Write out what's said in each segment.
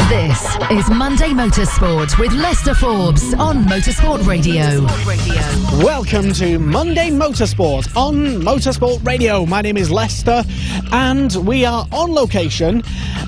This is Monday Motorsport with Lester Forbes on Motorsport Radio. Welcome to Monday Motorsport on Motorsport Radio. My name is Lester and we are on location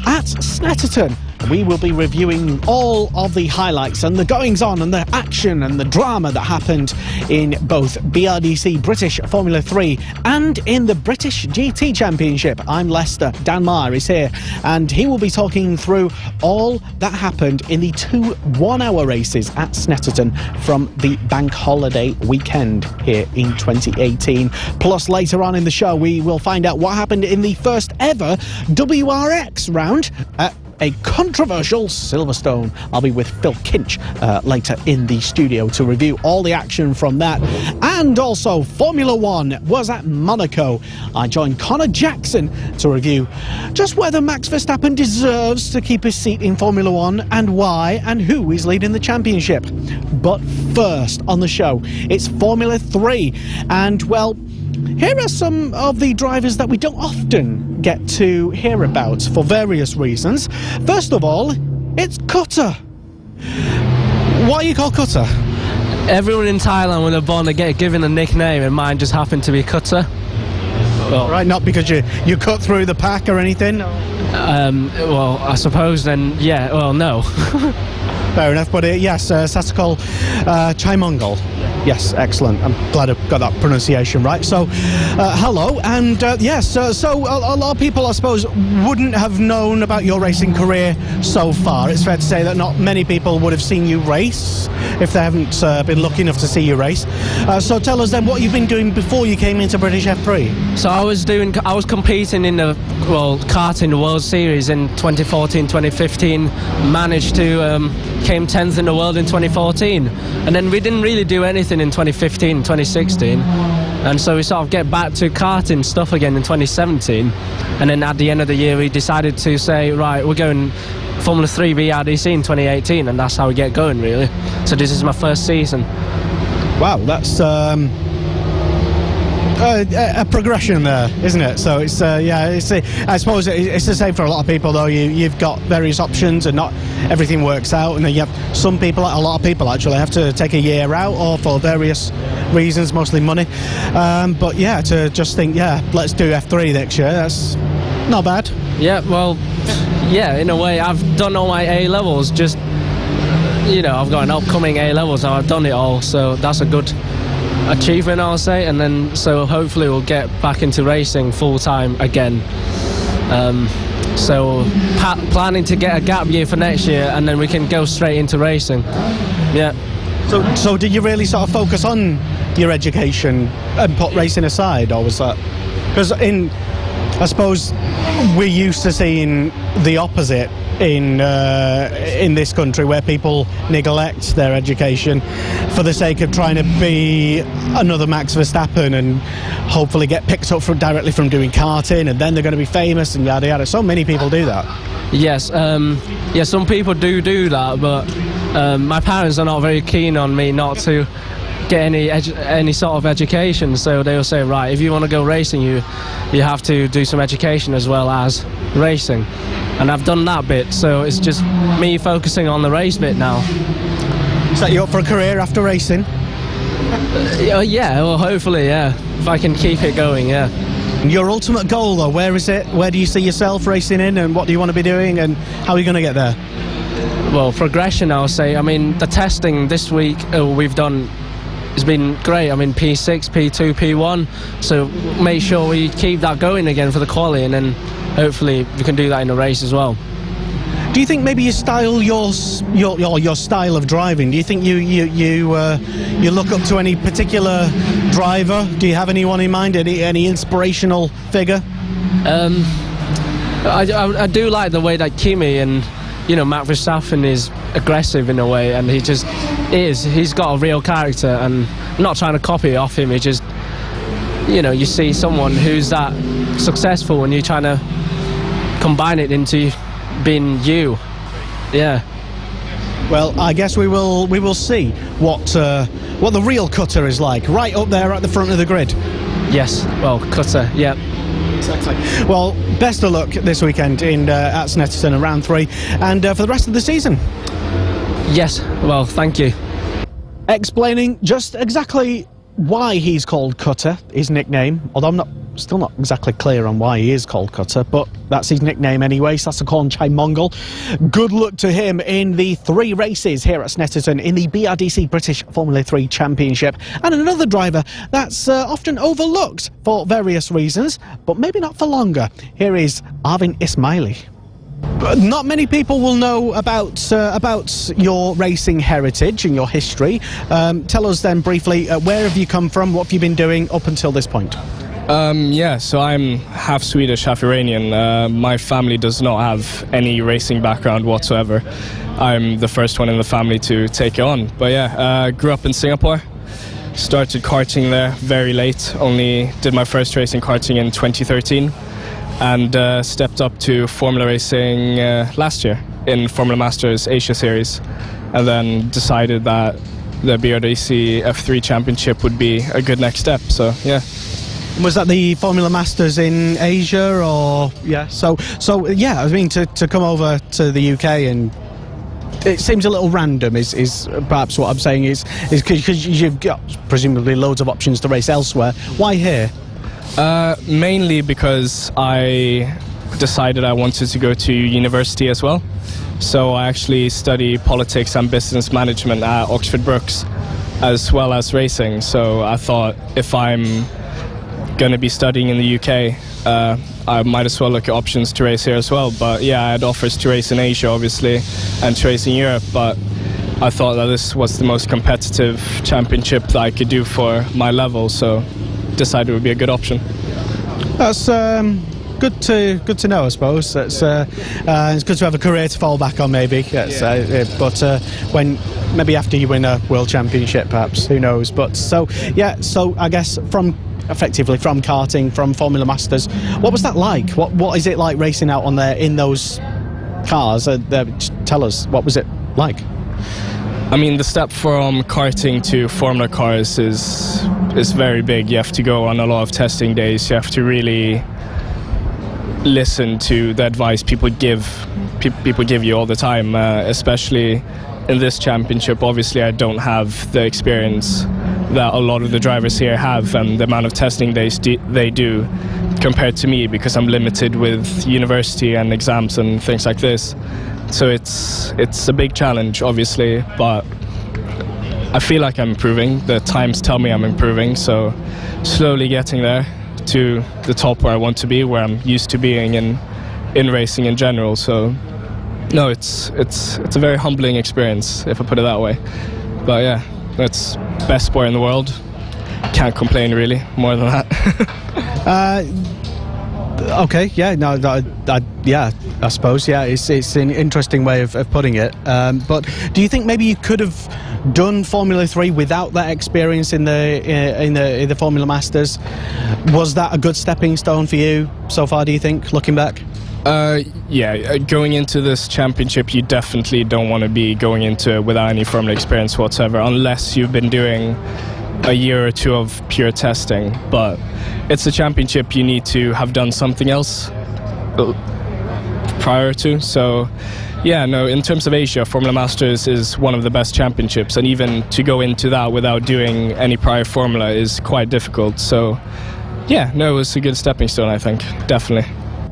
at Snetterton. We will be reviewing all of the highlights and the goings-on and the action and the drama that happened in both BRDC British Formula 3 and in the British GT Championship. I'm Lester. Dan Meyer is here and he will be talking through all that happened in the two one-hour races at Snetterton from the bank holiday weekend here in 2018. Plus, later on in the show, we will find out what happened in the first ever WRX round at a controversial Silverstone. I'll be with Phil Kinch later in the studio to review all the action from that. And also, Formula One was at Monaco. I joined Connor Jackson to review just whether Max Verstappen deserves to keep his seat in Formula One and why and who is leading the championship. But first on the show, it's Formula 3. And, well, here are some of the drivers that we don't often get to hear about for various reasons. First of all, it's Cutter. Why are you called Cutter? Everyone in Thailand when they're born they get given a nickname, and mine just happened to be Cutter. Well, right, not because you cut through the pack or anything? Well, I suppose then, yeah, well, no. Fair enough, but yes, Satakol Chai Mongol. Yes, excellent. I'm glad I got that pronunciation right. So, hello, and yes, so a lot of people, I suppose, wouldn't have known about your racing career so far. It's fair to say that not many people would have seen you race if they haven't been lucky enough to see you race. So tell us then what you've been doing before you came into British F3. So I was competing in the karting World Series in 2014, 2015. Managed to came 10th in the world in 2014, and then we didn't really do anything in 2015, 2016, and so we sort of get back to karting stuff again in 2017, and then at the end of the year we decided to say, right, we're going Formula 3 BRDC in 2018, and that's how we get going, really. So this is my first season. Wow, that's a progression there, isn't it? So it's I suppose it's the same for a lot of people, though. You've got various options and not everything works out, and then you have some people, a lot of people actually have to take a year out, or for various reasons, mostly money, but yeah, to just think, yeah, let's do F3 next year, that's not bad. Yeah, well, yeah, in a way I've done all my A-levels, just, you know, I've got an upcoming A-levels and I've done it all, so that's a good achievement, I'll say. And then so hopefully we'll get back into racing full-time again, so planning to get a gap year for next year, and then we can go straight into racing. Yeah. So did you really sort of focus on your education and put racing aside, or was that because I suppose we're used to seeing the opposite in this country, where people neglect their education for the sake of trying to be another Max Verstappen and hopefully get picked up directly from doing karting, and then they're going to be famous and yada yada. So many people do that. Yes, yeah, some people do that, but my parents are not very keen on me not to get any sort of education, so they'll say, right, if you want to go racing, you have to do some education as well as racing, and I've done that bit, so it's just me focusing on the race bit now. Set you up for a career after racing? Yeah, well, hopefully, yeah, if I can keep it going, yeah. Your ultimate goal, though, where is it? Where do you see yourself racing in, and what do you want to be doing, and how are you going to get there? Well, progression, I'll say. I mean, the testing this week we've done, it's been great. I mean, P6, P2, P1, so make sure we keep that going again for the quali, and then hopefully we can do that in the race as well. Do you think maybe your style, your style of driving, do you think you look up to any particular driver? Do you have anyone in mind, any inspirational figure? I do like the way that Kimi and, you know, Max Verstappen is aggressive in a way, and he just is. He's got a real character, and I'm not trying to copy off him. He just, you know, you see someone who's that successful and you're trying to combine it into being you. Yeah. Well, I guess we will see what the real Cutter is like, right up there at the front of the grid. Yes, well, Cutter, yeah. Exactly. Well, best of luck this weekend at Snetterton in round 3 and for the rest of the season. Yes, well, thank you. Explaining just exactly why he's called Cutter, his nickname, although I'm still not exactly clear on why he is called Cutter, but that's his nickname anyway. Sasakorn Chai-Mongol. Good luck to him in the 3 races here at Snetterton in the BRDC British Formula 3 Championship. And another driver that's often overlooked for various reasons, but maybe not for longer. Here is Arvin Ismaili. Not many people will know about your racing heritage and your history. Tell us then briefly, where have you come from, what have you been doing up until this point? Yeah, so I'm half Swedish, half Iranian. My family does not have any racing background whatsoever. I'm the first one in the family to take it on. But yeah, grew up in Singapore, started karting there very late, only did my first race in karting in 2013. And stepped up to Formula racing last year in Formula Masters Asia Series, and then decided that the BRDC F3 Championship would be a good next step. So yeah. Was that the Formula Masters in Asia, or yeah? So yeah, I mean to come over to the UK, and it seems a little random. Is perhaps what I'm saying is because you've got presumably loads of options to race elsewhere. Why here? Mainly because I decided I wanted to go to university as well. So I actually study politics and business management at Oxford Brookes, as well as racing. So I thought if I'm going to be studying in the UK, I might as well look at options to race here as well. But yeah, I had offers to race in Asia, obviously, and to race in Europe. But I thought that this was the most competitive championship that I could do for my level. So decided it would be a good option. That's good to know, I suppose. It's good to have a career to fall back on, maybe. But when maybe after you win a world championship, perhaps, who knows? But so I guess effectively from karting, from Formula Masters, what was that like? What is it like racing out on there in those cars? Tell us, what was it like? I mean, the step from karting to Formula cars is very big. You have to go on a lot of testing days. You have to really listen to the advice people give you all the time, especially in this championship. Obviously, I don't have the experience that a lot of the drivers here have, and the amount of testing days they do compared to me, because I'm limited with university and exams and things like this. So it's a big challenge, obviously, but I feel like I'm improving. The times tell me I'm improving, so slowly getting there to the top where I want to be, where I'm used to being in racing in general. So no, it's a very humbling experience, if I put it that way. But yeah, it's best sport in the world. Can't complain really more than that. Okay, yeah, no, yeah, I suppose, yeah, it's an interesting way of putting it. But do you think maybe you could have done Formula 3 without that experience in the Formula Masters? Was that a good stepping stone for you so far, do you think, looking back? Yeah, going into this championship, you definitely don't want to be going into it without any Formula experience whatsoever, unless you've been doing a year or two of pure testing. But it's a championship, you need to have done something else prior to. So yeah, no, in terms of Asia, Formula Masters is one of the best championships, and even to go into that without doing any prior Formula is quite difficult. So yeah, no, it was a good stepping stone, I think, definitely.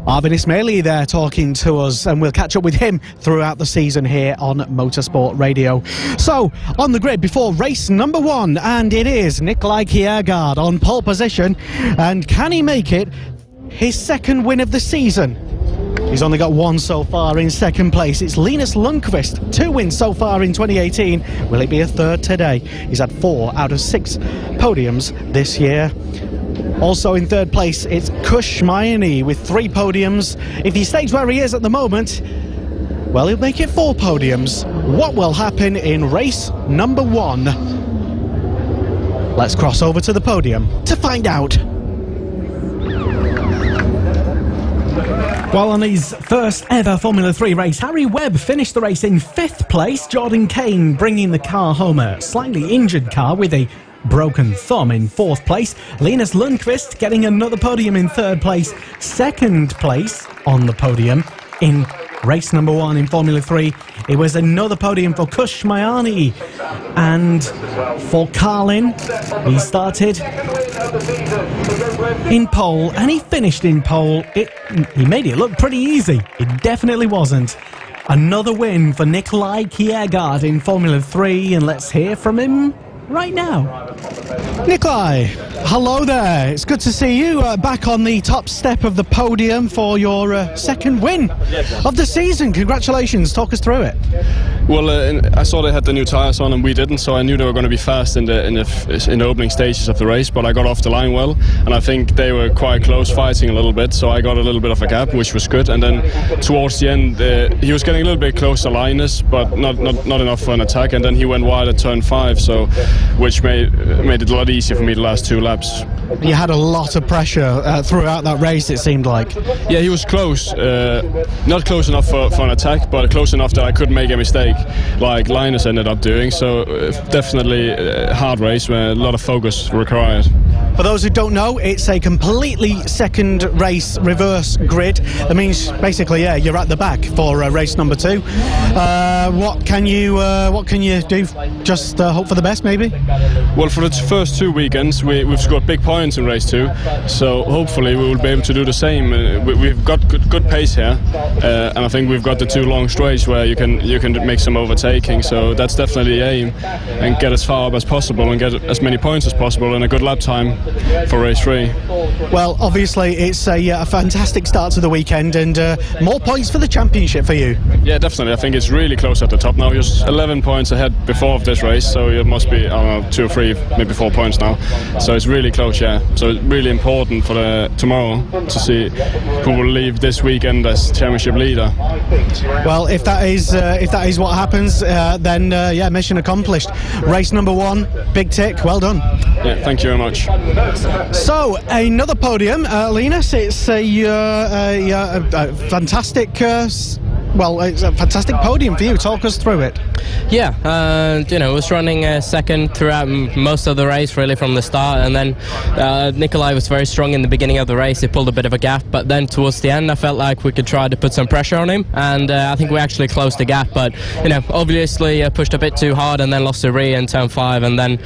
Arvin Ismaili there talking to us, and we'll catch up with him throughout the season here on Motorsport Radio. So, on the grid before race number 1, and it is Nikolai Kiergaard on pole position, and can he make it his second win of the season? He's only got 1 so far in second place. It's Linus Lundqvist, 2 wins so far in 2018. Will it be a third today? He's had 4 out of 6 podiums this year. Also in third place, it's Kush Mayani with 3 podiums. If he stays where he is at the moment, well, he'll make it 4 podiums. What will happen in race number 1? Let's cross over to the podium to find out. Well, on his first ever Formula 3 race, Harry Webb finished the race in 5th place. Jordan Kane bringing the car home, a slightly injured car with a broken thumb in 4th place. Linus Lundqvist getting another podium in 3rd place. 2nd place on the podium in race number 1 in Formula 3. It was another podium for Kush Mayani. And for Carlin, he started in pole and he finished in pole. He made it look pretty easy. It definitely wasn't. Another win for Nikolai Kiergaard in Formula 3, and let's hear from him right now. Nikolai, hello there. It's good to see you back on the top step of the podium for your 2nd win of the season. Congratulations. Talk us through it. Well, I saw they had the new tyres on and we didn't, so I knew they were going to be fast in the opening stages of the race, but I got off the line well, and I think they were quite close, fighting a little bit, so I got a little bit of a gap, which was good. And then towards the end, he was getting a little bit close to Linus, but not enough for an attack, and then he went wide at turn 5, so which made it a lot easier for me the last 2 laps. You had a lot of pressure throughout that race, it seemed like. Yeah, he was close. Not close enough for an attack, but close enough that I couldn't make a mistake, like Linus ended up doing. So definitely a hard race where a lot of focus required. For those who don't know, it's a completely second race reverse grid. That means basically, yeah, you're at the back for race number 2. What can you do? Just hope for the best, maybe? Well, for the first 2 weekends, we've scored big points in race 2, so hopefully we will be able to do the same. We've got good pace here, and I think we've got the 2 long straights where you can make some overtaking. So that's definitely the aim, and get as far up as possible and get as many points as possible and a good lap time for race 3. Well, obviously it's a fantastic start to the weekend, and more points for the championship for you. Yeah, definitely. I think it's really close at the top now. Just 11 points ahead before of this race, so it must be, I don't know, 2 or 3, maybe 4 points now. So it's really close, yeah. So it's really important for tomorrow to see who will leave this weekend as championship leader. Well, if that is what happens, then yeah, mission accomplished. Race number 1, big tick. Well done. Yeah, thank you very much. So another podium, Linus. It's a fantastic. Well, it's a fantastic podium for you. Talk us through it. Yeah, was running second throughout most of the race, really, from the start, and then Nikolai was very strong in the beginning of the race. He pulled a bit of a gap, but then towards the end I felt like we could try to put some pressure on him, and I think we actually closed the gap, but obviously pushed a bit too hard and then lost the rear in turn 5, and then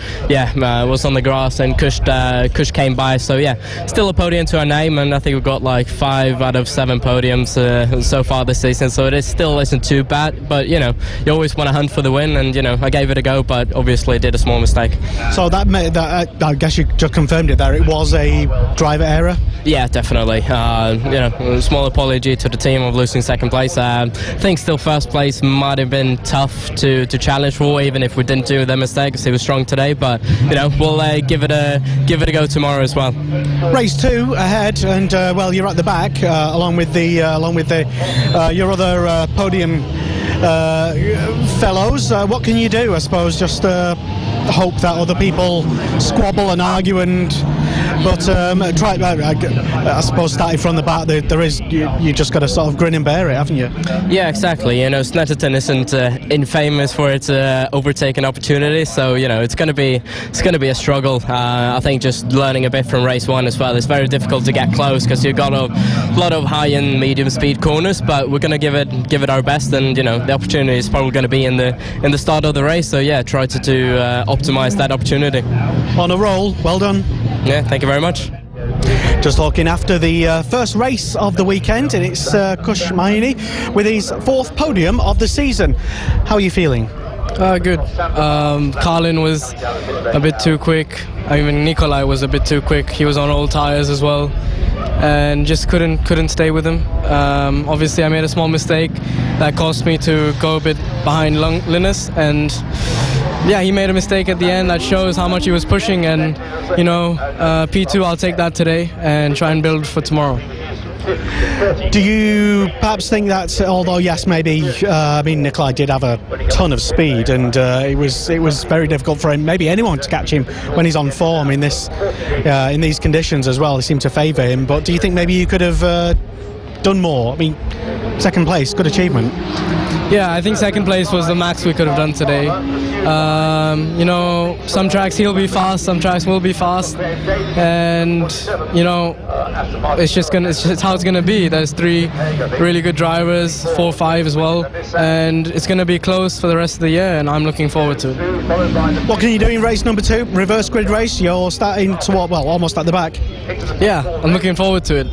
was on the grass, and Kush came by. So yeah, still a podium to our name, and I think we've got like 5 out of 7 podiums so far this season, so it still isn't too bad, but you always want to hunt for the win, and I gave it a go, but obviously did a small mistake. So that I guess you just confirmed it there. It was a driver error. Yeah, definitely. A small apology to the team of losing second place. I think still first place might have been tough to challenge for, even if we didn't do the mistake, because he was strong today. But we'll give it a go tomorrow as well. Race 2 ahead, and well, you're at the back along with your other podium fellows. What can you do? I suppose just hope that other people squabble and argue, but try. I suppose starting from the back, you just got to sort of grin and bear it, haven't you? Yeah, exactly. Snetterton isn't infamous for its overtaking opportunity, so it's going to be a struggle. I think just learning a bit from race 1 as well. It's very difficult to get close because you've got a lot of high and medium speed corners, but we're going to give it our best, and the opportunity is probably going to be in the start of the race. So yeah, try to optimize that opportunity. On a roll. Well done. Yeah, thank you very much. Just talking after the first race of the weekend, and it's Kush Mayani with his 4th podium of the season. How are you feeling? Good. Carlin was a bit too quick. I mean, Nikolai was a bit too quick. He was on old tires as well, and just couldn't stay with him. Obviously, I made a small mistake that caused me to go a bit behind Linus, and yeah, he made a mistake at the end that shows how much he was pushing, and P2, I'll take that today and try and build for tomorrow. Do you perhaps think that, although yes, maybe Nikolai did have a ton of speed, and it was very difficult for him, maybe anyone, to catch him when he's on form in these conditions as well. They seem to favour him, but do you think maybe you could have done more? I mean, second place, good achievement. Yeah, I think second place was the max we could have done today. You know, some tracks he'll be fast, some tracks will be fast, and you know, it's just how it's gonna be. There's 3 really good drivers, 4, 5 as well, and it's gonna be close for the rest of the year, and I'm looking forward to it. What can you do in race number 2, reverse grid race? You're starting to almost at the back. Yeah, I'm looking forward to it.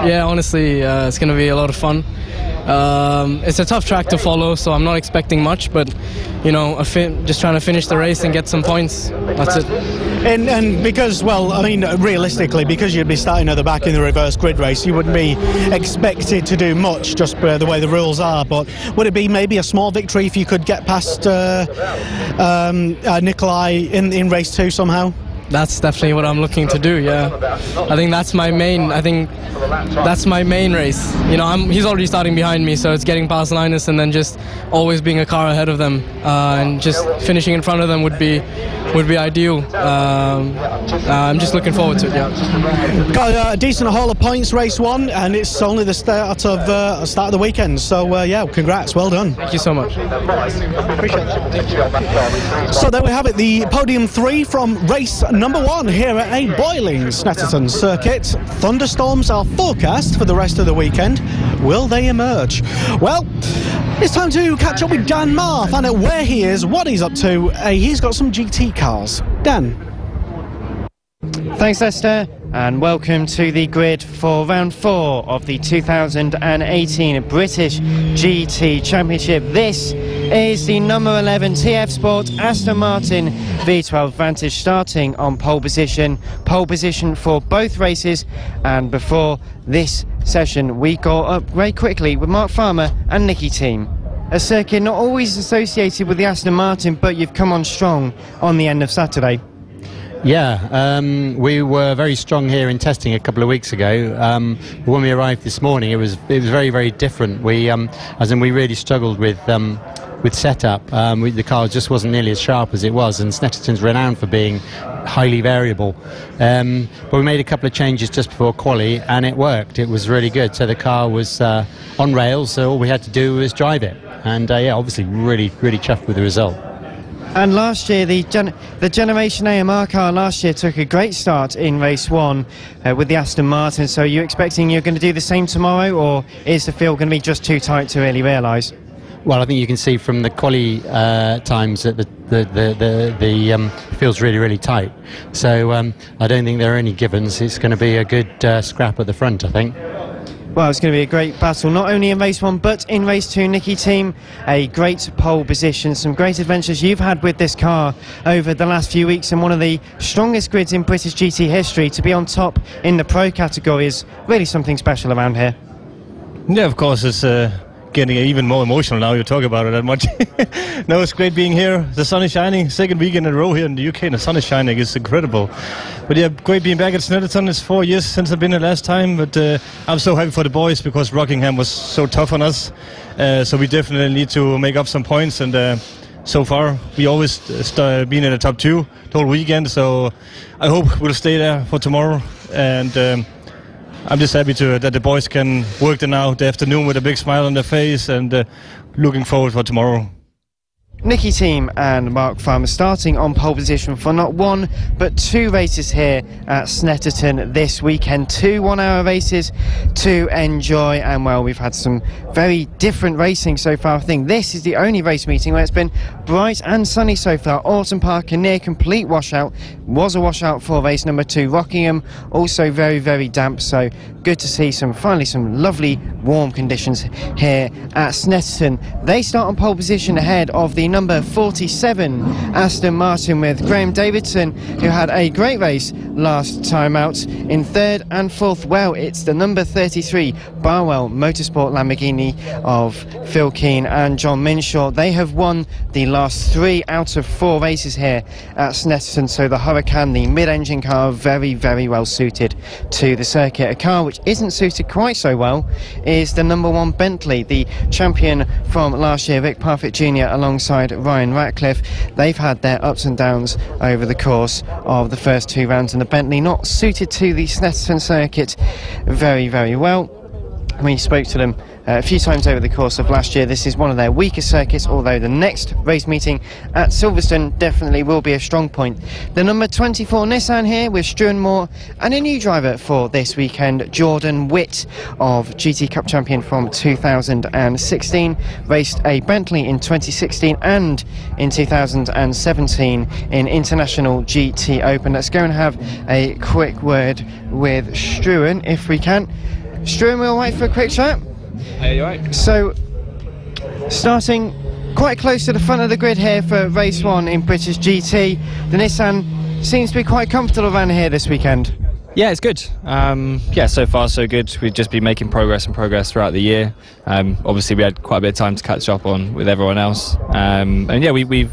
Yeah, honestly, it's gonna be a lot of fun. It's a tough track to follow, so I'm not expecting much, but you know, just trying to finish the race and get some points. That's it. And because, well, I mean, realistically, because you'd be starting at the back in the reverse grid race, you wouldn't be expected to do much, just the way the rules are. But would it be maybe a small victory if you could get past Nikolai in race 2 somehow? That's definitely what I'm looking to do. Yeah, I think that's my main. Race. You know, he's already starting behind me, so it's getting past Linus and then just always being a car ahead of them, and just finishing in front of them would be ideal. I'm just looking forward to it. Yeah. Got a decent haul of points, race 1, and it's only the start of the weekend. So yeah, congrats, well done. Thank you so much. Appreciate that. So there we have it, the podium 3 from race number 1 here at a boiling Snetterton circuit. Thunderstorms are forecast for the rest of the weekend. Will they emerge? Well, it's time to catch up with Dan Marr, find out where he is, what he's up to. He's got some GT cars. Dan. Thanks, Lester, and welcome to the grid for round 4 of the 2018 British GT Championship. This is the number 11 TF Sport Aston Martin V12 Vantage starting on pole position for both races. And before this session, we got up very quickly with Mark Farmer and Nicky Team. A circuit not always associated with the Aston Martin, but you've come on strong on the end of Saturday. Yeah, we were very strong here in testing a couple of weeks ago. When we arrived this morning, it was very, very different. We really struggled with setup. The car just wasn't nearly as sharp as it was, and Snetterton's renowned for being highly variable. But we made a couple of changes just before quali, and it worked. It was really good. So the car was on rails, so all we had to do was drive it. And yeah, obviously really, really chuffed with the result. And last year, the Generation AMR car last year took a great start in race 1 with the Aston Martin. So are you expecting you're going to do the same tomorrow, or is the field going to be just too tight to really realise? Well, I think you can see from the quali times that the field's really, really tight. So I don't think there are any givens. It's going to be a good scrap at the front, I think. Well, it's going to be a great battle, not only in race 1 but in race 2. Nicky Team, a great pole position, some great adventures you've had with this car over the last few weeks, and one of the strongest grids in British GT history. To be on top in the pro category is really something special around here. Yeah, of course, it's getting even more emotional now you talk about it that much. No, it's great being here. The sun is shining, second weekend in a row here in the UK, and the sun is shining. It's incredible. But yeah, great being back at Snetterton. It's 4 years since I've been here last time, but I'm so happy for the boys because Rockingham was so tough on us. So we definitely need to make up some points, and so far we always been in the top 2 the whole weekend, so I hope we'll stay there for tomorrow. And I'm just happy that the boys can work the afternoon with a big smile on their face, and looking forward for tomorrow. Nicky Team and Mark Farmer starting on pole position for not 1 but 2 races here at Snetterton this weekend. 2 one-hour races to enjoy, and well, we've had some very different racing so far. I think this is the only race meeting where it's been bright and sunny so far. Alton Park, a near complete washout, was a washout for race number 2. Rockingham also very, very damp, so good to see finally some lovely warm conditions here at Snetterton. They start on pole position ahead of the number 47 Aston Martin with Graham Davidson, who had a great race last time out. In 3rd and 4th, well, it's the number 33 Barwell Motorsport Lamborghini of Phil Keane and John Minshaw. They have won the last 3 out of 4 races here at Snetterton, so the Huracan, the mid-engine car, very, very well suited to the circuit. A car which isn't suited quite so well is the number 1 Bentley, the champion from last year, Rick Parfitt Jr. alongside Ryan Ratcliffe. They've had their ups and downs over the course of the first 2 rounds, and the Bentley not suited to the Snetterton circuit very, very well. We spoke to them a few times over the course of last year. This is one of their weaker circuits, although the next race meeting at Silverstone definitely will be a strong point. The number 24 Nissan here with Struan Moore, and a new driver for this weekend, Jordan Witt, of GT Cup champion from 2016, raced a Bentley in 2016 and in 2017 in International GT Open. Let's go and have a quick word with Struan if we can. Struan, we're all right for a quick chat? Hey, you right? So, starting quite close to the front of the grid here for race 1 in British GT, the Nissan seems to be quite comfortable around here this weekend. Yeah, it's good. Yeah, so far so good. We've just been making progress throughout the year. Obviously, we had quite a bit of time to catch up on with everyone else. And yeah, we've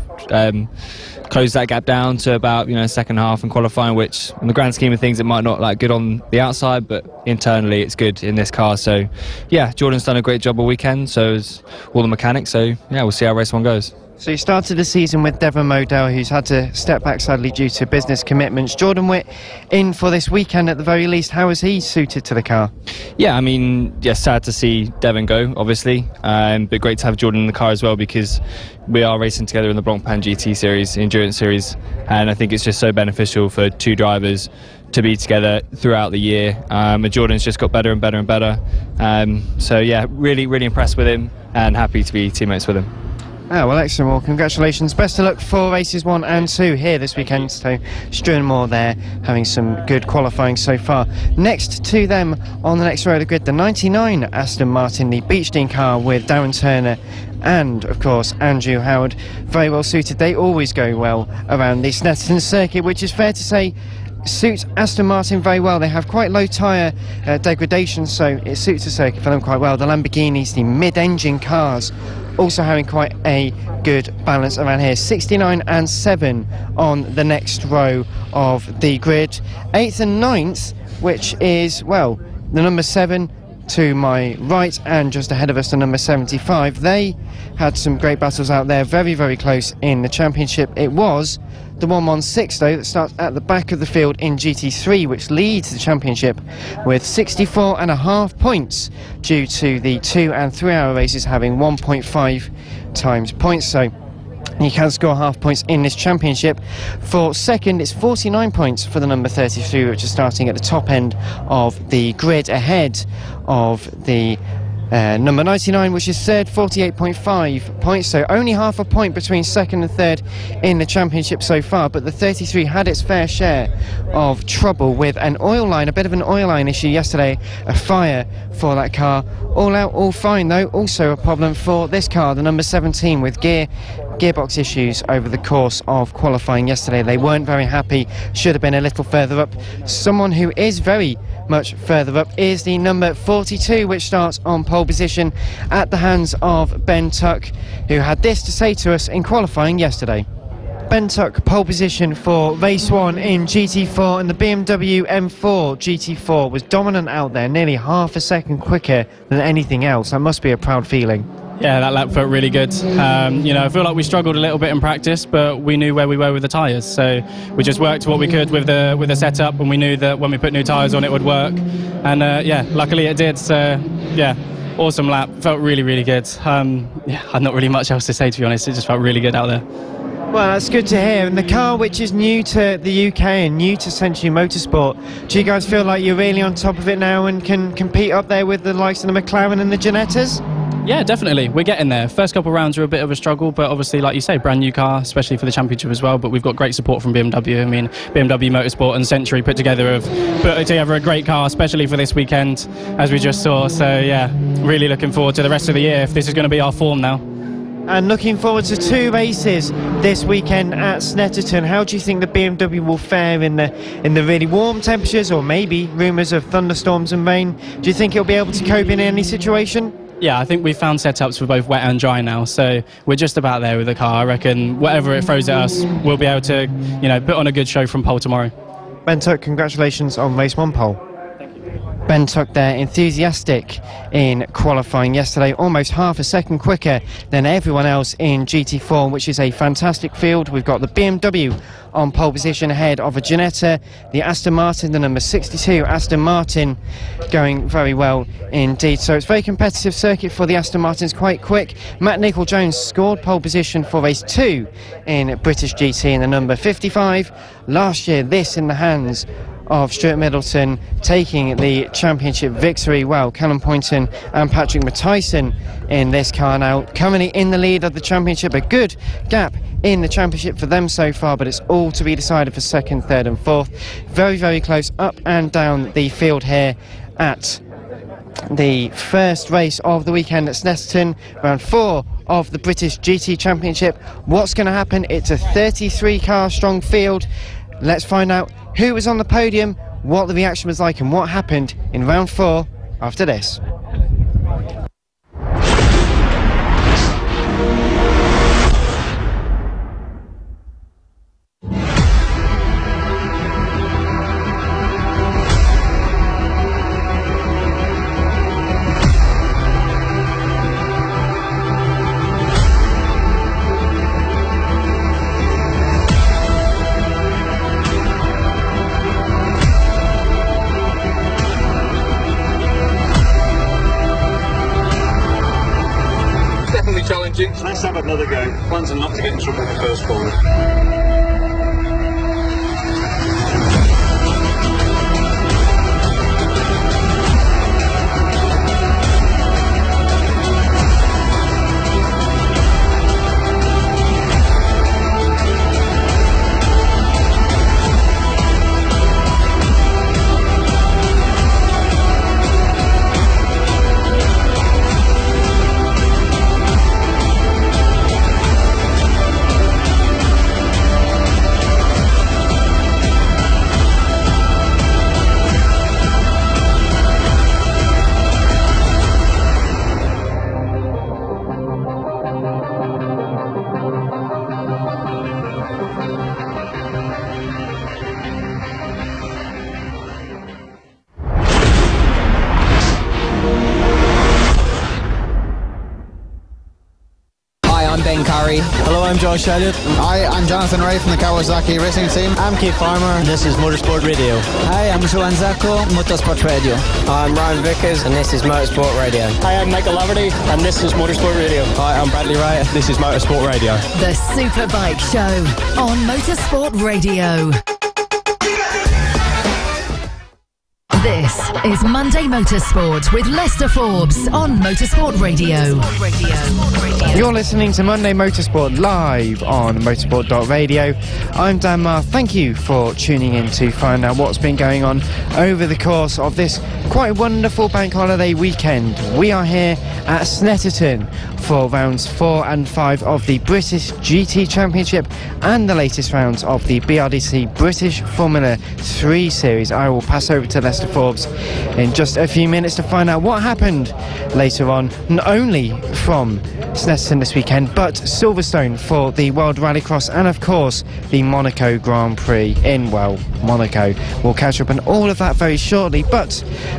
closed that gap down to about second half in qualifying, which in the grand scheme of things it might not look good on the outside, but internally it's good in this car. So yeah, Jordan's done a great job all weekend, so is all the mechanics. So yeah, we'll see how race 1 goes. So you started the season with Devon Modell, who's had to step back sadly due to business commitments. Jordan Witt in for this weekend at the very least. How is he suited to the car? Yeah, I mean, yeah, sad to see Devon go, obviously, but great to have Jordan in the car as well, because we are racing together in the Blancpain GT series, Endurance series, and I think it's just so beneficial for two drivers to be together throughout the year. And Jordan's just got better and better and better. So yeah, really, really impressed with him and happy to be teammates with him. Oh, well, excellent. Well, congratulations. Best of luck for races 1 and 2 here this weekend. So, Struan Moore there, having some good qualifying so far. Next to them on the next row of the grid, the 99 Aston Martin, the Beechstein car with Darren Turner and, of course, Andrew Howard. Very well suited. They always go well around the Snetterton circuit, which is fair to say suits Aston Martin very well. They have quite low tyre degradation, so it suits the circuit for them quite well. The Lamborghinis, the mid-engine cars, also having quite a good balance around here. 69 and 7 on the next row of the grid. 8th and 9th, which is, well, the number 7 to my right and just ahead of us, the number 75. They had some great battles out there, very, very close in the championship. It was the 116 though that starts at the back of the field in GT3, which leads the championship with 64.5 points due to the 2 and 3 hour races having 1.5 times points. So you can score half points in this championship. For second, it's 49 points for the number 33, which is starting at the top end of the grid, ahead of the number 99, which is third, 48.5 points, so only half a point between second and third in the championship so far. But the 33 had its fair share of trouble with an oil line, a bit of an oil line issue yesterday, a fire for that car. All out, all fine though. Also a problem for this car, the number 17, with gearbox issues over the course of qualifying yesterday. They weren't very happy, should have been a little further up. Someone who is very much further up is the number 42, which starts on pole position at the hands of Ben Tuck, who had this to say to us in qualifying yesterday. Ben Tuck, pole position for race 1 in GT4, and the BMW M4 GT4 was dominant out there, nearly half a second quicker than anything else. That must be a proud feeling. Yeah, that lap felt really good. I feel like we struggled a little bit in practice, but we knew where we were with the tyres, so we just worked what we could with the setup, and we knew that when we put new tyres on it would work, and luckily it did. So yeah, awesome lap, felt really, really good. I've not really much else to say, to be honest. It just felt really good out there. Well, that's good to hear. And the car, which is new to the UK and new to Century Motorsport, do you guys feel like you're really on top of it now and can compete up there with the likes of the McLaren and the Ginettas? Yeah, definitely. We're getting there. First couple of rounds are a bit of a struggle, but obviously, like you say, brand new car, especially for the championship as well. But we've got great support from BMW. I mean, BMW Motorsport and Century put together a great car, especially for this weekend, as we just saw. So yeah, really looking forward to the rest of the year, if this is going to be our form now. And looking forward to 2 races this weekend at Snetterton. How do you think the BMW will fare in the really warm temperatures, or maybe rumours of thunderstorms and rain? Do you think it'll be able to cope in any situation? Yeah, I think we've found setups for both wet and dry now, so we're just about there with the car. I reckon whatever it throws at us, we'll be able to, put on a good show from pole tomorrow. Ben Tuck, congratulations on race 1 pole. Ben Tuck there, enthusiastic in qualifying yesterday, almost half a second quicker than everyone else in GT4, which is a fantastic field. We've got the BMW on pole position ahead of a Ginetta, the Aston Martin, the number 62 Aston Martin, going very well indeed. So it's a very competitive circuit for the Aston Martins, quite quick. Matt Nicol-Jones scored pole position for race 2 in British GT in the number 55. Last year, this in the hands of Stuart Middleton, taking the championship victory. Well, Callum Poynton and Patrick Matthijssen in this car now, currently in the lead of the championship. A good gap in the championship for them so far, but it's all to be decided for second, third and fourth. Very, very close up and down the field here at the first race of the weekend at Snetterton, round 4 of the British GT Championship. What's going to happen? It's a 33 car strong field. Let's find out who was on the podium, what the reaction was like and what happened in round 4 after this. Let's have another go. Plans are not to get in trouble in the first corner. Hello, I'm Josh Elliott. Hi, I'm Jonathan Ray from the Kawasaki Racing Team. I'm Keith Farmer. This is Motorsport Radio. Hi, I'm Joan Zacco, Motorsport Radio. Hi, I'm Ryan Vickers, and this is Motorsport Radio. Hi, I'm Michael Laverty, and this is Motorsport Radio. Hi, I'm Bradley Wright. This is Motorsport Radio. The Superbike Show on Motorsport Radio. This is Monday Motorsport with Lester Forbes on Motorsport Radio. You're listening to Monday Motorsport live on motorsport.radio. I'm Dan Marr. Thank you for tuning in to find out what's been going on over the course of this quite wonderful bank holiday weekend. We are here at Snetterton for rounds 4 and 5 of the British GT Championship and the latest rounds of the BRDC British Formula 3 Series. I will pass over to Lester Forbes in just a few minutes to find out what happened later on, not only from Snetterton this weekend, but Silverstone for the World Rallycross and of course the Monaco Grand Prix in, well, Monaco. We'll catch up on all of that very shortly, but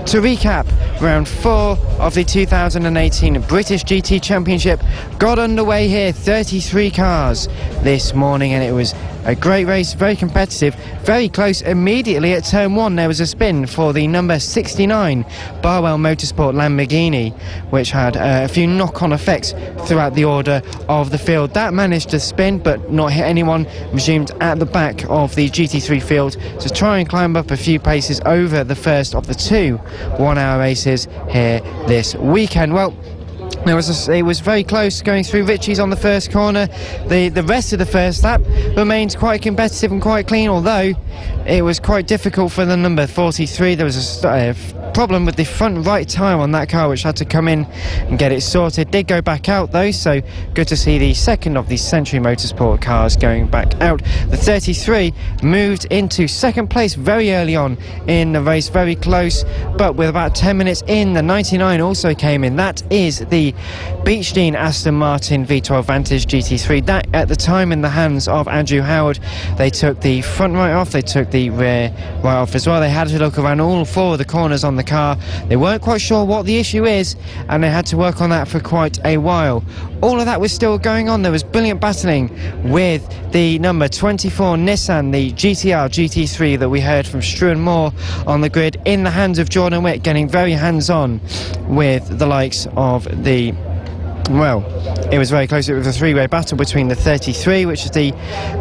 to recap, round 4 of the 2018 British GT Championship got underway here, 33 cars this morning, and it was a great race, very competitive, very close. Immediately at turn 1 there was a spin for the number 69 Barwell Motorsport Lamborghini, which had a few knock-on effects throughout the order of the field. That managed to spin but not hit anyone, resumed at the back of the GT3 field to try and climb up a few paces over the first of the 2 one-hour races here this weekend. Well, it was very close going through Ritchie's on the first corner. The rest of the first lap remained quite competitive and quite clean, although it was quite difficult for the number 43. There was a problem with the front right tyre on that car, which had to come in and get it sorted. Did go back out though, so good to see the second of the Century Motorsport cars going back out. The 33 moved into second place very early on in the race, very close, but with about 10 minutes in, the 99 also came in. That is the Beechdean Aston Martin V12 Vantage GT3, that at the time in the hands of Andrew Howard. They took the front right off, they took the rear right off as well. They had to look around all 4 of the corners on the the car. They weren't quite sure what the issue is, and they had to work on that for quite a while. All of that was still going on. There was brilliant battling with the number 24 Nissan, the GTR GT3 that we heard from Struan Moore on the grid, in the hands of Jordan Witt, getting very hands-on with the likes of the... Well, it was very close. It was a three-way battle between the 33, which is the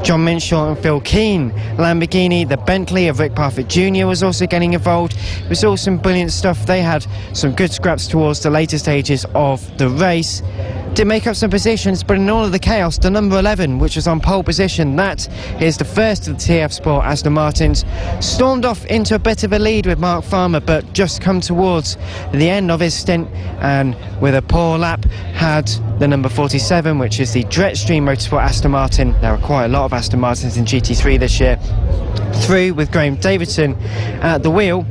John Minshaw and Phil Keane Lamborghini. The Bentley of Rick Parfitt Jr. was also getting involved. It was all some brilliant stuff. They had some good scraps towards the later stages of the race. Did make up some positions, but in all of the chaos, the number 11, which was on pole position, that is the first of the TF Sport Aston Martins, stormed off into a bit of a lead with Mark Farmer, but just come towards the end of his stint, and with a poor lap had the number 47, which is the Jetstream Motorsport Aston Martin. There are quite a lot of Aston Martins in GT3 this year, through with Graham Davidson at the wheel.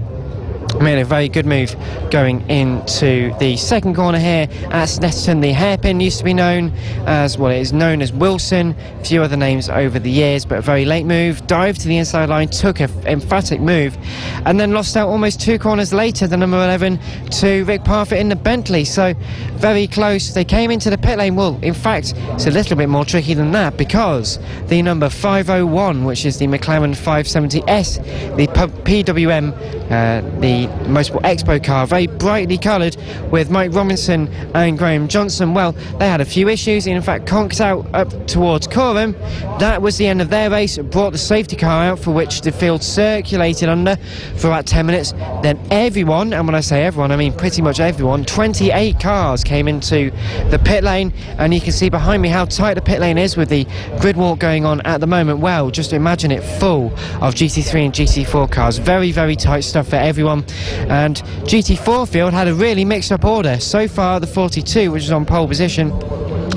Made a very good move going into the second corner here at Snetterton. The hairpin used to be known as, well, it is known as Wilson, a few other names over the years, but a very late move, dived to the inside line, took an emphatic move, and then lost out almost 2 corners later, the number 11 to Rick Parfitt in the Bentley. So very close. They came into the pit lane. Well, in fact, it's a little bit more tricky than that, because the number 501, which is the McLaren 570S, the PWM, the Motorsport Expo car, very brightly coloured, with Mike Robinson and Graham Johnson. Well, they had a few issues, in fact conked out up towards Coram. That was the end of their race. It brought the safety car out, for which the field circulated under for about 10 minutes. Then everyone, and when I say everyone, I mean pretty much everyone, 28 cars came into the pit lane, and you can see behind me how tight the pit lane is with the grid walk going on at the moment. Well, just imagine it full of GT3 and GT4 cars. Very, very tight stuff for everyone. And GT4 field had a really mixed up order. So far, the 42, which is on pole position,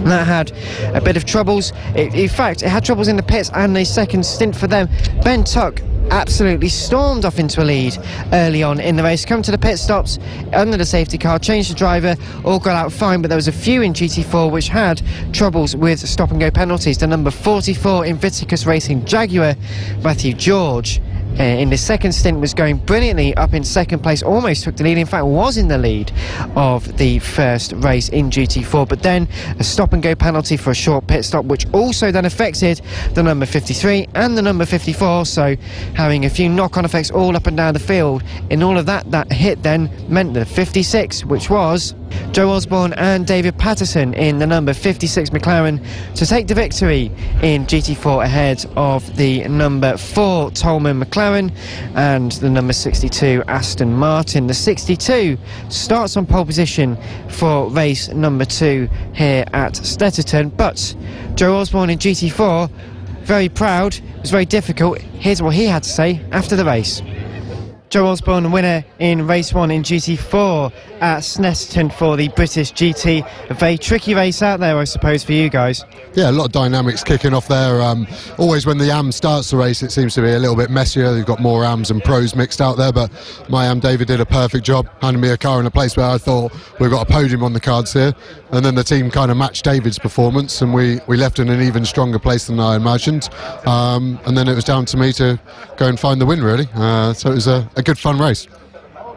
that had a bit of troubles. In fact, it had troubles in the pits, and the second stint for them. Ben Tuck absolutely stormed off into a lead early on in the race, come to the pit stops under the safety car, changed the driver, all got out fine, but there was a few in GT4 which had troubles with stop and go penalties. The number 44 Invictus Racing Jaguar, Matthew George, in the second stint was going brilliantly up in second place, almost took the lead, in fact was in the lead of the first race in GT4, but then a stop and go penalty for a short pit stop, which also then affected the number 53 and the number 54, so having a few knock-on effects all up and down the field. In all of that, that hit then meant the 56, which was Joe Osborne and David Patterson in the number 56 McLaren, to take the victory in GT4 ahead of the number 4 Tolman McLaren and the number 62 Aston Martin. The 62 starts on pole position for race number 2 here at Snetterton, but Joe Osborne in GT4, very proud. It was very difficult. Here's what he had to say after the race. Joe Osborne, winner in race 1 in GT4 at Snetterton for the British GT. A very tricky race out there, I suppose, for you guys. Yeah, a lot of dynamics kicking off there. Always when the AM starts the race, it seems to be a little bit messier. You've got more AMs and pros mixed out there, but my AM David did a perfect job, handing me a car in a place where I thought we've got a podium on the cards here. And then the team kind of matched David's performance, and we left in an even stronger place than I imagined. And then it was down to me to go and find the win, really. So it was a good fun race.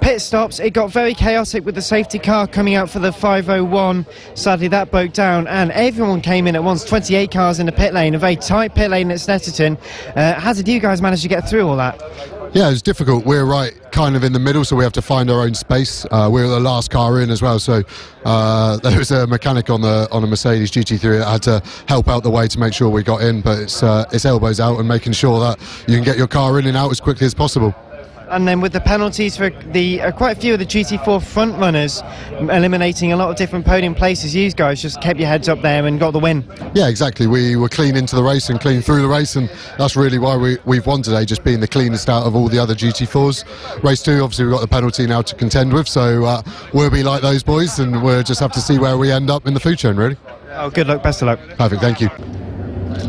Pit stops, it got very chaotic with the safety car coming out for the 501. Sadly that broke down and everyone came in at once, 28 cars in the pit lane, a very tight pit lane at Snetterton. How did you guys manage to get through all that? Yeah, it was difficult. We're right kind of in the middle, so we have to find our own space. We're the last car in as well, so there was a mechanic on a Mercedes GT3 that had to help out the way to make sure we got in, but it's elbows out and making sure that you can get your car in and out as quickly as possible. And then with the penalties for the quite a few of the GT4 front runners, eliminating a lot of different podium places, you guys just kept your heads up there and got the win. Yeah, exactly. We were clean into the race and clean through the race, and that's really why we've won today, just being the cleanest out of all the other GT4s. Race 2, obviously we've got the penalty now to contend with, so we'll be like those boys, and we'll just have to see where we end up in the food chain, really. Oh, good luck, best of luck. Perfect, thank you.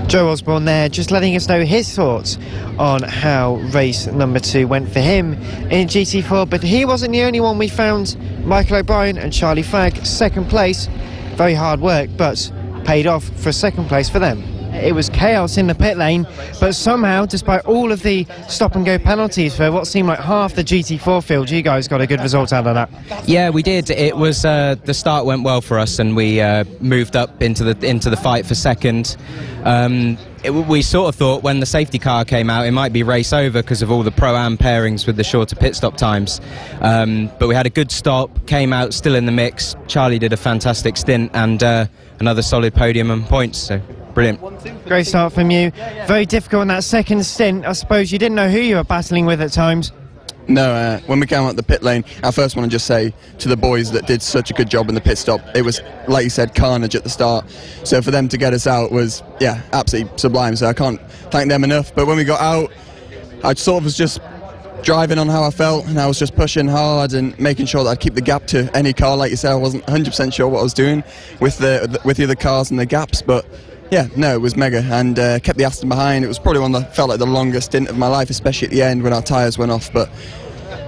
Joe Osborne there, just letting us know his thoughts on how race number 2 went for him in GT4, but he wasn't the only one. We found Michael O'Brien and Charlie Flagg, second place. Very hard work, but paid off for second place for them. It was chaos in the pit lane, but somehow, despite all of the stop-and-go penalties for what seemed like half the GT4 field, you guys got a good result out of that. Yeah, we did. It was the start went well for us, and we moved up into the fight for second. We sort of thought when the safety car came out it might be race over because of all the Pro-Am pairings with the shorter pit stop times, but we had a good stop, came out still in the mix. Charlie did a fantastic stint and another solid podium and points, so brilliant. Great start from you. Very difficult in that second stint. I suppose you didn't know who you were battling with at times. No, when we came out the pit lane, I first want to just say to the boys that did such a good job in the pit stop, it was, like you said, carnage at the start. So for them to get us out was, yeah, absolutely sublime. So I can't thank them enough. But when we got out, I sort of was just driving on how I felt, and I was just pushing hard and making sure that I'd keep the gap to any car. Like you said, I wasn't 100% sure what I was doing with the other cars and the gaps, but yeah, no, it was mega, and kept the Aston behind. It was probably one that felt like the longest stint of my life, especially at the end when our tyres went off, but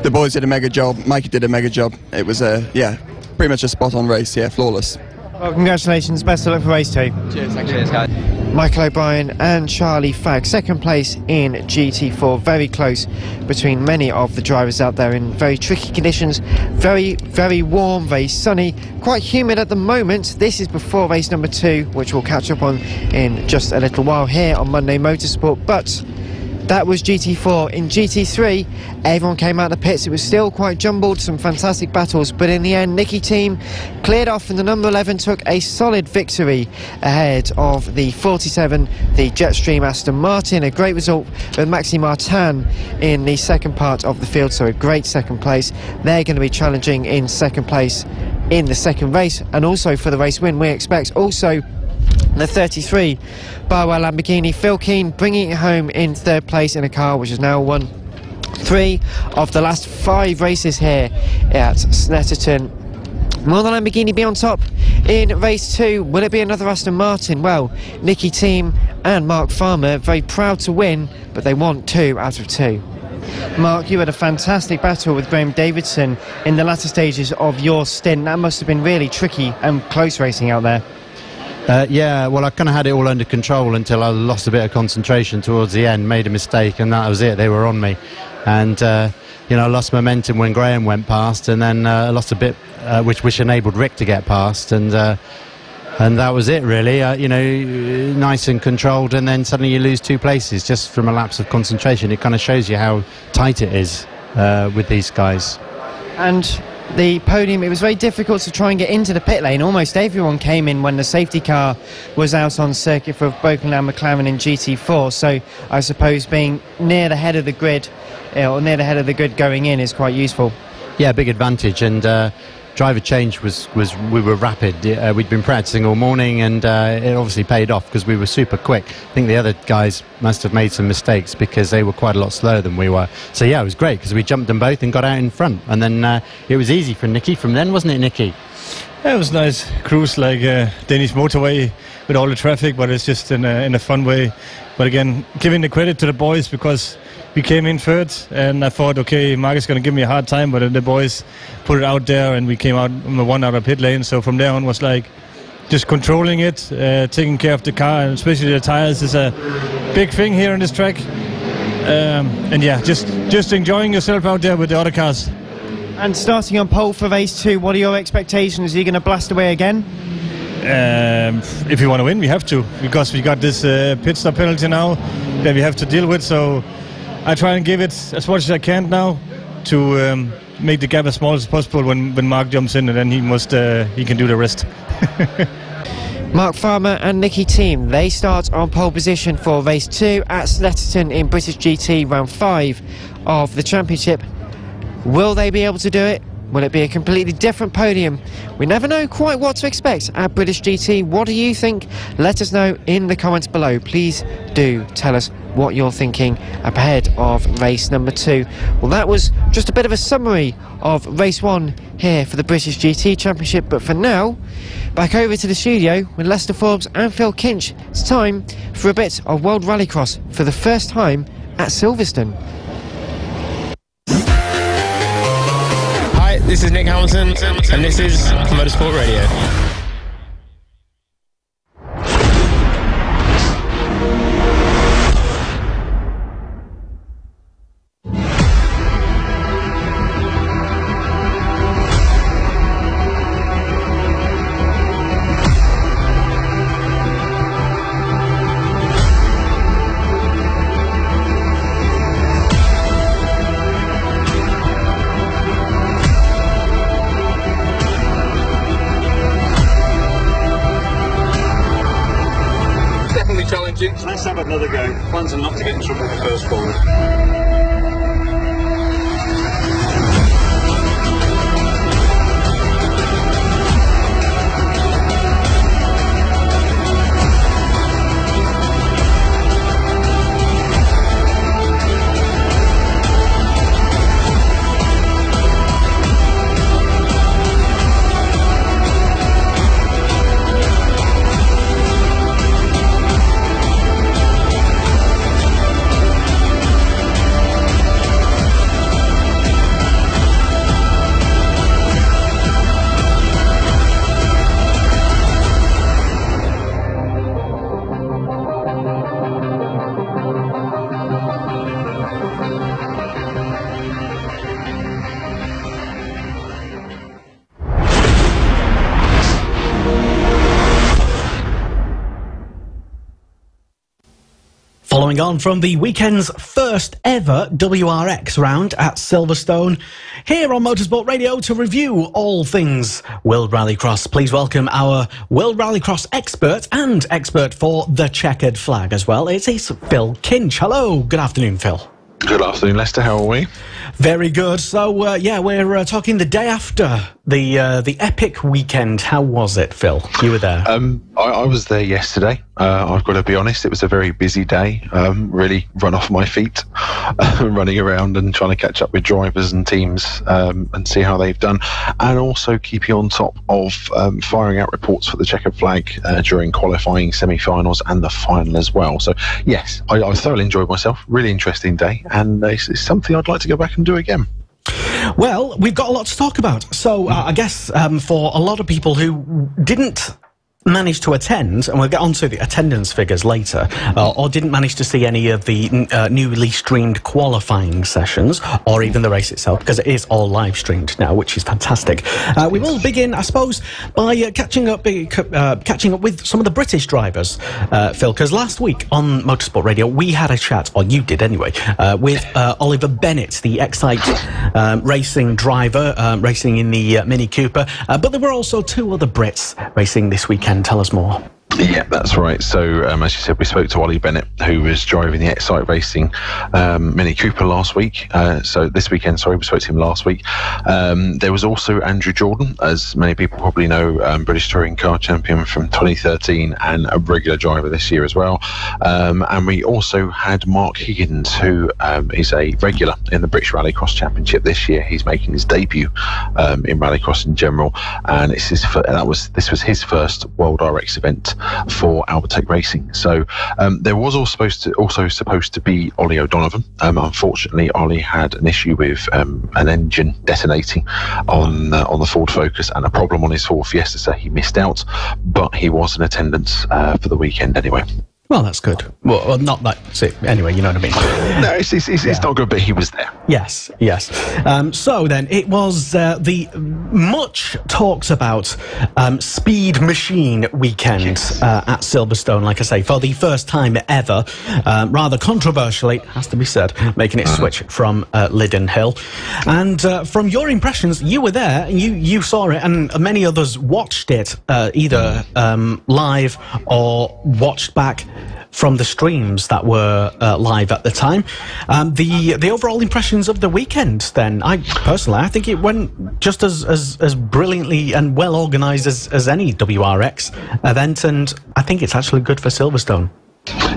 the boys did a mega job, Mikey did a mega job. It was yeah, pretty much a spot-on race, yeah, flawless. Well, congratulations, best of luck for race 2. Cheers, thank you. Cheers, guys. Michael O'Brien and Charlie Fagg, second place in GT4, very close between many of the drivers out there in very tricky conditions, very, very warm, very sunny, quite humid at the moment. This is before race number 2, which we'll catch up on in just a little while here on Monday Motorsport, but that was GT4. In GT3, everyone came out of the pits. It was still quite jumbled, some fantastic battles, but in the end, Nicky team cleared off and the number 11 took a solid victory ahead of the 47, the Jetstream Aston Martin. A great result with Maxime Martin in the second part of the field, so a great second place. They're going to be challenging in second place in the second race, and also for the race win, we expect also the 33 Barwell Lamborghini. Phil Keane bringing it home in third place in a car which has now won 3 of the last 5 races here at Snetterton. Will the Lamborghini be on top in race 2? Will it be another Aston Martin? Well, Nicky team and Mark Farmer very proud to win, but they want 2 out of 2. Mark, you had a fantastic battle with Graham Davidson in the latter stages of your stint. That must have been really tricky and close racing out there. Yeah, well, I kind of had it all under control until I lost a bit of concentration towards the end, made a mistake, and that was it. They were on me. And, you know, I lost momentum when Graham went past, and then I lost a bit, which enabled Rick to get past, and that was it, really. You know, nice and controlled, and then suddenly you lose 2 places just from a lapse of concentration. It kind of shows you how tight it is with these guys. And the podium, it was very difficult to try and get into the pit lane. Almost everyone came in when the safety car was out on circuit for Bokenland McLaren in GT4, so I suppose being near the head of the grid, or near the head of the grid going in, is quite useful. Yeah, big advantage, and driver change was we were rapid. We'd been practicing all morning, and it obviously paid off because we were super quick. I think the other guys must have made some mistakes because they were quite a lot slower than we were. So yeah, it was great because we jumped them both and got out in front, and then it was easy for Nicky from then, wasn't it, Nicky? Yeah, it was nice cruise like Danish motorway with all the traffic, but it's just in a fun way. But again, giving the credit to the boys because we came in third, and I thought, okay, Mark is going to give me a hard time, but then the boys put it out there, and we came out number 1 out of pit lane. So from there on was like just controlling it, taking care of the car, and especially the tires is a big thing here on this track. And yeah, just enjoying yourself out there with the other cars. And starting on pole for race 2, what are your expectations? Are you going to blast away again? If we want to win, we have to, because we got this pit stop penalty now that we have to deal with. So I try and give it as much as I can now to make the gap as small as possible when Mark jumps in, and then he can do the rest. Mark Farmer and Nicky team, they start on pole position for race 2 at Snetterton in British GT round 5 of the championship. Will they be able to do it? Will it be a completely different podium? We never know quite what to expect at British GT. What do you think? Let us know in the comments below. Please do tell us what you're thinking ahead of race number 2. Well, that was just a bit of a summary of race 1 here for the British GT Championship, but for now, back over to the studio with Lester Forbes and Phil Kinch. It's time for a bit of World Rallycross for the first time at Silverstone. This is Nick Hamilton, and this is Motorsport Radio. Let's have another go. Plans are not to get in trouble with the first forward. Following on from the weekend's first ever WRX round at Silverstone, here on Motorsport Radio to review all things World Rallycross. Please welcome our World Rallycross expert and expert for the checkered flag as well. It's Phil Kinch. Hello, good afternoon, Phil. Good afternoon, Lester. How are we? Very good. So, yeah, we're talking the day after the epic weekend. How was it, Phil? You were there. I was there yesterday. I've got to be honest, it was a very busy day. Really run off my feet, running around and trying to catch up with drivers and teams and see how they've done, and also keeping on top of firing out reports for the checkered flag during qualifying, semi-finals and the final as well. So, yes, I thoroughly enjoyed myself. Really interesting day, and it's something I'd like to go back and do again. Well, we've got a lot to talk about. So I guess for a lot of people who didn't managed to attend, and we'll get onto the attendance figures later, or didn't manage to see any of the newly streamed qualifying sessions, or even the race itself, because it is all live streamed now, which is fantastic. We will begin, I suppose, by catching up with some of the British drivers, Phil, because last week on Motorsport Radio we had a chat, or you did anyway, with Oliver Bennett, the Excite racing driver, racing in the Mini Cooper, but there were also two other Brits racing this weekend. Tell us more. Yeah, that's right. So, as you said, we spoke to Ollie Bennett, who was driving the Excite Racing Mini Cooper last week. So this weekend, sorry, we spoke to him last week. There was also Andrew Jordan, as many people probably know, British Touring Car Champion from 2013 and a regular driver this year as well. And we also had Mark Higgins, who is a regular in the British Rallycross Championship this year. He's making his debut in Rallycross in general, and this was his first World RX event for Albertech Racing. So there was also supposed to be Ollie O'Donovan. Unfortunately, Ollie had an issue with an engine detonating on the Ford Focus and a problem on his Ford Fiesta, so he missed out, but he was in attendance for the weekend anyway. Well, that's good. Well, not that's it. Anyway, you know what I mean. No, it's not good, but he was there. Yes, yes. So then, it was the much talked about Speed Machine weekend at Silverstone, like I say, for the first time ever, rather controversially, has to be said, making it switch from Lydden Hill. And from your impressions, you were there, and you saw it, and many others watched it, either live or watched back from the streams that were live at the time. The overall impressions of the weekend, then, I think it went just as brilliantly and well organised as any WRX event, and I think it's actually good for Silverstone.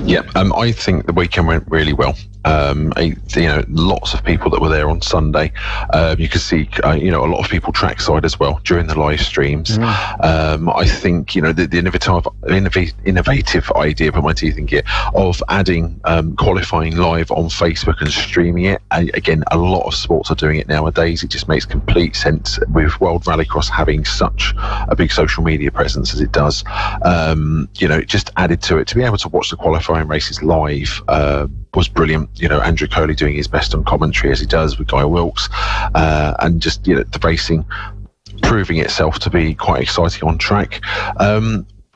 Yeah, I think the weekend went really well. Lots of people that were there on Sunday. You could see, a lot of people trackside as well during the live streams. I think, the innovative idea, put my teeth in gear, of adding qualifying live on Facebook and streaming it. Again, a lot of sports are doing it nowadays. It just makes complete sense with World Rallycross having such a big social media presence as it does. It just added to it. To be able to watch the qualifying races live was brilliant. Andrew Coley doing his best on commentary as he does with Guy Wilkes, and just the racing proving itself to be quite exciting on track.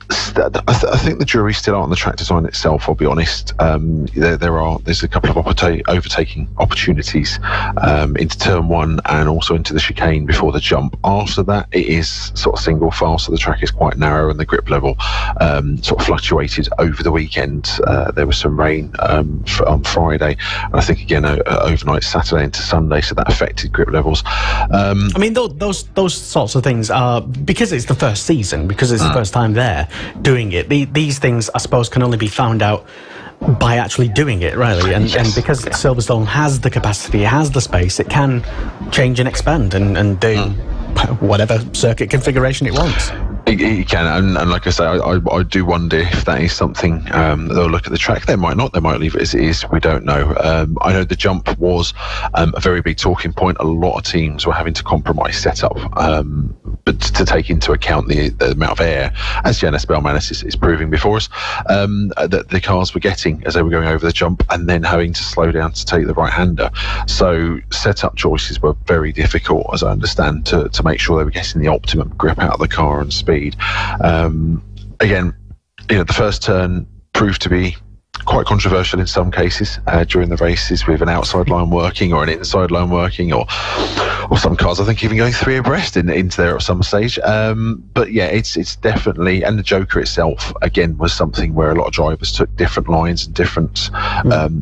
I think the jury's still out on the track design itself. I'll be honest. There's a couple of overtaking opportunities into turn 1 and also into the chicane before the jump. After that, it is sort of single file, so the track is quite narrow and the grip level sort of fluctuated over the weekend. There was some rain on Friday, and I think again overnight Saturday into Sunday, so that affected grip levels. I mean, those sorts of things are, because it's the first season, because it's the first time there doing it. These things, I suppose, can only be found out by actually doing it, really. And because Silverstone has the capacity, it has the space, it can change and expand and do whatever circuit configuration it wants. It can, and like I say, I do wonder if that is something they'll look at the track. They might not. They might leave it as it is. We don't know. I know the jump was a very big talking point. A lot of teams were having to compromise setup, but to take into account the amount of air, as Janice Bellmanis is proving before us, that the cars were getting as they were going over the jump, and then having to slow down to take the right-hander. So setup choices were very difficult, as I understand, to make sure they were getting the optimum grip out of the car and speed. Again, the first turn proved to be quite controversial in some cases during the races, with an outside line working or an inside line working, or some cars I think even going 3 abreast into there at some stage. But yeah, it's definitely, and the Joker itself again was something where a lot of drivers took different lines and different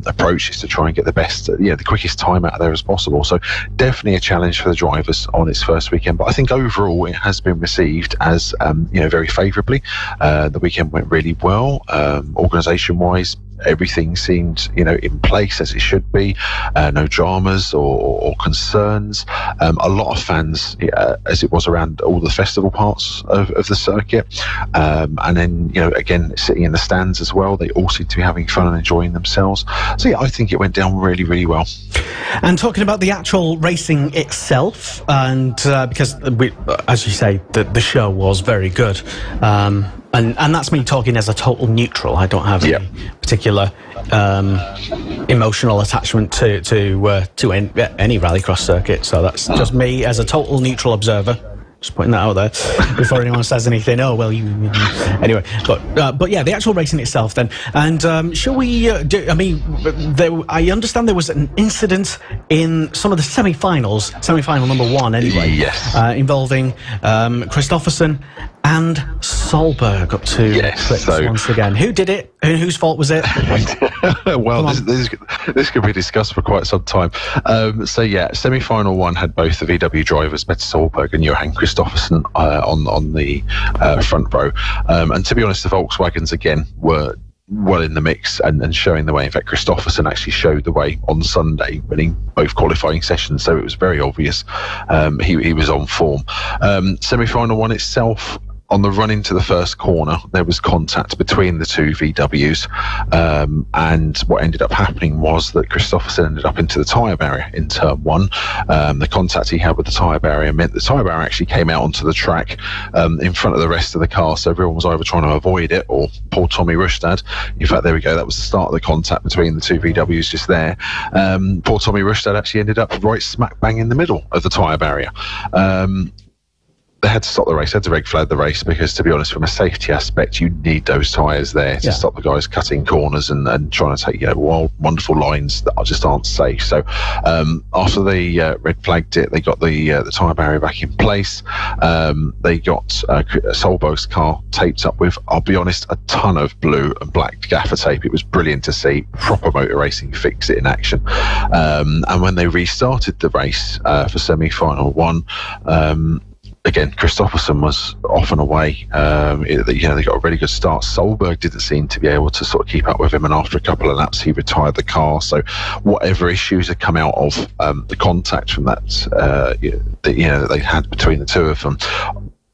approaches to try and get the best, the quickest time out of there as possible. So definitely a challenge for the drivers on its first weekend. But I think overall it has been received as very favourably. The weekend went really well, organisation wise. Everything seemed, in place as it should be. No dramas or concerns. A lot of fans, as it was around all the festival parts of the circuit. And then, again, sitting in the stands as well, they all seem to be having fun and enjoying themselves. So yeah, I think it went down really, really well. And talking about the actual racing itself, and because as you say, the show was very good. And that's me talking as a total neutral. I don't have any particular emotional attachment to any rallycross circuit. So that's just me as a total neutral observer. Just putting that out there before anyone says anything. Oh well, anyway. But yeah, the actual racing itself then. And shall we? I understand there was an incident in some of the semi-finals. Semi-final number 1, anyway. Yes. Involving Kristoffersson and Solberg up to clips once again. Who did it? And whose fault was it? Well, this could be discussed for quite some time. Semi-final 1 had both the VW drivers, Mette Solberg and Johan Kristoffersson, on the front row. And to be honest, the Volkswagens again were well in the mix and showing the way. In fact, Kristoffersson actually showed the way on Sunday, winning both qualifying sessions, so it was very obvious he was on form. Semi-final 1 itself, on the run into the first corner, there was contact between the two VWs, and what ended up happening was that Kristoffersson ended up into the tyre barrier in turn 1. The contact he had with the tyre barrier meant the tyre barrier actually came out onto the track in front of the rest of the car, so everyone was either trying to avoid it or poor Tommy Rustad. In fact, there we go, that was the start of the contact between the two VWs just there. Poor Tommy Rustad actually ended up right smack bang in the middle of the tyre barrier. They had to stop the race, had to red flag the race, because to be honest, from a safety aspect, you need those tyres there to stop the guys cutting corners and trying to take wonderful lines that just aren't safe. So after they red flagged it, they got the tyre barrier back in place. They got Solberg's car taped up with, I'll be honest, a ton of blue and black gaffer tape. It was brilliant to see proper motor racing fix it in action. And when they restarted the race for semi-final 1, again, Kristoffersson was off and away. They got a really good start. Solberg didn't seem to be able to sort of keep up with him, and after a couple of laps, he retired the car. So, whatever issues had come out of the contact from that, that they had between the two of them,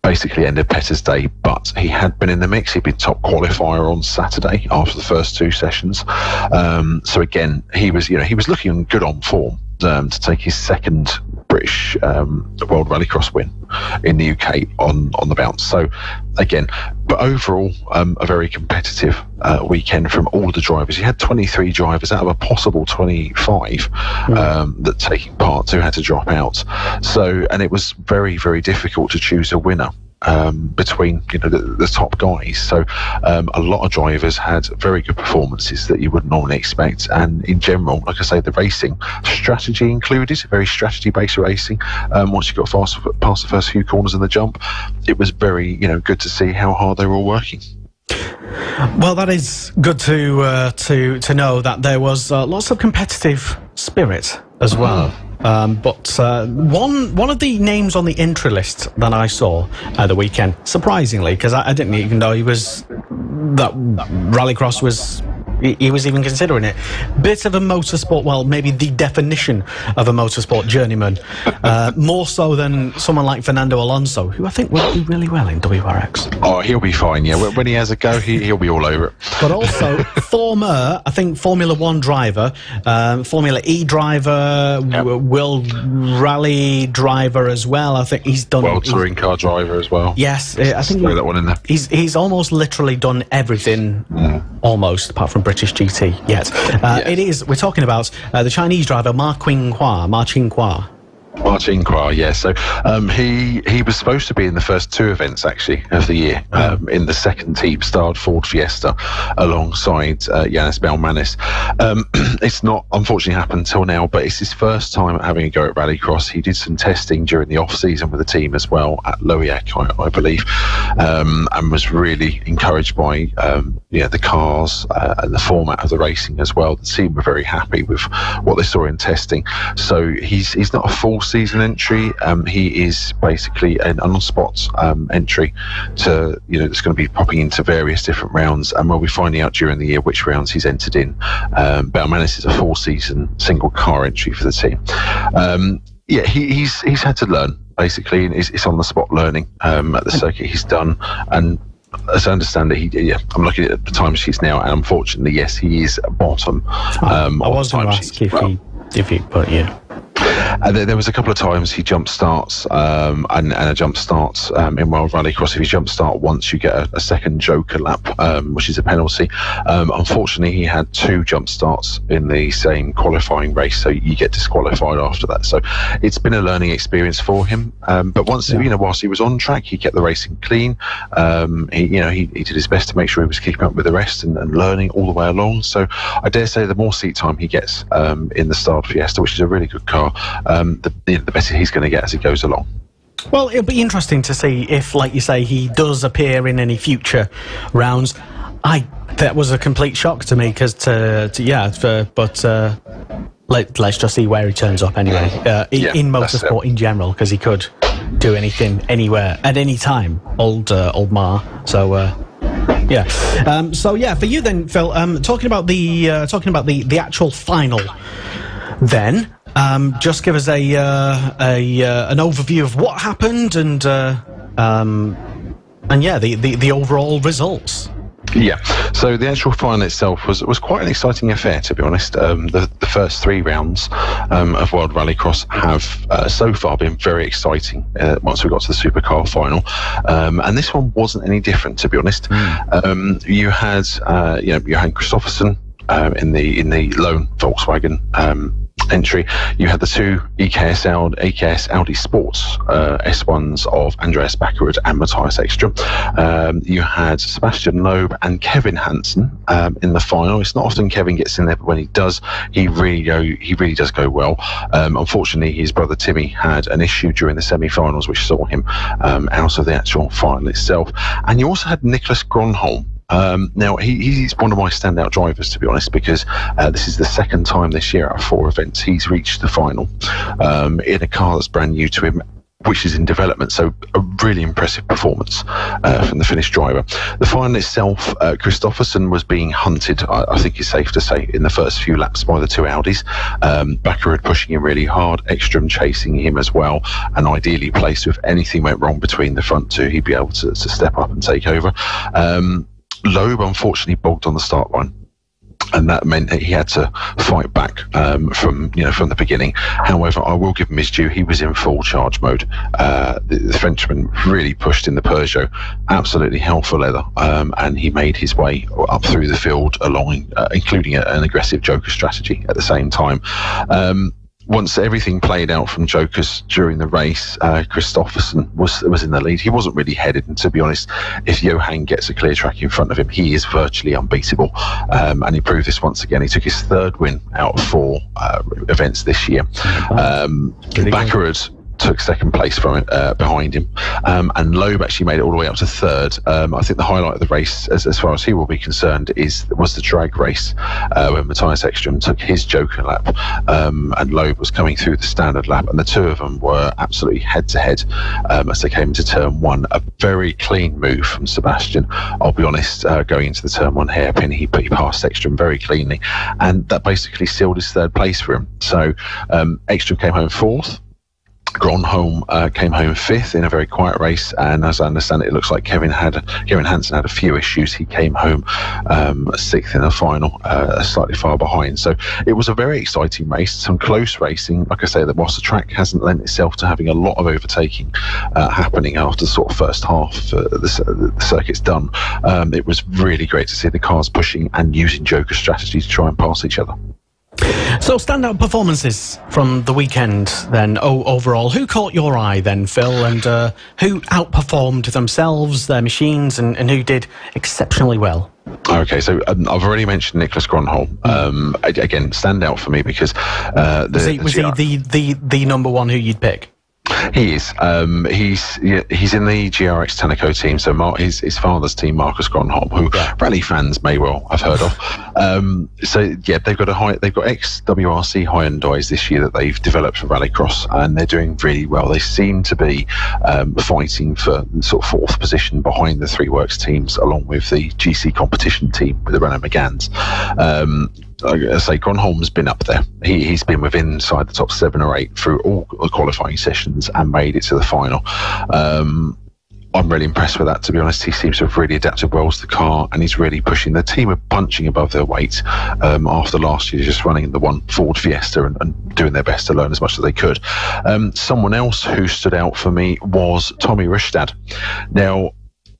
basically ended Petter's day. But he had been in the mix. He'd been top qualifier on Saturday after the first 2 sessions. So again, he was looking good on form to take his second British World Rallycross win in the UK on the bounce. So again, but overall a very competitive weekend from all the drivers. You had 23 drivers out of a possible 25 that taking part who had to drop out. So, and it was very, very difficult to choose a winner between the top guys. So a lot of drivers had very good performances that you wouldn't normally expect, and in general, like I say, the racing strategy included, very strategy-based racing. Once you got past the first few corners in the jump, it was very good to see how hard they were all working. Well, that is good to know that there was lots of competitive spirit as well. But one of the names on the entry list that I saw at the weekend, surprisingly, because I didn't even know that Rallycross was. He was even considering it. Bit of a motorsport, well, maybe the definition of a motorsport journeyman, more so than someone like Fernando Alonso, who I think will do really well in WRX. Oh, he'll be fine, yeah. When he has a go, he'll be all over it. But also, I think Formula 1 driver, Formula E driver, World Rally driver as well. I think he's done... World Touring Car driver as well. Yes, I think... Throw that one in there. He's almost literally done everything, almost, apart from British GT yet. It is, we're talking about the Chinese driver Ma Qinghua. Yeah. So he was supposed to be in the first two events actually of the year. In the second team-starred Ford Fiesta alongside Yanis Balmanis. It's not unfortunately happened till now, but it's his first time having a go at Rallycross. He did some testing during the off-season with the team as well at Loiac, I believe, and was really encouraged by the cars and the format of the racing as well. The team were very happy with what they saw in testing. So he's not a full season entry. He is basically an on-spot entry to that's going to be popping into various different rounds, and we'll be finding out during the year which rounds he's entered in. Balmanis is a full season single car entry for the team. He's had to learn basically, and it's on the spot learning at the circuit he's done. And as I understand it, I'm looking at the timesheets now, and unfortunately, yes, he is bottom. I was going to ask if he, but yeah. There was a couple of times he jump starts and a jump starts in World Rallycross. If you jump start once, you get a second joker lap, which is a penalty. Unfortunately, he had two jump starts in the same qualifying race, so you get disqualified after that. So it's been a learning experience for him. But once whilst he was on track, he kept the racing clean. He did his best to make sure he was keeping up with the rest and learning all the way along. So I dare say the more seat time he gets in the Starred Fiesta, which is a really good car, the better he's going to get as he goes along. Well, it'll be interesting to see if, like you say, he does appear in any future rounds. That was a complete shock to me because let's just see where he turns up anyway. In motorsport in general, because he could do anything, anywhere, at any time. Old Ma. So. For you then, Phil. Talking about the actual final, then. Just give us an overview of what happened and the overall results. Yeah, so the actual final itself was quite an exciting affair, to be honest. The first three rounds of World Rallycross have so far been very exciting once we got to the supercar final, and this one wasn't any different, to be honest. You had Kristoffersson in the lone Volkswagen entry. You had the two AKS Audi Sports S1s of Andreas Backerud and Matthias Ekström. You had Sebastian Loeb and Kevin Hansen in the final. It's not often Kevin gets in there, but when he does, he really does go well. Unfortunately, his brother Timmy had an issue during the semi-finals, which saw him out of the actual final itself. And you also had Nicholas Gronholm. Now, he's one of my standout drivers, to be honest, because this is the second time this year out of 4 events he's reached the final in a car that's brand new to him, which is in development. So a really impressive performance from the Finnish driver. The final itself, Kristoffersson was being hunted, I think it's safe to say, in the first few laps by the two Audis. Backerud pushing him really hard, Ekström chasing him as well, and ideally placed if anything went wrong between the front two, he'd be able to step up and take over. Loeb unfortunately bogged on the start line, and that meant that he had to fight back from the beginning. However, I will give him his due. He was in full charge mode. The Frenchman really pushed in the Peugeot, absolutely hell for leather, and he made his way up through the field along, including an aggressive joker strategy at the same time. once everything played out from Jokers during the race, Kristoffersson was in the lead. He wasn't really headed, and to be honest, if Johan gets a clear track in front of him, he is virtually unbeatable. And he proved this once again. He took his 3rd win out of 4 events this year. Bakkerud took 2nd place from it, behind him, and Loeb actually made it all the way up to 3rd. I think the highlight of the race, as far as he will be concerned, was the drag race when Matthias Ekström took his Joker lap, and Loeb was coming through the standard lap, and the two of them were absolutely head to head as they came into turn 1. A very clean move from Sebastian, I'll be honest. Going into the turn 1 hairpin, he passed Ekström very cleanly, and that basically sealed his 3rd place for him. So Ekström came home 4th. Gronholm came home 5th in a very quiet race, and as I understand it, looks like Kevin Hansen had a few issues. He came home 6th in the final, slightly far behind. So it was a very exciting race, some close racing. Like I say, that whilst the track hasn't lent itself to having a lot of overtaking happening after the sort of first half the circuit's done, it was really great to see the cars pushing and using Joker strategy to try and pass each other. So, standout performances from the weekend then, overall. Who caught your eye then, Phil, and who outperformed themselves, their machines, and who did exceptionally well? Okay, so I've already mentioned Niklas Gronholm. Again, standout for me because... was he the number one who you'd pick? He is. He's in the GRX Tenneco team, so his father's team, Marcus Gronholm, who rally fans may well have heard of. So yeah, they've got ex-WRC Hyundais this year that they've developed for Rallycross, and they're doing really well. They seem to be fighting for sort of 4th position behind the 3 Works teams, along with the GC competition team with the Renault Megans. I say Gronholm's been up there. He's been inside the top 7 or 8 through all the qualifying sessions and made it to the final. I'm really impressed with that, to be honest. He seems to have really adapted well to the car, and he's really pushing. The team are punching above their weight after last year, just running the one Ford Fiesta and doing their best to learn as much as they could. Someone else who stood out for me was Tommy Rustad. Now,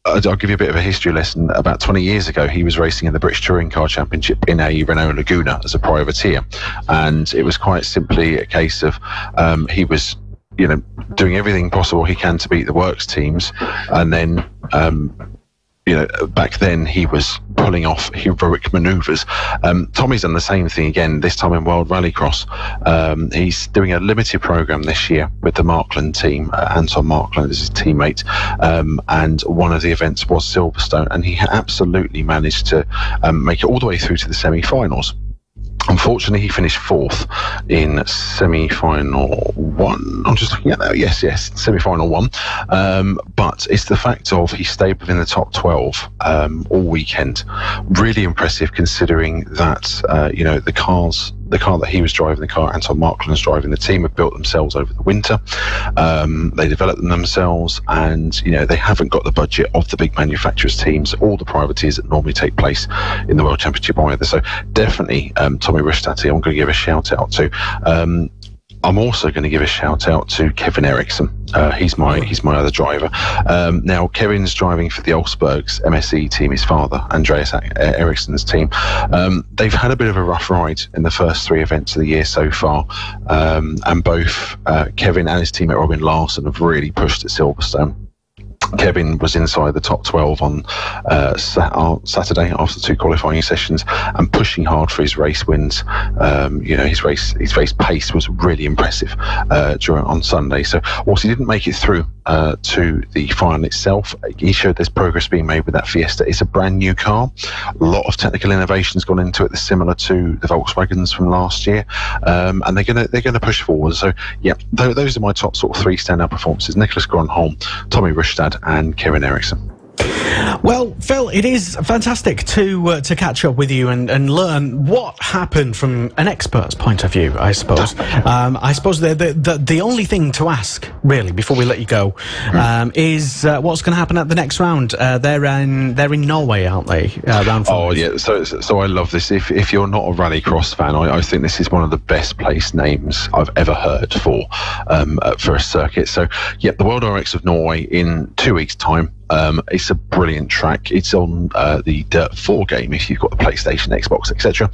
I'll give you a bit of a history lesson. About 20 years ago, he was racing in the British Touring Car Championship in a Renault Laguna as a privateer, and it was quite simply a case of he was, doing everything possible he can to beat the Works teams, and then back then he was pulling off heroic manoeuvres. Tommy's done the same thing again, this time in World Rallycross. He's doing a limited program this year with the Markland team. Anton Markland is his teammate, and one of the events was Silverstone, and he absolutely managed to make it all the way through to the semi-finals. Unfortunately, he finished 4th in semi-final 1. I'm just looking at that. Yes, semi-final 1. But it's the fact of he stayed within the top 12 all weekend. Really impressive, considering that the car that he was driving, the car Anton Markland's driving, the team have built themselves over the winter. They developed them themselves, and they haven't got the budget of the big manufacturers teams or the privateers that normally take place in the World Championship either. So definitely Tommy Rustad, I'm going to give a shout out to. I'm also going to give a shout out to Kevin Eriksson. He's my other driver. Now Kevin's driving for the Olsbergs MSE team, his father, Andreas Eriksson's team. They've had a bit of a rough ride in the first 3 events of the year so far, and both Kevin and his teammate Robin Larsson have really pushed at Silverstone. Kevin was inside the top 12 on Saturday after 2 qualifying sessions and pushing hard for his race wins. His race pace was really impressive on Sunday. So whilst he didn't make it through to the final itself, he showed there's progress being made with that Fiesta. It's a brand new car. A lot of technical innovations gone into it that's similar to the Volkswagens from last year, and they're gonna push forward. So yeah, those are my top sort of 3 standout performances: Niklas Gronholm, Tommy Rustad, and Kevin Eriksson. Well, Phil, it is fantastic to catch up with you and learn what happened from an expert's point of view, I suppose. I suppose the only thing to ask, really, before we let you go, is what's going to happen at the next round. They're in Norway, aren't they? Round 5. Oh yeah, so I love this. If you're not a Rallycross fan, I think this is one of the best place names I've ever heard for a circuit. So yeah, the World RX of Norway in 2 weeks' time. It's a brilliant track. It's on the Dirt 4 game if you've got the PlayStation, Xbox, etc.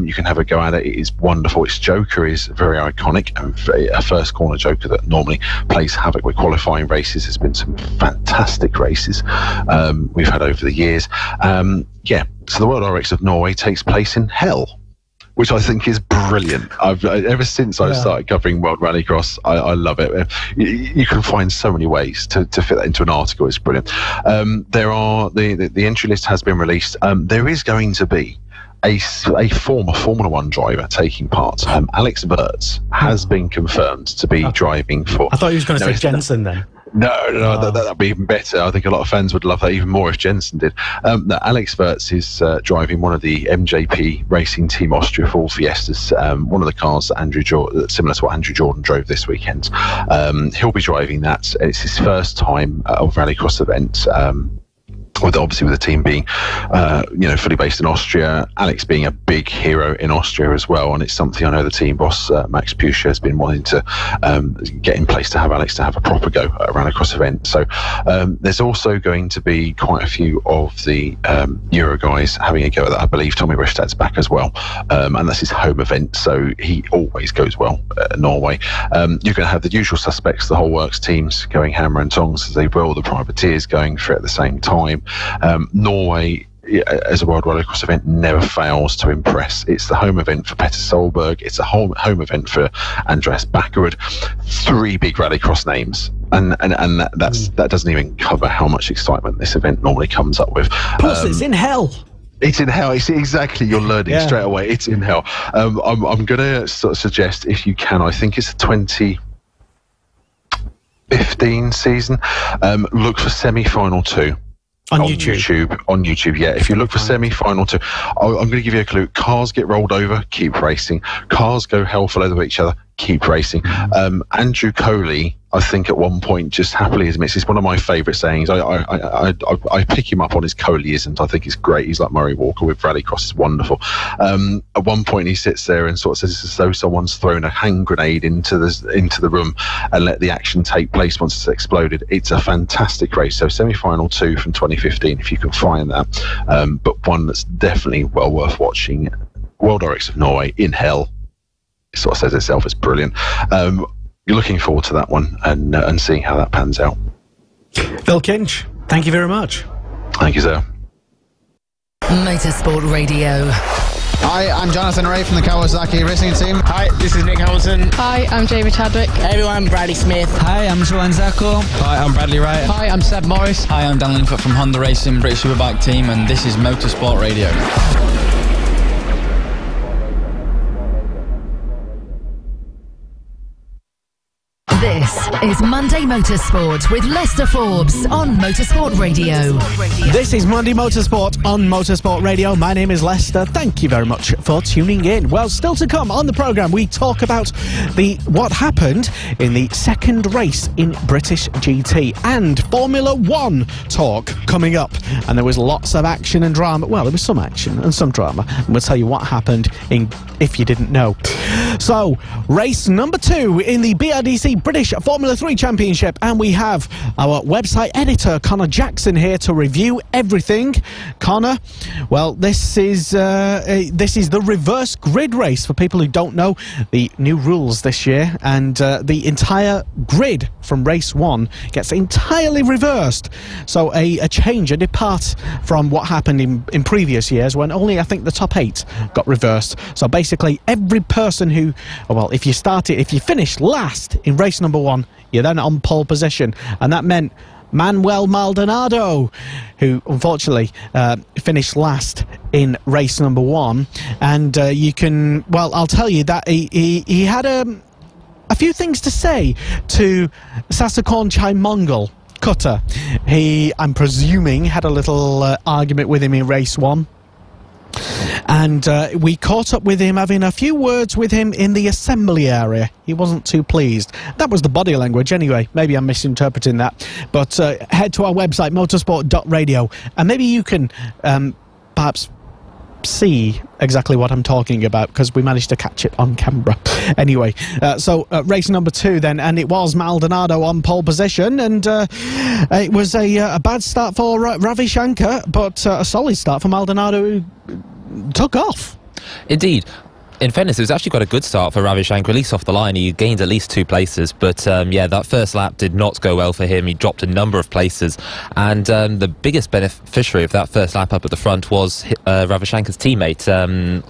You can have a go at it. It is wonderful. Its Joker is very iconic, and a first corner Joker that normally plays havoc with qualifying races. There's been some fantastic races we've had over the years. So the World RX of Norway takes place in Hell, which I think is brilliant. Ever since I started covering World Rallycross, I love it. You can find so many ways to fit that into an article. It's brilliant. There are the entry list has been released. There is going to be a former Formula 1 driver taking part. Alex Wirtz has been confirmed to be driving for... I thought he was going to say Jensen then. No, that'd be even better. I think a lot of fans would love that even more if Jensen did. Alex Wirtz is driving one of the MJP Racing Team Austria Full Fiestas, one of the cars that similar to what Andrew Jordan drove this weekend. He'll be driving that. It's his first time of rallycross event. Obviously with the team being fully based in Austria, Alex being a big hero in Austria as well, and it's something I know the team boss Max Pusha has been wanting to get in place to have Alex to have a proper go at a rallycross event. So there's also going to be quite a few of the Euro guys having a go at that. I believe Tommy Ristad's back as well, and that's his home event, so he always goes well at Norway. You're going to have the usual suspects, the whole works teams going hammer and tongs as they will, the privateers going for it at the same time. Norway, as a World Rallycross event, never fails to impress. It's the home event for Petter Solberg. It's a home event for Andreas Backerud. 3 big Rallycross names, and that doesn't even cover how much excitement this event normally comes up with. Plus, it's in Hell. It's in Hell. It's exactly, you're learning straight away. It's in Hell. I'm going to sort of suggest, if you can, I think it's the 2015 season. Look for semi-final 2. On YouTube, yeah. If you look for semi-final 2, I'm going to give you a clue. Cars get rolled over, keep racing. Cars go hell for leather with each other, keep racing. Andrew Coley, I think at one point just happily admits, it's one of my favourite sayings. I pick him up on his Coleyisms. I think it's great. He's like Murray Walker with Rallycross. It's wonderful. At one point he sits there and sort of says it's as though someone's thrown a hand grenade into the room and let the action take place once it's exploded. It's a fantastic race. So semi-final 2 from 2015, if you can find that. But one that's definitely well worth watching. World RX of Norway in Hell. It sort of says itself. It's brilliant. You're looking forward to that one and seeing how that pans out. Phil Kinch, thank you very much. Thank you, sir. Motorsport Radio. Hi, I'm Jonathan Ray from the Kawasaki Racing Team. Hi, this is Nick Hamilton. Hi, I'm Jamie Chadwick. Hey everyone, I'm Bradley Smith. Hi, I'm Joan Zacco. Hi, I'm Bradley Wright. Hi, I'm Seb Morris. Hi, I'm Dan Linfoot from Honda Racing, British Superbike Team, and this is Motorsport Radio. This is Monday Motorsport with Lester Forbes on Motorsport Radio. This is Monday Motorsport on Motorsport Radio. My name is Lester. Thank you very much for tuning in. Well, still to come on the programme, we talk about what happened in the second race in British GT and Formula 1 talk coming up. And there was lots of action and drama. Well, there was some action and some drama. And we'll tell you what happened if you didn't know. So, race number 2 in the BRDC British Formula 3 Championship, and we have our website editor Connor Jackson here to review everything. Connor, well, this is the reverse grid race for people who don't know the new rules this year, and the entire grid from race 1 gets entirely reversed. So a change, a depart from what happened in previous years when only I think the top 8 got reversed. So basically every person who, well, if you finished last in race number 1, you're then on pole position, and that meant Manuel Maldonado, who unfortunately finished last in race number 1, and I'll tell you that he had a few things to say to Sasakon Chai-Mongol Cutter. I'm presuming, had a little argument with him in race 1. And we caught up with him, having a few words with him in the assembly area. He wasn't too pleased. That was the body language anyway. Maybe I'm misinterpreting that. But head to our website, motorsport.radio, and maybe you can perhaps see exactly what I'm talking about because we managed to catch it on camera. Anyway, so race number 2 then, and it was Maldonado on pole position, and it was a bad start for Ravi Shankar, but a solid start for Maldonado, who took off. Indeed. In fairness, it was actually quite a good start for Ravi Shankar, at least off the line. He gained at least 2 places, but yeah, that first lap did not go well for him. He dropped a number of places, and the biggest beneficiary of that first lap up at the front was Ravi Shankar's teammate,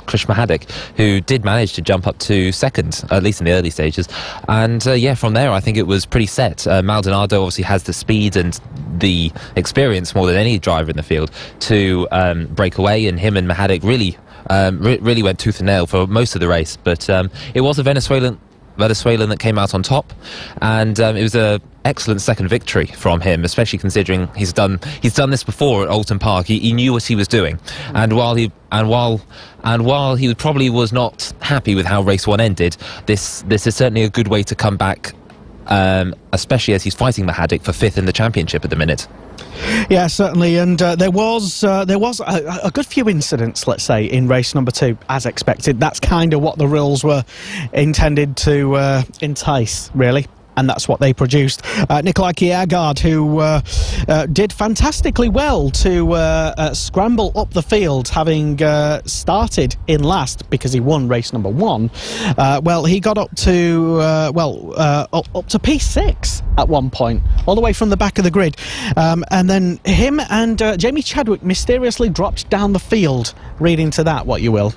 Krish Mahadik, who did manage to jump up to second, at least in the early stages. And yeah, from there, I think it was pretty set. Maldonado obviously has the speed and the experience more than any driver in the field to break away, and him and Mahadik really went tooth and nail for most of the race, but it was a Venezuelan that came out on top, and it was a excellent second victory from him, especially considering he's done this before at Oulton Park. He knew what he was doing, and while he probably was not happy with how race 1 ended, this is certainly a good way to come back, especially as he's fighting Mahadik for 5th in the championship at the minute. Yeah, certainly, and there was a good few incidents, let's say, in race number 2, as expected. That's kind of what the rules were intended to entice, really. And that's what they produced. Nikolai Kiergaard, who did fantastically well to scramble up the field, having started in last because he won race number 1. Well, he got up to up to P6 at one point, all the way from the back of the grid, and then him and Jamie Chadwick mysteriously dropped down the field. Read into that what you will.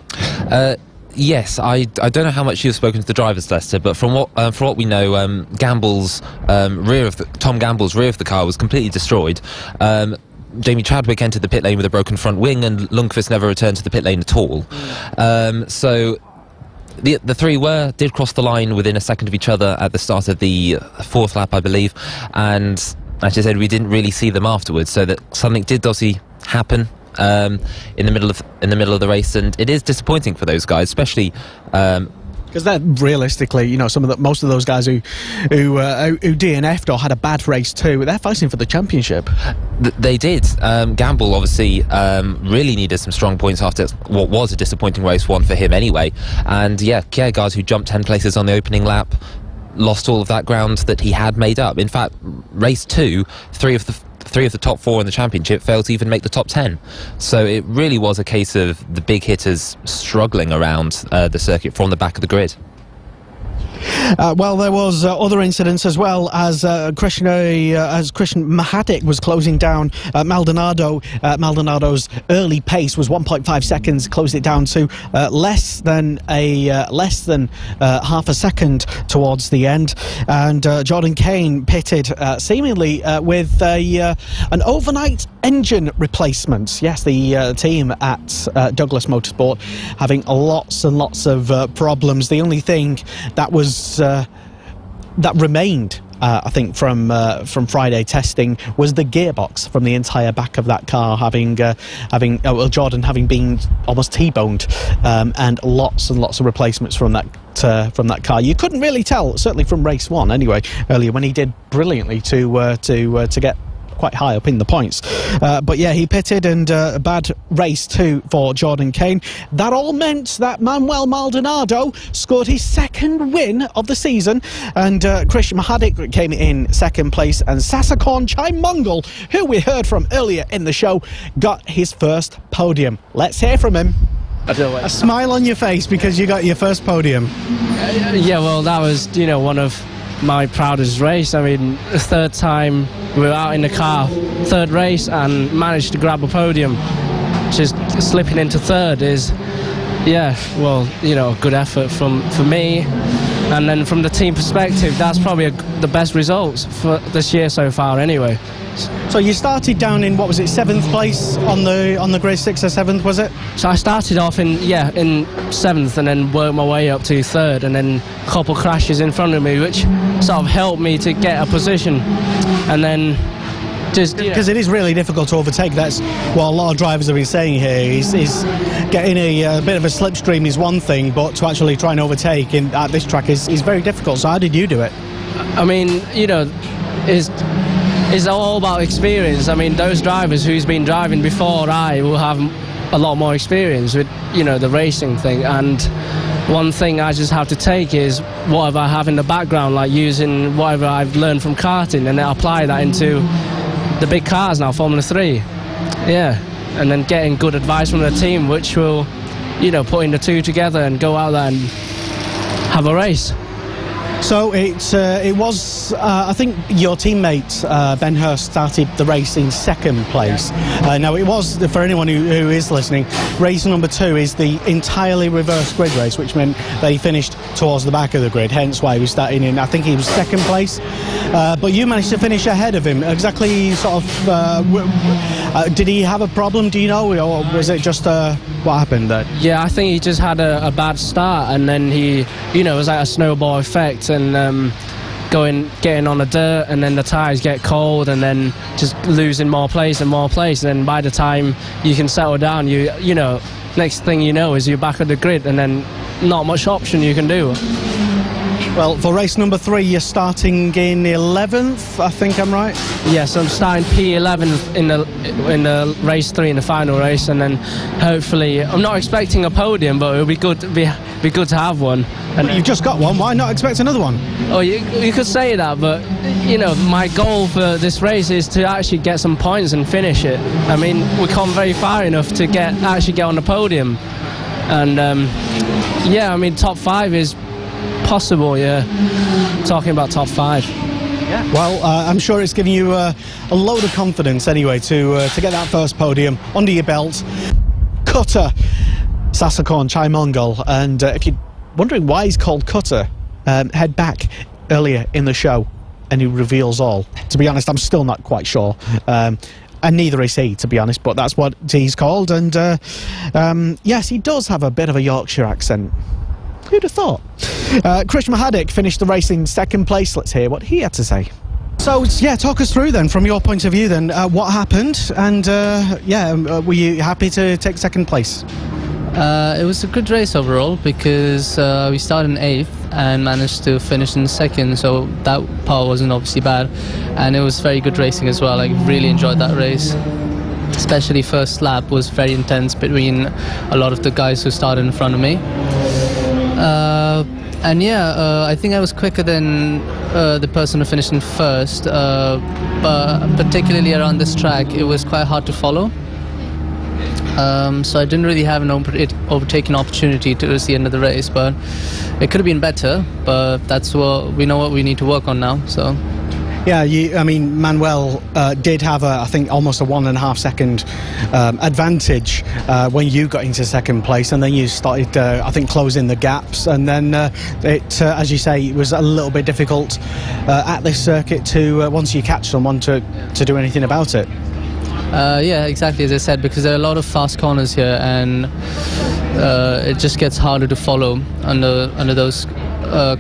Yes, I don't know how much you've spoken to the drivers, Lester, but from what we know, Tom Gamble's rear of the car was completely destroyed. Jamie Chadwick entered the pit lane with a broken front wing, and Lundqvist never returned to the pit lane at all. So the three did cross the line within a second of each other at the start of the 4th lap, I believe, and as I said, we didn't really see them afterwards. So that something did obviously happen in the middle of the race, and it is disappointing for those guys, especially because they're realistically, you know, most of those guys who DNF'd or had a bad race too, they're fighting for the championship. They did. Gamble obviously really needed some strong points after what was a disappointing race 1 for him anyway, and yeah, Kiergaard, who jumped 10 places on the opening lap, lost all of that ground that he had made up. In fact, race 2, three of the top 4 in the championship failed to even make the top 10. So it really was a case of the big hitters struggling around the circuit from the back of the grid. Well, there was other incidents as well, as Christian Mahadik was closing down Maldonado. Maldonado's early pace was 1.5 seconds, closed it down to less than half a second towards the end. And Jordan Kane pitted seemingly with an overnight engine replacement. Yes, the team at Douglas Motorsport having lots and lots of problems. The only thing that was that remained, I think, from Friday testing was the gearbox from the entire back of that car, Jordan having been almost T-boned, and lots of replacements from that car. You couldn't really tell, certainly from race 1 anyway, earlier, when he did brilliantly to get quite high up in the points, but yeah, he pitted, and a bad race 2 for Jordan Kane. That all meant that Manuel Maldonado scored his 2nd win of the season, and Krish Mahadik came in 2nd place, and Sasakorn Chaimongal, who we heard from earlier in the show, got his 1st podium. Let's hear from him. A smile on your face because you got your 1st podium. Yeah, well, that was, one of my proudest race. I mean, the 3rd time we were out in the car, 3rd race, and managed to grab a podium. Just slipping into 3rd is, a good effort from me. And then from the team perspective, that's probably the best results for this year so far anyway. So you started down in, what was it, 7th place on the grid, 6th or 7th, was it? So I started off in 7th, and then worked my way up to 3rd, and then a couple crashes in front of me, which sort of helped me to get a position. And then just because it is really difficult to overtake. That's what a lot of drivers have been saying here. Is getting a bit of a slipstream is one thing, but to actually try and overtake at this track is very difficult. So how did you do it? I mean, it's all about experience. I mean, those drivers who's been driving before I will have a lot more experience with, you know, the racing thing. And one thing I just have to take is whatever I have in the background, like using whatever I've learned from karting, and then apply that into the big cars now, Formula 3. Yeah, and then getting good advice from the team, which will, you know, putting the two together and go out there and have a race. So it was, I think your teammate Ben Hurst started the race in second place. Now it was, for anyone who is listening, race number 2 is the entirely reverse grid race, which meant that he finished towards the back of the grid, hence why he was starting in, I think he was second place. But you managed to finish ahead of him. Exactly sort of, did he have a problem, do you know, or was it just what happened there? Yeah, I think he just had a bad start, and then he, you know, it was like a snowball effect, and getting on the dirt, and then the tyres get cold, and then just losing more place, and then by the time you can settle down, you know, next thing you know is you're back at the grid, and then not much option you can do. Well, for race number 3, you're starting in 11th, I think I'm right? Yes, I'm starting P11 in the race 3, in the final race, and then hopefully, I'm not expecting a podium, but it'll be good to have one. And you've just got one, why not expect another one? Oh, you could say that, but you know, my goal for this race is to actually get some points and finish it. I mean, we come very far enough to actually get on the podium, and yeah, I mean, top 5 is possible. Yeah, talking about top 5. Yeah. Well, I'm sure it's giving you a load of confidence anyway to get that first podium under your belt. Cutter, Sasakon Chai Mongol, and if you're wondering why he's called Cutter, head back earlier in the show and he reveals all. To be honest, I'm still not quite sure. And neither is he, to be honest, but that's what he's called. And yes, he does have a bit of a Yorkshire accent. Who'd have thought? Krish Mahadik finished the race in second place. Let's hear what he had to say. So, yeah, talk us through then, from your point of view then, what happened, and yeah, were you happy to take second place? It was a good race overall, because we started in 8th and managed to finish in 2nd, so that part wasn't obviously bad, and it was very good racing as well. I really enjoyed that race. Especially first lap was very intense between a lot of the guys who started in front of me. And yeah, I think I was quicker than the person who finished in first, but particularly around this track, it was quite hard to follow. So I didn't really have an overtaking opportunity towards the end of the race, but it could have been better, but that's what we know what we need to work on now, so. Yeah, I mean, Manuel did have, I think, almost a 1.5 second advantage when you got into second place, and then you started, I think, closing the gaps, and then as you say, it was a little bit difficult at this circuit to, once you catch someone, to do anything about it. Yeah, exactly as I said, because there are a lot of fast corners here, and it just gets harder to follow under those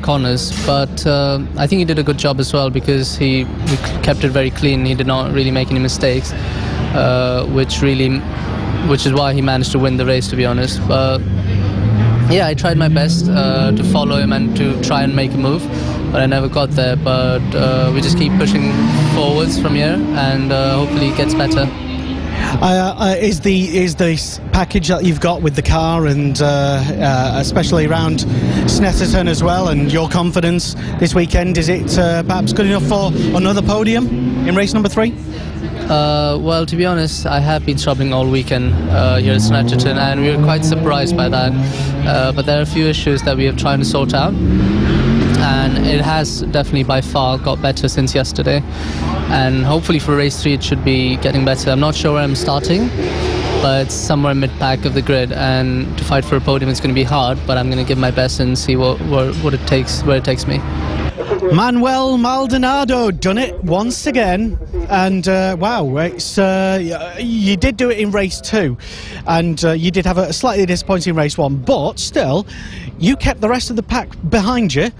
corners, but I think he did a good job as well, because he kept it very clean. He did not really make any mistakes, which is why he managed to win the race, to be honest. But yeah, I tried my best to follow him and to try and make a move, but I never got there. But we just keep pushing forwards from here, and hopefully it gets better. Is the package that you've got with the car, and especially around Snetterton as well, and your confidence this weekend, is it perhaps good enough for another podium in race number 3? Well, to be honest, I have been struggling all weekend here at Snetterton, and we were quite surprised by that. But there are a few issues that we are trying to sort out, and it has definitely by far got better since yesterday, and hopefully for race 3 it should be getting better. I'm not sure where I'm starting, but it's somewhere mid-pack of the grid, and to fight for a podium it's going to be hard, but I'm going to give my best and see where it takes me. Manuel Maldonado done it once again, and wow, it's you did do it in race 2, and you did have a slightly disappointing race 1, but still you kept the rest of the pack behind you.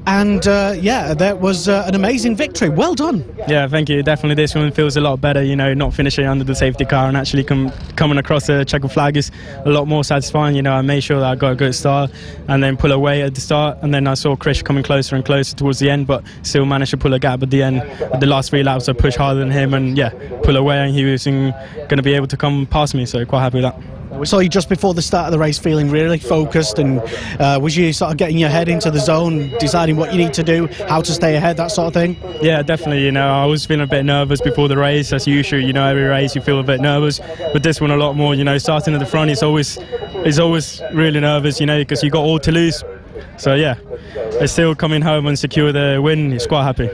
and yeah, that was an amazing victory. Well done. Yeah, thank you. Definitely this one feels a lot better, you know, not finishing under the safety car and actually coming across the checkered flag is a lot more satisfying. You know, I made sure that I got a good start and then pull away at the start, and then I saw Chris coming closer and closer towards the end, but still managed to pull a gap at the end. At the last 3 laps I pushed harder than him and yeah, pull away, and he was going to be able to come past me, so quite happy with that. We saw you just before the start of the race feeling really focused, and was you sort of getting your head into the zone, deciding what you need to do, how to stay ahead, that sort of thing? Yeah, definitely. You know, I was feeling a bit nervous before the race, as usual. You know, every race you feel a bit nervous, but this one a lot more. You know, starting at the front is always really nervous, you know, because you got all to lose. So yeah, it's still coming home and secure the win. It's quite happy.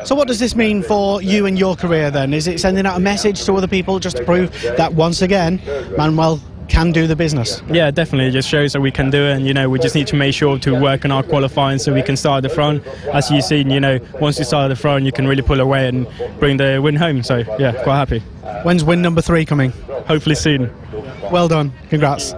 So what does this mean for you and your career then? Is it sending out a message to other people just to prove that once again Manuel can do the business? Yeah, definitely. It just shows that we can do it, and you know, we just need to make sure to work on our qualifying so we can start at the front. As you've seen, you know, once you start at the front you can really pull away and bring the win home, so yeah, quite happy. When's win number 3 coming? Hopefully soon. Well done, congrats.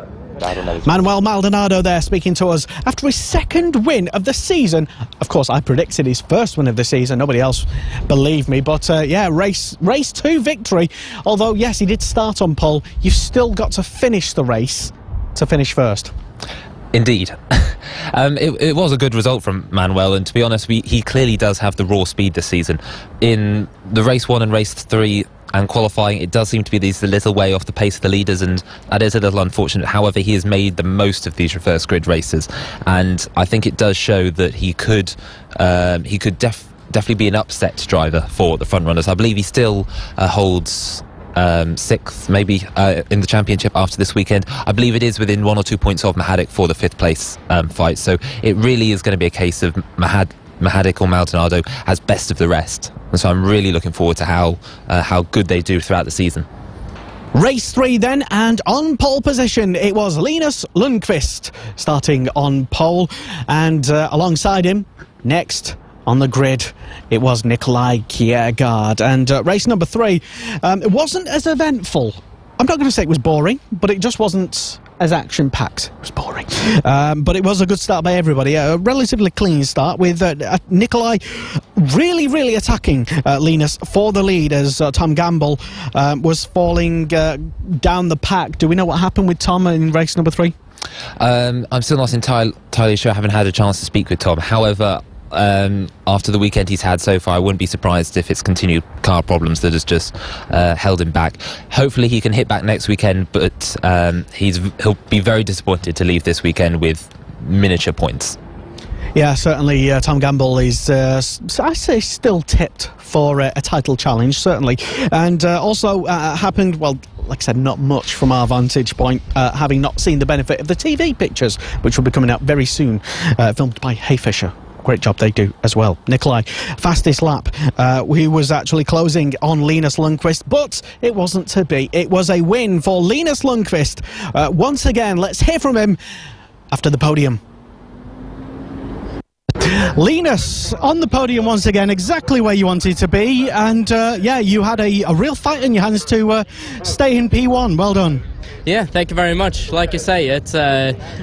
Manuel Maldonado there speaking to us after his 2nd win of the season. Of course, I predicted his 1st win of the season. Nobody else believed me, but yeah, race 2 victory. Although yes, he did start on pole, you've still got to finish the race to finish first. Indeed. It was a good result from Manuel, and to be honest, he clearly does have the raw speed this season. In the race 1 and race 3 and qualifying, it does seem to be the little way off the pace of the leaders, and that is a little unfortunate. However, he has made the most of these reverse grid races, and I think it does show that he could definitely be an upset driver for the front runners. I believe he still holds 6th maybe in the championship after this weekend. I believe it is within 1 or 2 points of Mahadic for the 5th place fight, so it really is going to be a case of Mahadic or Maldonado as best of the rest, and so I'm really looking forward to how good they do throughout the season. Race 3 then, and on pole position it was Linus Lundqvist starting on pole, and alongside him next on the grid it was Nikolai Kiergaard. And race number 3, it wasn't as eventful. I'm not going to say it was boring, but it just wasn't as action-packed. It was boring. But it was a good start by everybody. A relatively clean start with Nikolai really attacking Linus for the lead as Tom Gamble was falling down the pack. Do we know what happened with Tom in race number 3? I'm still not entirely sure. I haven't had a chance to speak with Tom. However, after the weekend he's had so far, I wouldn't be surprised if it's continued car problems that has just held him back. Hopefully he can hit back next weekend, but he'll be very disappointed to leave this weekend with miniature points. Yeah, certainly Tom Gamble is, I say, still tipped for a title challenge, certainly. And also happened, well, like I said, not much from our vantage point, having not seen the benefit of the TV pictures, which will be coming out very soon, filmed by Hey Fisher. Great job they do as well. Nikolai, fastest lap. He was actually closing on Linus Lundqvist, but it wasn't to be. It was a win for Linus Lundqvist. Once again, let's hear from him after the podium. Linus on the podium once again, exactly where you wanted to be, and yeah, you had a real fight in your hands to stay in P1. Well done. Yeah, thank you very much. Like you say, it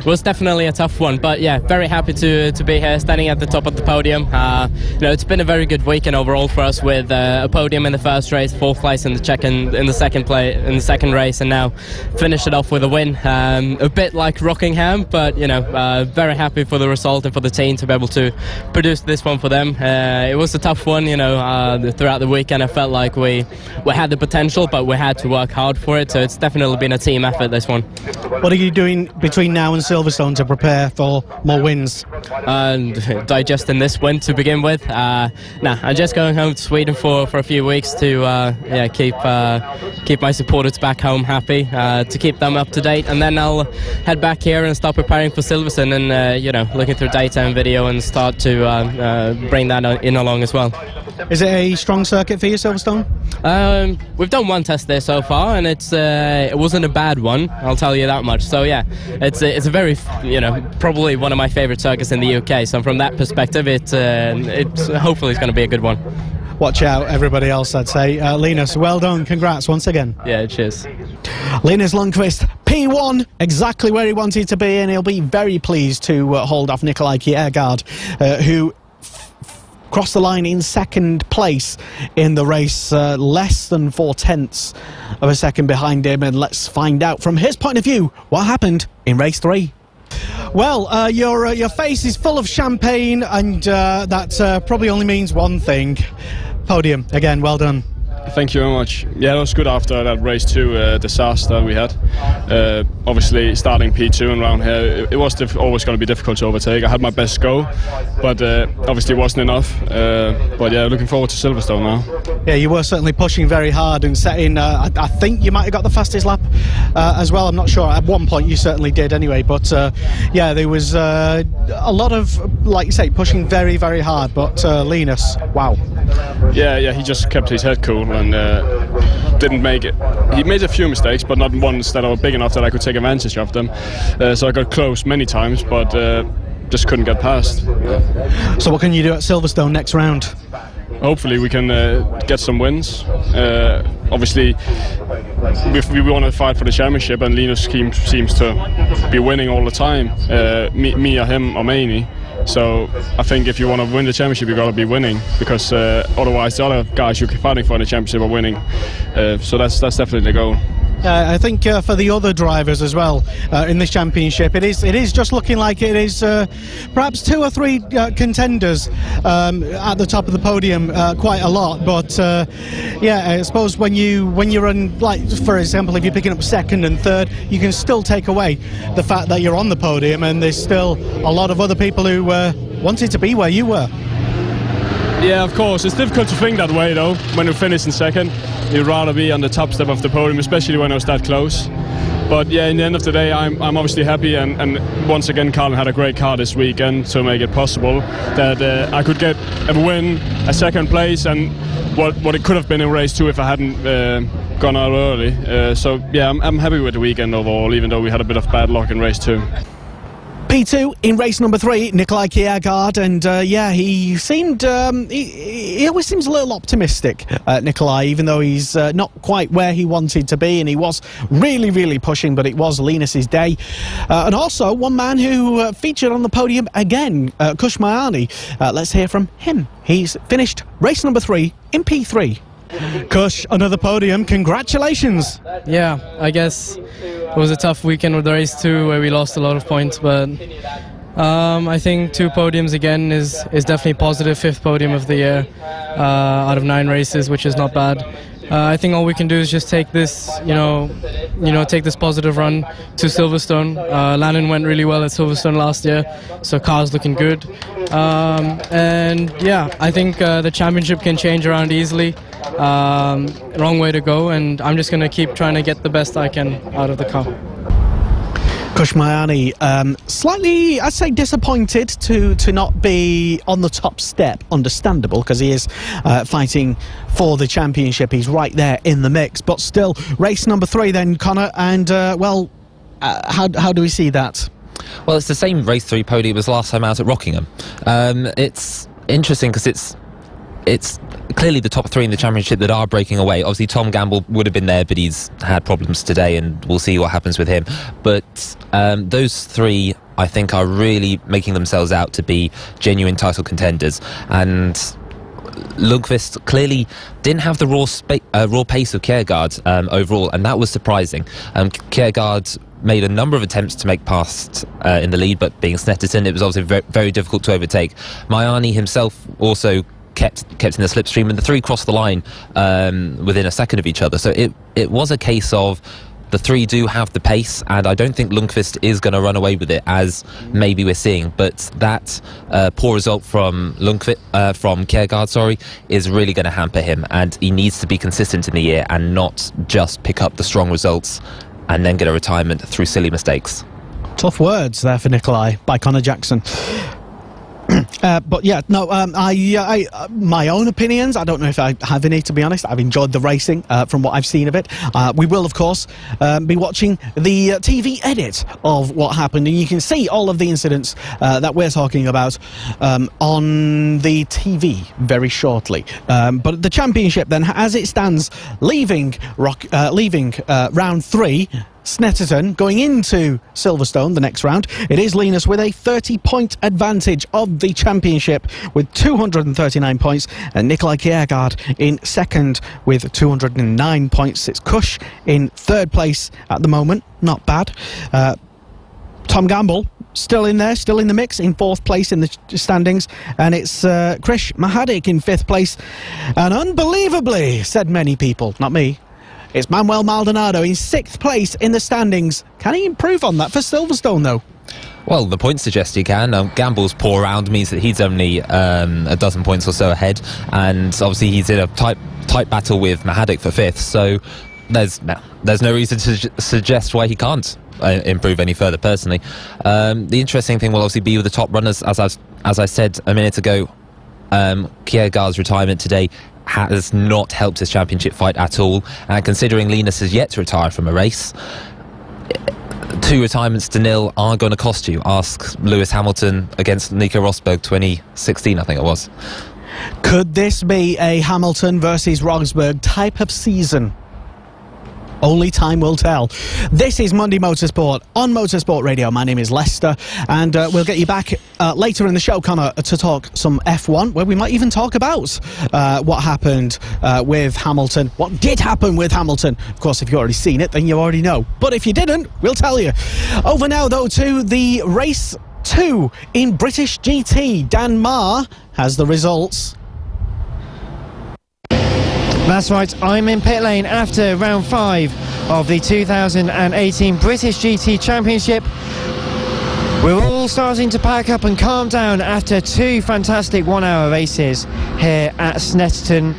was definitely a tough one, but yeah, very happy to be here, standing at the top of the podium. You know, it's been a very good weekend overall for us, with a podium in the first race, 4th place in the second race, and now finished it off with a win. A bit like Rockingham, but you know, very happy for the result and for the team to be able to produce this one for them. It was a tough one, you know. Throughout the weekend, I felt like we had the potential, but we had to work hard for it. So it's definitely been a team effort, this one. What are you doing between now and Silverstone to prepare for more wins? Digesting this win to begin with. I'm just going home to Sweden for a few weeks to keep my supporters back home happy, to keep them up to date, and then I'll head back here and start preparing for Silverstone, and you know, looking through data and video and start to bring that in along as well. Is it a strong circuit for you, Silverstone? We've done one test there so far, and it wasn't a bad one, I'll tell you that much. So yeah, it's a very, you know, probably one of my favourite circuits in the UK. So from that perspective, it's hopefully it's going to be a good one. Watch out, everybody else, I'd say. Linus, well done, congrats once again. Yeah, cheers. Linus Lundqvist, P1, exactly where he wanted to be, and he'll be very pleased to hold off Nikolai Kiergaard, who crossed the line in second place in the race, less than 0.4 of a second behind him. And let's find out from his point of view what happened in race 3. Well, your face is full of champagne, and that probably only means one thing. Podium, again, well done. Thank you very much. Yeah, it was good after that race 2 disaster we had. Obviously, starting P2 and around here, it was always going to be difficult to overtake. I had my best go, but obviously it wasn't enough. But yeah, looking forward to Silverstone now. Yeah, you were certainly pushing very hard and setting, I think you might have got the fastest lap as well. I'm not sure. At one point you certainly did anyway. But yeah, there was a lot of, like you say, pushing very, very hard. But Linus, wow. Yeah, he just kept his head cool and didn't make it. He made a few mistakes, but not ones that were big enough that I could take advantage of them. So I got close many times, but just couldn't get past. So what can you do at Silverstone next round? Hopefully we can get some wins. Obviously, we want to fight for the championship, and Linus seems to be winning all the time. Me or him or Maney. So I think if you want to win the championship, you've got to be winning, because otherwise the other guys you're fighting for in the championship are winning. So that's definitely the goal. I think for the other drivers as well in this championship, it is just looking like it is perhaps 2 or 3 contenders at the top of the podium, quite a lot. But yeah, I suppose when you run, like for example, if you're picking up second and third, you can still take away the fact that you're on the podium, and there's still a lot of other people who wanted to be where you were. Yeah, of course. It's difficult to think that way, though. When you finish in second, you'd rather be on the top step of the podium, especially when I was that close. But yeah, in the end of the day, I'm obviously happy, and once again, Carlin had a great car this weekend to make it possible that I could get a win, a second place, and what it could have been in race 2 if I hadn't gone out early. So yeah, I'm happy with the weekend overall, even though we had a bit of bad luck in race 2. P2 in race number 3, Nikolai Kiergaard, and yeah, he seemed, he always seems a little optimistic, Nikolai, even though he's not quite where he wanted to be, and he was really, really pushing, but it was Linus's day. And also, one man who featured on the podium again, Kush Mayani. Let's hear from him. He's finished race number 3 in P3. Kush, another podium, congratulations. Yeah, I guess it was a tough weekend with the race 2 where we lost a lot of points, but I think 2 podiums again is definitely positive. 5th podium of the year out of 9 races, which is not bad. I think all we can do is just take this, take this positive run to Silverstone. Landon went really well at Silverstone last year, so car's looking good. And yeah, I think the championship can change around easily. Wrong way to go, and I'm just going to keep trying to get the best I can out of the car. Kush Mayani, slightly, I'd say, disappointed to not be on the top step. Understandable, because he is fighting for the championship. He's right there in the mix. But still, race number 3 then, Connor, and well, how do we see that? Well, it's the same race 3 podium as last time out at Rockingham. It's interesting because it's clearly the top 3 in the championship that are breaking away. Obviously, Tom Gamble would have been there, but he's had problems today, and we'll see what happens with him. But those 3, I think, are really making themselves out to be genuine title contenders. And Lundqvist clearly didn't have the raw pace of Kiergaard overall, and that was surprising. Kiergaard made a number of attempts to make past in the lead, but being Snetterton, it was obviously very, very difficult to overtake. Mayani himself also kept in the slipstream, and the 3 crossed the line within a second of each other. So it was a case of the 3 do have the pace, and I don't think Lundqvist is going to run away with it, as maybe we're seeing. But that poor result from Kiergaard, is really going to hamper him, and he needs to be consistent in the year and not just pick up the strong results and then get a retirement through silly mistakes. Tough words there for Nikolai by Connor Jackson. But yeah, no, my own opinions, I don't know if I have any, to be honest. I've enjoyed the racing from what I've seen of it. We will, of course, be watching the TV edit of what happened, and you can see all of the incidents that we're talking about on the TV very shortly. But the championship then, as it stands, leaving round 3, Snetterton going into Silverstone the next round. It is Linus with a 30-point advantage of the championship with 239 points, and Nikolai Kiergaard in second with 209 points. It's Kush in third place at the moment. Not bad. Tom Gamble still in there, still in the mix, in fourth place in the standings, and it's Krish Mahadik in fifth place. And unbelievably, said many people, not me, it's Manuel Maldonado in sixth place in the standings. Can he improve on that for Silverstone, though? Well, the points suggest he can. Gamble's poor round means that he's only a dozen points or so ahead, and obviously he's in a tight battle with Mahadik for fifth, so there's no reason to suggest why he can't improve any further, personally. The interesting thing will obviously be with the top runners. As I said a minute ago, Kiergaard's retirement today has not helped his championship fight at all, and considering Linus has yet to retire from a race, 2 retirements to nil are going to cost you. Ask Lewis Hamilton against Nico Rosberg 2016, I think it was. Could this be a Hamilton versus Rosberg type of season? Only time will tell. This is Monday Motorsport on Motorsport Radio. My name is Lester, and we'll get you back later in the show, Connor, to talk some F1, where we might even talk about what happened with Hamilton, what did happen with Hamilton. Of course, if you've already seen it, then you already know. But if you didn't, we'll tell you. Over now, though, to the race 2 in British GT. Dan Marr has the results. That's right, I'm in pit lane after round 5 of the 2018 British GT Championship. We're all starting to pack up and calm down after 2 fantastic 1-hour races here at Snetterton,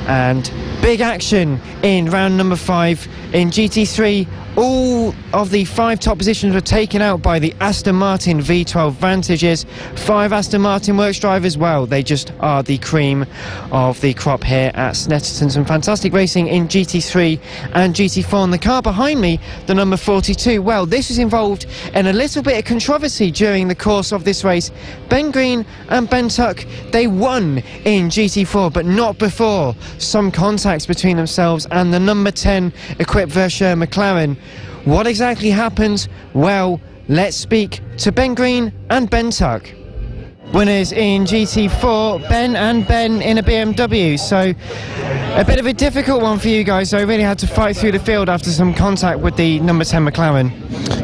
and big action in round number 5 in GT3. All of the 5 top positions were taken out by the Aston Martin V12 Vantages. 5 Aston Martin works drivers, well, they just are the cream of the crop here at Snetterton. Some fantastic racing in GT3 and GT4. And the car behind me, the number 42, well, this was involved in a little bit of controversy during the course of this race. Ben Green and Ben Tuck, they won in GT4, but not before some contacts between themselves and the number 10 equipped Versher McLaren. What exactly happened? Well, let's speak to Ben Green and Ben Tuck. Winners in GT4, Ben and Ben in a BMW. So a bit of a difficult one for you guys. So I really had to fight through the field after some contact with the number 10 McLaren.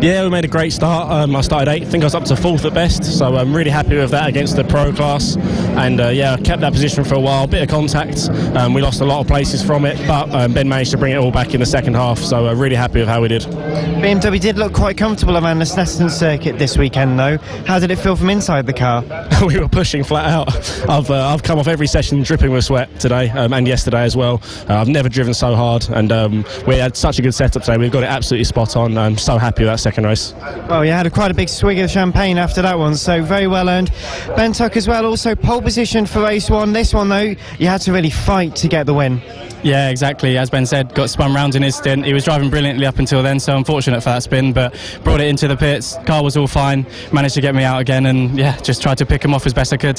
Yeah, we made a great start. I started 8th, I think I was up to 4th at best, so I'm really happy with that against the pro class. And yeah, I kept that position for a while, bit of contact. We lost a lot of places from it, but Ben managed to bring it all back in the second half, so really happy with how we did. BMW did look quite comfortable around the Snetterton circuit this weekend, though. How did it feel from inside the car? We were pushing flat out. I've come off every session dripping with sweat today, and yesterday as well. I've never driven so hard, and we had such a good setup today. We've got it absolutely spot on. I'm so happy with that second race. Well, you had quite a big swig of champagne after that one, so very well earned. Ben Tuck as well, also pole position for race 1. This one, though, you had to really fight to get the win. Yeah, exactly. As Ben said, got spun round in his stint. He was driving brilliantly up until then, so unfortunate for that spin, but brought it into the pits. Car was all fine, managed to get me out again, and yeah, just tried to pick him off as best I could.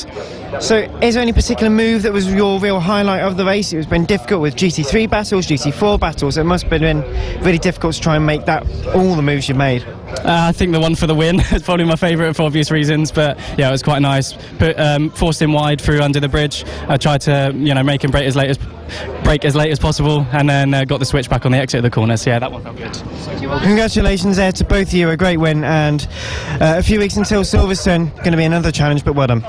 So is there any particular move that was your real highlight of the race? It's been difficult with GT3 battles, GT4 battles. It must have been really difficult to try and make that all the moves you made. I think the one for the win is probably my favourite for obvious reasons, but yeah, it was quite nice. Forced him wide through under the bridge. I tried to, make him brake as late as possible, and then got the switch back on the exit of the corner. So yeah, that one felt good. Congratulations there to both of you. A great win, and a few weeks until Silverstone. Going to be another challenge, but well done.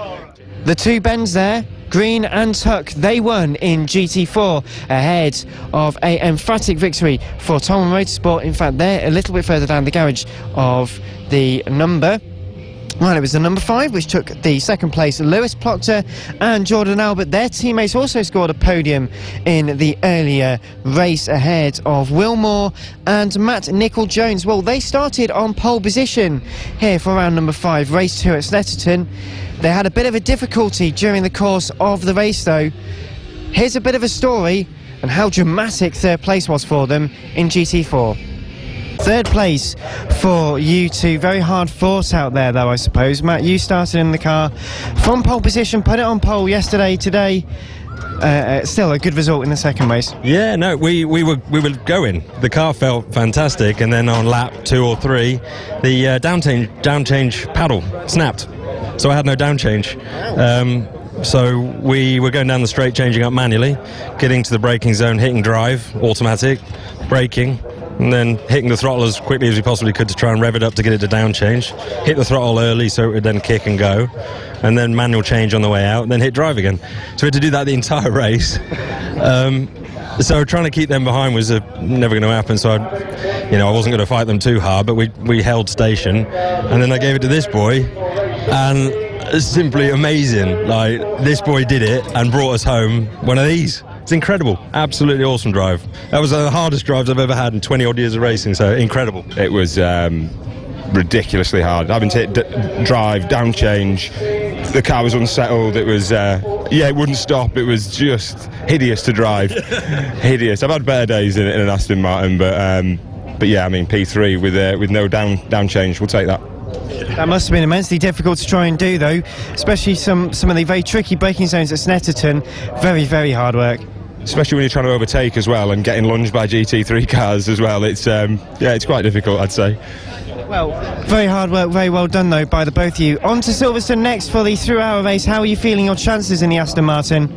The 2 Bens there, Green and Tuck, they won in GT4 ahead of a emphatic victory for Tom Motorsport. In fact, they're a little bit further down the garage of the number. Well, it was the number 5 which took the second place. Lewis Proctor and Jordan Albert, their teammates, also scored a podium in the earlier race ahead of Wilmore and Matt Nicol-Jones. Well, they started on pole position here for round number 5, race 2 at Snetterton. They had a bit of a difficulty during the course of the race, though. Here's a bit of a story and how dramatic third place was for them in GT4. Third place for you two. Very hard fought out there, though, I suppose. Matt, you started in the car from pole position, put it on pole yesterday. Today, still a good result in the second race. Yeah, no, we were going. The car felt fantastic, and then on lap 2 or 3, the down change paddle snapped, so I had no down change. So we were going down the straight, changing up manually, getting to the braking zone, hitting drive, automatic, braking, and then hitting the throttle as quickly as we possibly could to try and rev it up to get it to down change. Hit the throttle early so it would then kick and go, and then manual change on the way out, and then hit drive again. So we had to do that the entire race. So trying to keep them behind was never going to happen. So I wasn't going to fight them too hard, but we held station, and then I gave it to this boy, and it's simply amazing. Like, this boy did it and brought us home one of these. It's incredible. Absolutely awesome drive. That was one of the hardest drives I've ever had in 20 odd years of racing, so incredible. It was ridiculously hard. Having to hit drive, down change, the car was unsettled. It was it wouldn't stop. It was just hideous to drive. Hideous. I've had better days in an Aston Martin, but yeah, I mean, P3 with no down change, we'll take that. That must have been immensely difficult to try and do, though, especially some of the very tricky braking zones at Snetterton. Very, very hard work. Especially when you're trying to overtake as well and getting lunged by GT3 cars as well. It's it's quite difficult, I'd say. Well, very hard work, very well done though by the both of you. On to Silverstone next for the through-hour race. How are you feeling your chances in the Aston Martin?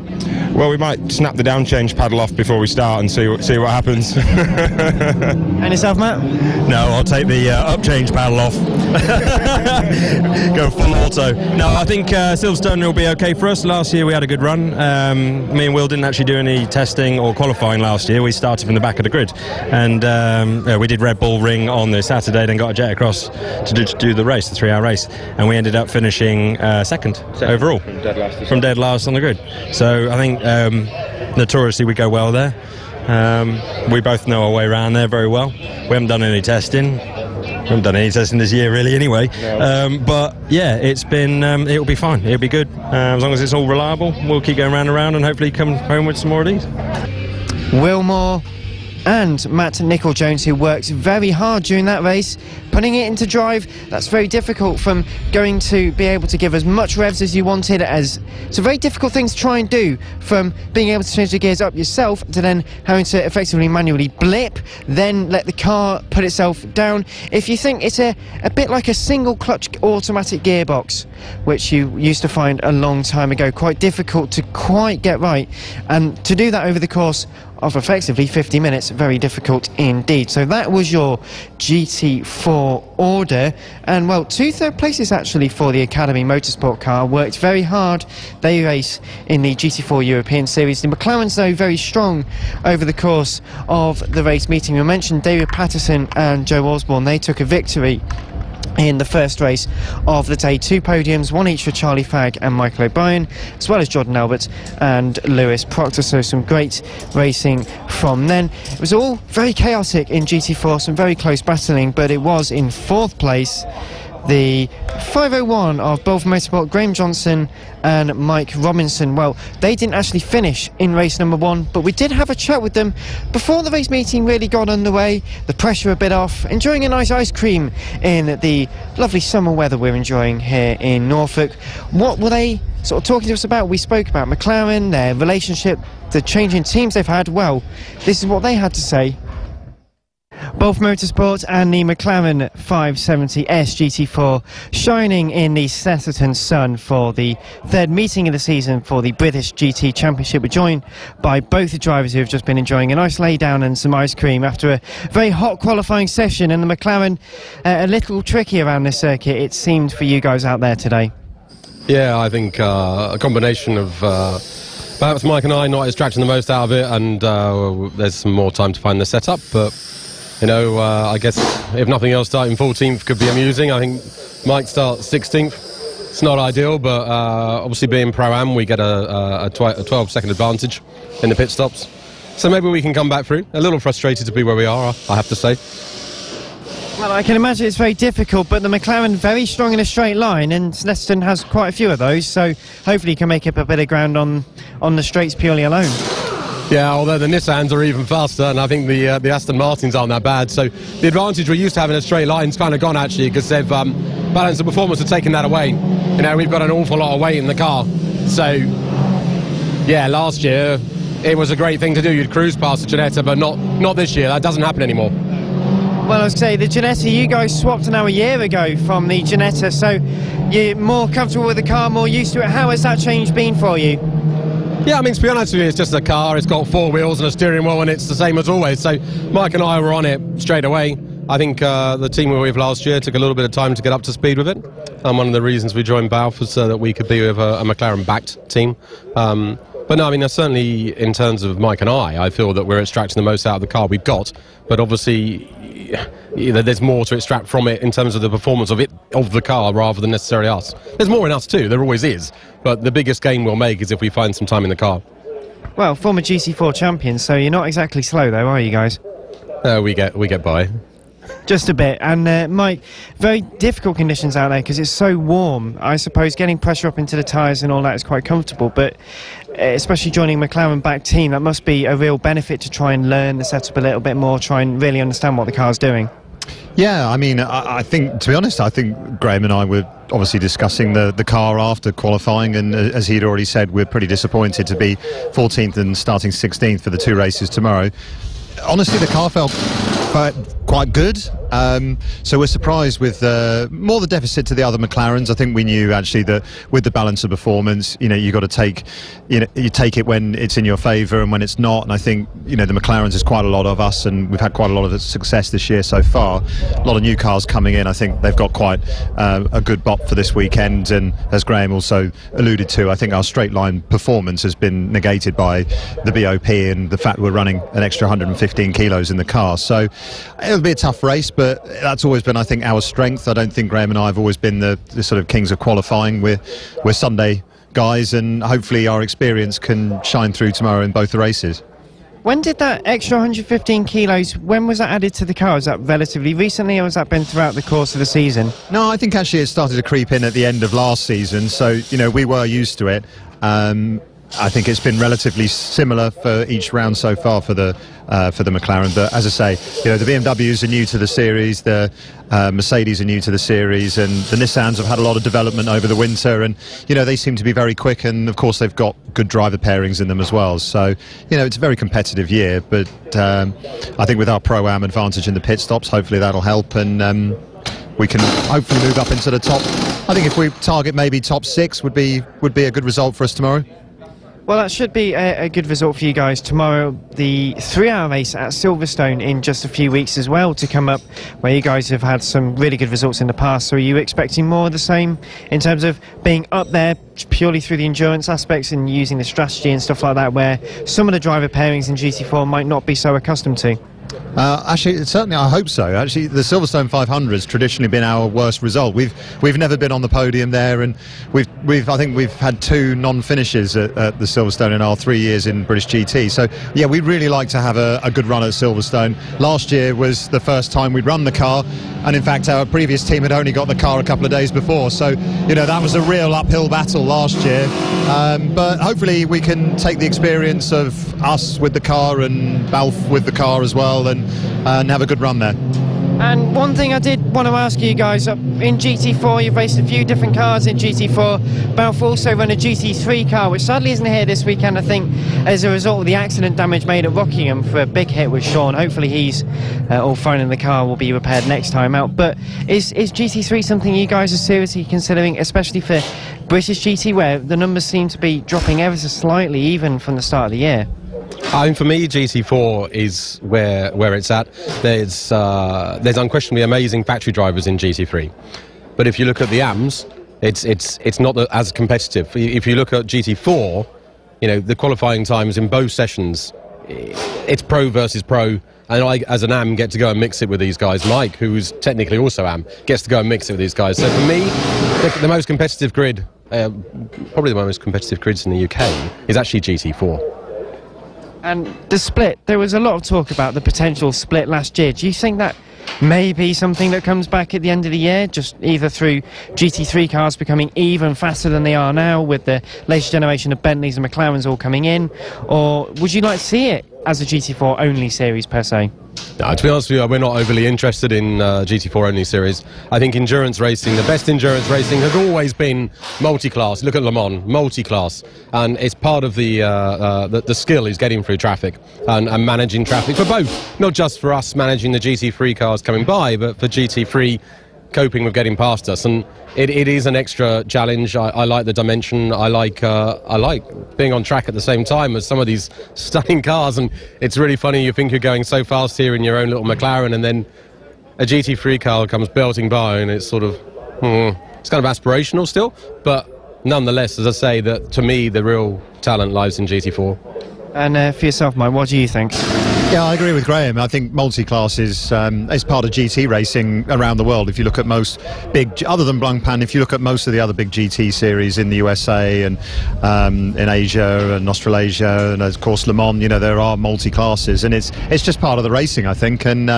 Well, we might snap the down change paddle off before we start and see what happens. And yourself, Matt? No, I'll take the up change paddle off. Go full auto. No, I think Silverstone will be okay for us. Last year we had a good run. Me and Will didn't actually do any testing or qualifying last year. We started from the back of the grid, and we did Red Bull Ring on the Saturday, then got a jet across to do the race, the 3-hour race, and we ended up finishing second overall from dead last on the grid. So I think notoriously we go well there. We both know our way around there very well. We haven't done any testing. We haven't done any testing this year really anyway. But yeah, it's been it'll be fine. It'll be good. As long as it's all reliable, we'll keep going round and round and hopefully come home with some more of these. Will Moore and Matt Nicol-Jones, who worked very hard during that race, putting it into drive. That's very difficult, from going to be able to give as much revs as you wanted. It's a very difficult thing to try and do, from being able to change the gears up yourself to then having to effectively manually blip, then let the car put itself down. If you think it's a bit like a single clutch automatic gearbox, which you used to find a long time ago, quite difficult to quite get right, and to do that over the course of effectively 50 minutes, very difficult indeed. So that was your GT4 order, and well, 2 third places actually for the Academy Motorsport car. Worked very hard. They race in the GT4 European Series. The McLarens, though, very strong over the course of the race meeting. We mentioned David Patterson and Joe Osborne. They took a victory in the first race of the day. 2 podiums, 1 each for Charlie Fagg and Michael O'Brien, as well as Jordan Albert and Lewis Proctor. So some great racing from then. It was all very chaotic in GT4, some very close battling, but it was in 4th place the 501 of Bolton Motorsport, Graham Johnson and Mike Robinson. Well, they didn't actually finish in race number 1, but we did have a chat with them before the race meeting really got underway. The pressure a bit off, enjoying a nice ice cream in the lovely summer weather we're enjoying here in Norfolk. What were they sort of talking to us about? We spoke about McLaren, their relationship, the changing teams they've had. Well, this is what they had to say. Both Motorsport and the McLaren 570S GT4 shining in the Snetterton sun for the 3rd meeting of the season for the British GT Championship. We're joined by both the drivers who have just been enjoying a nice lay down and some ice cream after a very hot qualifying session, and the McLaren a little tricky around this circuit, it seemed, for you guys out there today. Yeah, I think a combination of perhaps Mike and I not extracting the most out of it, and there's some more time to find the setup, but you know, I guess if nothing else, starting 14th could be amusing. I think Mike starts 16th. It's not ideal, but obviously being Pro-Am, we get a 12-second advantage in the pit stops. So maybe we can come back through. A little frustrated to be where we are, I have to say. Well, I can imagine it's very difficult, but the McLaren very strong in a straight line, and Snetterton has quite a few of those, so hopefully he can make up a bit of ground on the straights purely alone. Yeah, although the Nissans are even faster, and I think the Aston Martins aren't that bad. So the advantage we're used to having a straight line's kind of gone, actually, because they've balanced the performance and taken that away. You know, we've got an awful lot of weight in the car. So yeah, last year it was a great thing to do. You'd cruise past the Ginetta, but not this year. That doesn't happen anymore. Well, I was say the Ginetta, you guys swapped now a year ago from the Ginetta, so you're more comfortable with the car, more used to it. How has that change been for you? Yeah, I mean, to be honest with you, it's just a car. It's got 4 wheels and a steering wheel, and it's the same as always. So Mike and I were on it straight away. I think the team we were with last year took a little bit of time to get up to speed with it. And one of the reasons we joined Balfe was so that we could be with a McLaren-backed team. But no, I mean, certainly in terms of Mike and I feel that we're extracting the most out of the car we've got. But obviously, there's more to extract from it in terms of the performance of the car, rather than necessarily us. There's more in us too, there always is. But the biggest gain we'll make is if we find some time in the car. Well, former GC4 champions, so you're not exactly slow though, are you guys? We get by. Just a bit. And Mike, very difficult conditions out there because it's so warm. I suppose getting pressure up into the tyres and all that is quite comfortable, but especially joining a McLaren-backed team, that must be a real benefit to try and learn the setup a little bit more, try and really understand what the car's doing. Yeah, I mean, I think, to be honest, I think Graham and I were obviously discussing the car after qualifying, and as he'd already said, we're pretty disappointed to be 14th and starting 16th for the 2 races tomorrow. Honestly, the car felt quite good, so we're surprised with more the deficit to the other McLarens. I think we knew actually that with the balance of performance, you got to take, you take it when it's in your favour and when it's not. And I think the McLarens is quite a lot of us, and we've had quite a lot of success this year so far. A lot of new cars coming in. I think they've got quite a good bop for this weekend. And as Graham also alluded to, I think our straight line performance has been negated by the BOP and the fact we're running an extra 115 kilos in the car. So it'll be a tough race, but that's always been, I think, our strength. I don't think Graham and I have always been the sort of kings of qualifying. We're Sunday guys, and hopefully our experience can shine through tomorrow in both the races. When did that extra 115 kilos, when was that added to the car? Was that relatively recently, or has that been throughout the course of the season? No, I think actually it started to creep in at the end of last season, so we were used to it. I think it's been relatively similar for each round so far for the McLaren. But as I say, the BMWs are new to the series, the Mercedes are new to the series, and the Nissans have had a lot of development over the winter, and they seem to be very quick, and of course they've got good driver pairings in them as well. So it's a very competitive year, but I think with our Pro-Am advantage in the pit stops, hopefully that'll help, and we can hopefully move up into the top. I think if we target maybe top 6 would be a good result for us tomorrow. Well, that should be a good result for you guys tomorrow. The 3-hour race at Silverstone in just a few weeks as well to come up, where you guys have had some really good results in the past. So are you expecting more of the same in terms of being up there purely through the endurance aspects and using the strategy and stuff like that, where some of the driver pairings in GT4 might not be so accustomed to? Actually, certainly I hope so. Actually, the Silverstone 500 has traditionally been our worst result. We've never been on the podium there, and I think we've had 2 non-finishes at the Silverstone in our 3 years in British GT. So yeah, we'd really like to have a good run at Silverstone. Last year was the first time we'd run the car, and in fact our previous team had only got the car a couple of days before. So that was a real uphill battle last year. But hopefully we can take the experience of us with the car and Balfe with the car as well, and have a good run there. And one thing I did want to ask you guys, in GT4 you've raced a few different cars in GT4. Balfe also run a GT3 car, which sadly isn't here this weekend, I think, as a result of the accident damage made at Rockingham for a big hit with Sean. Hopefully he's all fine and the car will be repaired next time out. But is GT3 something you guys are seriously considering, especially for British GT, where the numbers seem to be dropping ever so slightly even from the start of the year? I mean, for me, GT4 is where it's at. There's unquestionably amazing factory drivers in GT3, but if you look at the AMs, it's not as competitive. If you look at GT4, the qualifying times in both sessions, it's pro versus pro, and I, as an AM, get to go and mix it with these guys. Mike, who's technically also AM, gets to go and mix it with these guys. So for me, the most competitive grid, probably the most competitive grids in the UK, is actually GT4. And the split, there was a lot of talk about the potential split last year. Do you think that may be something that comes back at the end of the year, just either through GT3 cars becoming even faster than they are now with the latest generation of Bentleys and McLarens all coming in, or would you like to see it as a GT4 only series per se? No, to be honest with you, we're not overly interested in GT4 only series. I think endurance racing, the best endurance racing has always been multi-class. Look at Le Mans, multi-class, and it's part of the skill is getting through traffic and managing traffic for both, not just for us managing the GT3 cars coming by, but for GT3 coping with getting past us. And it is an extra challenge. I like the dimension. I like being on track at the same time as some of these stunning cars, and it's really funny. You think you're going so fast here in your own little McLaren, and then a GT3 car comes belting by, and it's sort of it's kind of aspirational still, but nonetheless, as I say, that to me the real talent lies in GT4. And for yourself, Mike, what do you think? Yeah, I agree with Graham. I think multi-class is part of GT racing around the world. If you look at most big, other than Blancpain, if you look at most of the other big GT series in the USA and in Asia and Australasia and of course Le Mans, you know, there are multi-classes, and it's just part of the racing, I think, and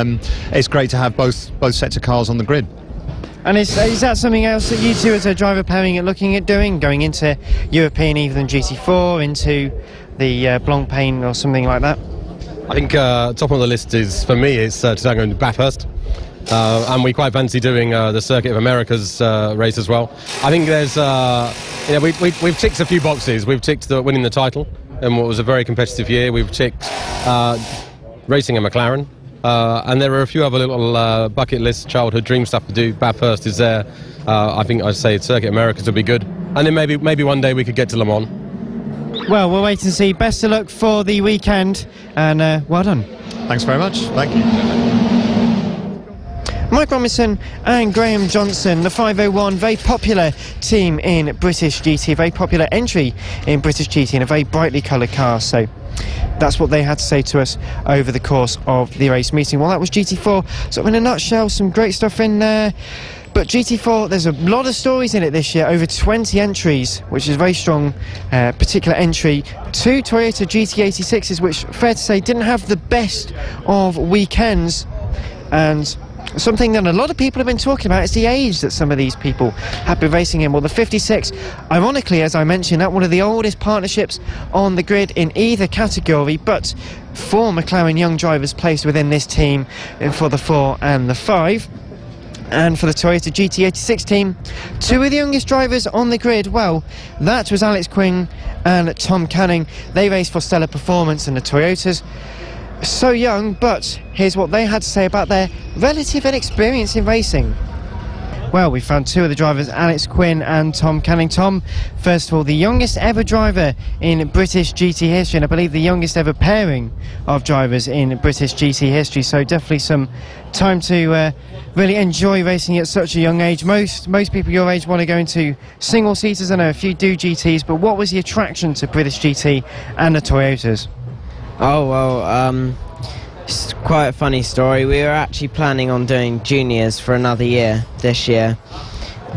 it's great to have both sets of cars on the grid. And is that something else that you two as a driver pairing are looking at doing, going into European even GT4, into the Blancpain or something like that? I think top of the list is, for me, it's to go into Bathurst. And we quite fancy doing the Circuit of America's race as well. I think there's, we've ticked a few boxes. We've ticked winning the title in what was a very competitive year. We've ticked racing a McLaren. And there are a few other little bucket list childhood dream stuff to do. Bathurst is there. I think I'd say Circuit Americas would be good. And then maybe one day we could get to Le Mans. Well, we'll wait and see. Best of luck for the weekend, and well done. Thanks very much. Thank you. Mike Robinson and Graham Johnson, the 501, very popular team in British GT, a very popular entry in British GT in a very brightly coloured car. So that's what they had to say to us over the course of the race meeting. Well, that was GT4. So in a nutshell, some great stuff in there. But GT4, there's a lot of stories in it this year, over 20 entries, which is a very strong particular entry. 2 Toyota GT86s, which, fair to say, didn't have the best of weekends. And something that a lot of people have been talking about is the age that some of these people have been racing in. Well, the 56, ironically, as I mentioned, that one of the oldest partnerships on the grid in either category, but 4 McLaren young drivers placed within this team for the 4 and the 5. And for the Toyota GT86 team, 2 of the youngest drivers on the grid, well, that was Alex Quinn and Tom Canning. They raced for Stellar Performance and the Toyotas. So young, but here's what they had to say about their relative inexperience in racing. Well, we found 2 of the drivers, Alex Quinn and Tom Canning. Tom, first of all, the youngest ever driver in British GT history, and I believe the youngest ever pairing of drivers in British GT history, so definitely some time to really enjoy racing at such a young age. Most people your age want to go into single-seaters. I know a few do GTs, but what was the attraction to British GT and the Toyotas? Oh, well, it's quite a funny story. We were actually planning on doing juniors for another year this year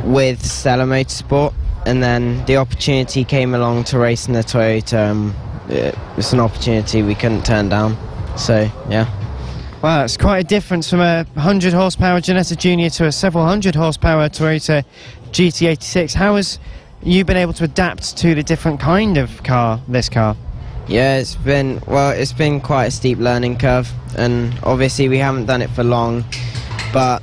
with Stellar Motorsport, and then the opportunity came along to race in the Toyota. It's an opportunity we couldn't turn down, so yeah. Wow, it's quite a difference from a 100 horsepower Ginetta Junior to a several hundred horsepower Toyota GT86. How has you been able to adapt to the different kind of car, this car? Yeah, it's been quite a steep learning curve, and obviously we haven't done it for long, but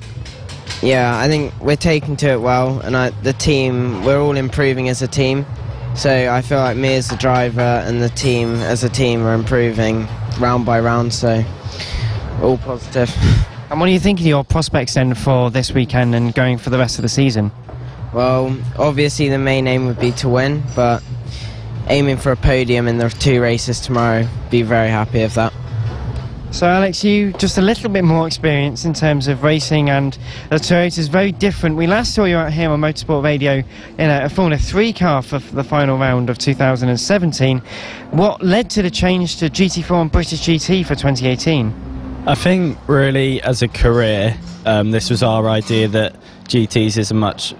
yeah, I think we're taking to it well, and the team, we're all improving as a team, so I feel like me as a driver and the team as a team are improving round by round, so all positive. And what are you thinking of your prospects then for this weekend and going for the rest of the season? Well, obviously the main aim would be to win, but aiming for a podium in the 2 races tomorrow, be very happy with that. So Alex, you just a little bit more experience in terms of racing, and the Toyota is very different. We last saw you out here on Motorsport Radio in a Formula 3 car for the final round of 2017. What led to the change to GT4 and British GT for 2018? I think really as a career, this was our idea that GTs is a much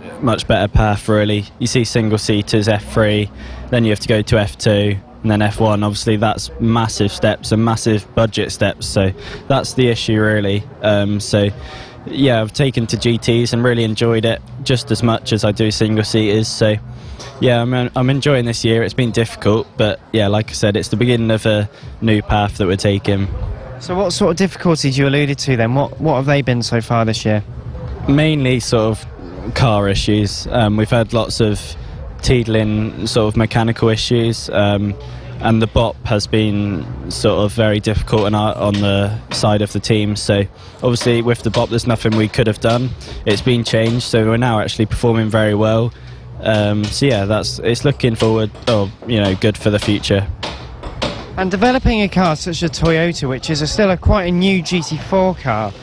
better path really. You see single seaters, F3, then you have to go to F2, and then F1. Obviously, that's massive steps and massive budget steps, so that's the issue really. So yeah, I've taken to GTs and really enjoyed it just as much as I do single-seaters. So yeah, I'm enjoying this year. It's been difficult, but yeah, like I said, it's the beginning of a new path that we're taking. So what sort of difficulties you alluded to then? What have they been so far this year? Mainly sort of car issues. We've had lots of teetling sort of mechanical issues, and the BOP has been sort of very difficult on the side of the team. So obviously with the BOP there's nothing we could have done. It's been changed, so we're now actually performing very well. So yeah, it's looking forward, good for the future. And developing a car such as a Toyota, which is still quite a new GT4 car,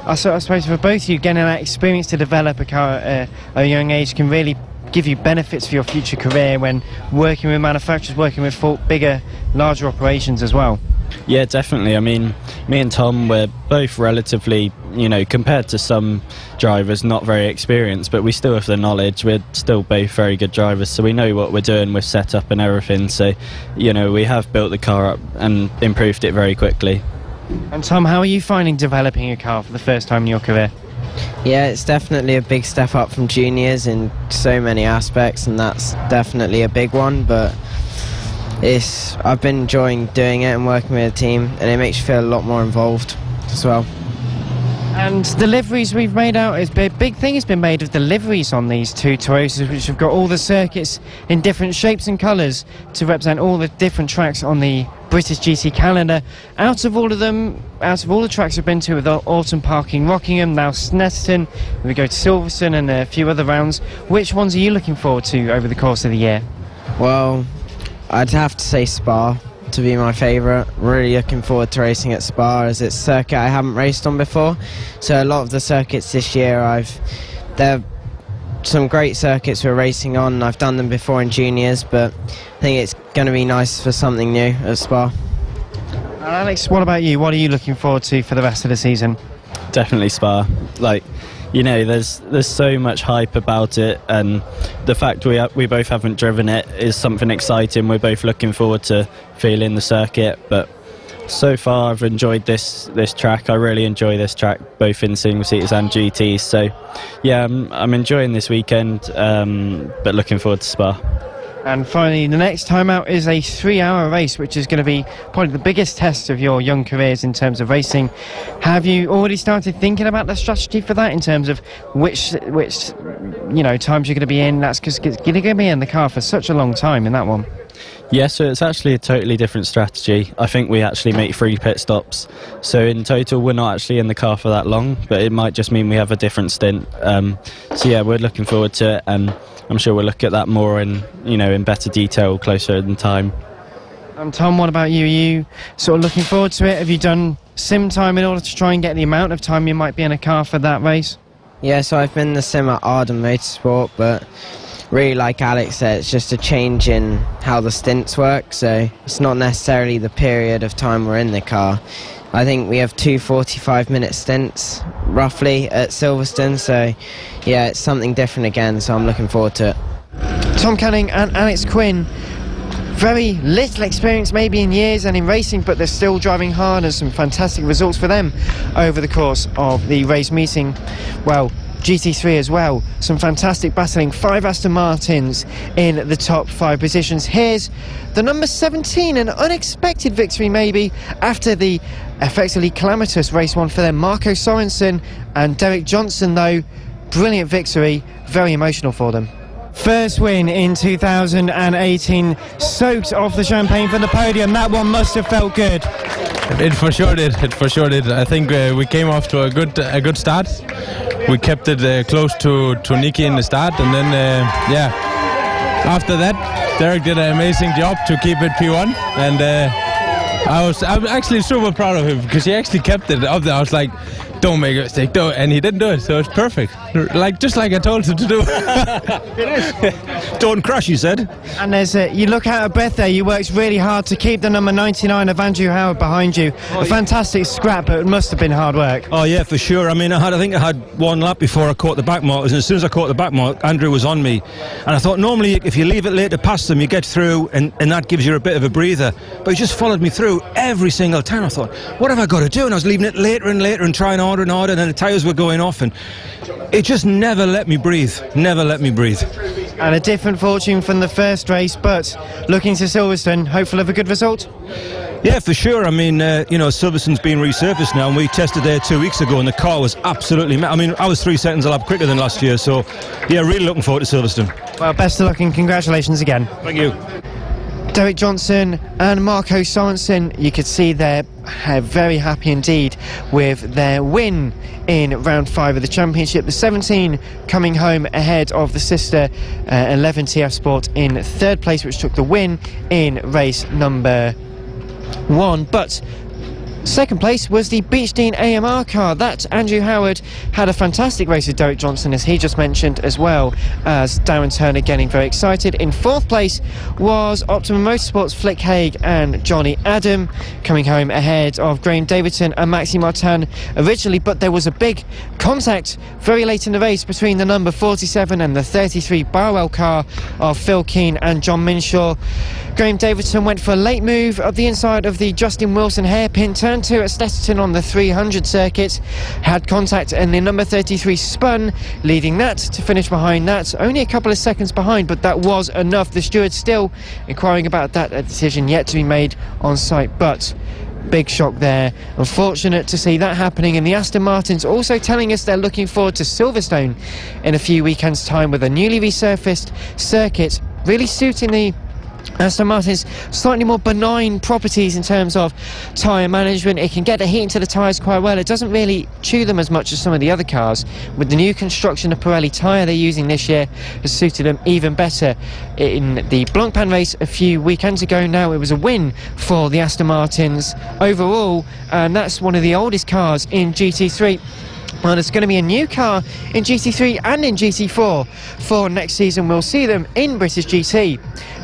I suppose for both of you, getting that experience to develop a car at a young age can really give you benefits for your future career when working with manufacturers, working with bigger, larger operations as well. Yeah, definitely. I mean, me and Tom, we're both relatively, compared to some drivers, not very experienced, but we still have the knowledge. We're still both very good drivers, so we know what we're doing with setup and everything. So, we have built the car up and improved it very quickly. And Tom, how are you finding developing a car for the first time in your career? Yeah, it's definitely a big step up from juniors in so many aspects, and that's definitely a big one, but I've been enjoying doing it and working with a team, and it makes you feel a lot more involved as well. And the liveries we've made out, a big thing has been made of the liveries on these two Toyotas, which have got all the circuits in different shapes and colours to represent all the different tracks on the British GT calendar. Out of all the tracks we've been to, with Alton Parking, Rockingham, now Snetterton, we go to Silverstone and a few other rounds, which ones are you looking forward to over the course of the year? Well, I'd have to say Spa to be my favourite. Really looking forward to racing at Spa, as it's a circuit I haven't raced on before. So a lot of the circuits this year, they're some great circuits we're racing on. I've done them before in juniors, but I think it's going to be nice for something new at Spa. And Alex, what about you? What are you looking forward to for the rest of the season? Definitely Spa. There's so much hype about it, and the fact we both haven't driven it is something exciting. We're both looking forward to feeling the circuit, but so far I've enjoyed this track. I really enjoy this track, both in single seaters and GTs. So yeah, I'm enjoying this weekend, but looking forward to Spa. And finally, the next time out is a 3-hour race, which is going to be probably the biggest test of your young careers in terms of racing. Have you already started thinking about the strategy for that, in terms of which times you're going to be in? That's because you're going to be in the car for such a long time in that one. Yeah, so it's actually a totally different strategy. I think we actually make 3 pit stops. So in total, we're not actually in the car for that long, but it might just mean we have a different stint. So yeah, we're looking forward to it, and I'm sure we'll look at that more in better detail closer in time. Tom, what about you? Are you sort of looking forward to it? Have you done sim time in order to try and get the amount of time you might be in a car for that race? Yeah, so I've been the sim at Arden Motorsport, but really, like Alex said, it's just a change in how the stints work, so it's not necessarily the period of time we're in the car. I think we have 2 45-minute stints, roughly, at Silverstone, so yeah, it's something different again, so I'm looking forward to it. Tom Canning and Alex Quinn, very little experience maybe in years and in racing, but they're still driving hard, and some fantastic results for them over the course of the race meeting. Well, GT3 as well, some fantastic battling. 5 Aston Martins in the top 5 positions. Here's the number 17, an unexpected victory maybe after the effectively calamitous race 1 for them. Marco Sorensen and Derek Johnson, though, brilliant victory, very emotional for them. First win in 2018, soaked off the champagne from the podium. That one must have felt good. It for sure did. I think we came off to a good start. We kept it close to Nicky in the start, and then after that, Derek did an amazing job to keep it P1, and I'm actually super proud of him, because he actually kept it up there. I was like, don't make a mistake, don't, and he didn't do it, so it's perfect. Just like I told him to do. It is. Don't crash, he said. And there's you look out of breath there. You worked really hard to keep the number 99 of Andrew Howard behind you. A fantastic scrap, but it must have been hard work. Oh yeah, for sure. I mean, I think I had one lap before I caught the back markers, and as soon as I caught the back mark, Andrew was on me. And I thought normally if you leave it later past them, you get through, and that gives you a bit of a breather. But he just followed me through every single time. I thought, what have I got to do? And I was leaving it later and later and trying harder and harder, and then the tyres were going off, and it just never let me breathe. Never let me breathe. And a different fortune from the first race, but looking to Silverstone, hopeful of a good result? Yeah, for sure. I mean, Silverstone's been resurfaced now, and we tested there 2 weeks ago, and the car was absolutely... I mean, I was 3 seconds a lap quicker than last year, so, yeah, really looking forward to Silverstone. Well, best of luck and congratulations again. Thank you. Derek Johnson and Marco Sorensen, you could see they're very happy indeed with their win in round 5 of the championship. The 17 coming home ahead of the sister 11 TF Sport in 3rd place, which took the win in race number 1. But 2nd place was the Beechdene AMR car. That Andrew Howard had a fantastic race with Derek Johnson, as he just mentioned, as well as Darren Turner getting very excited. In 4th place was Optimum Motorsport's Flick Haig and Johnny Adam, coming home ahead of Graham Davidson and Maxi Martin originally, but there was a big contact very late in the race between the number 47 and the 33 Barwell car of Phil Keane and John Minshaw. Graham Davidson went for a late move of the inside of the Justin Wilson hairpin, turn 2 at Snetterton on the 300 circuit, had contact, and the number 33 spun, leading that to finish behind that, only a couple of seconds behind, but that was enough. The steward still inquiring about that, a decision yet to be made on site, but big shock there. Unfortunate to see that happening, and the Aston Martins also telling us they're looking forward to Silverstone in a few weekends' time with a newly resurfaced circuit, really suiting the Aston Martin's slightly more benign properties in terms of tyre management. It can get the heat into the tyres quite well. It doesn't really chew them as much as some of the other cars. With the new construction of Pirelli tyre they're using this year, has suited them even better. In the Blancpain race a few weekends ago now, it was a win for the Aston Martins overall, and that's one of the oldest cars in GT3. Well, there's going to be a new car in GT3 and in GT4 for next season. We'll see them in British GT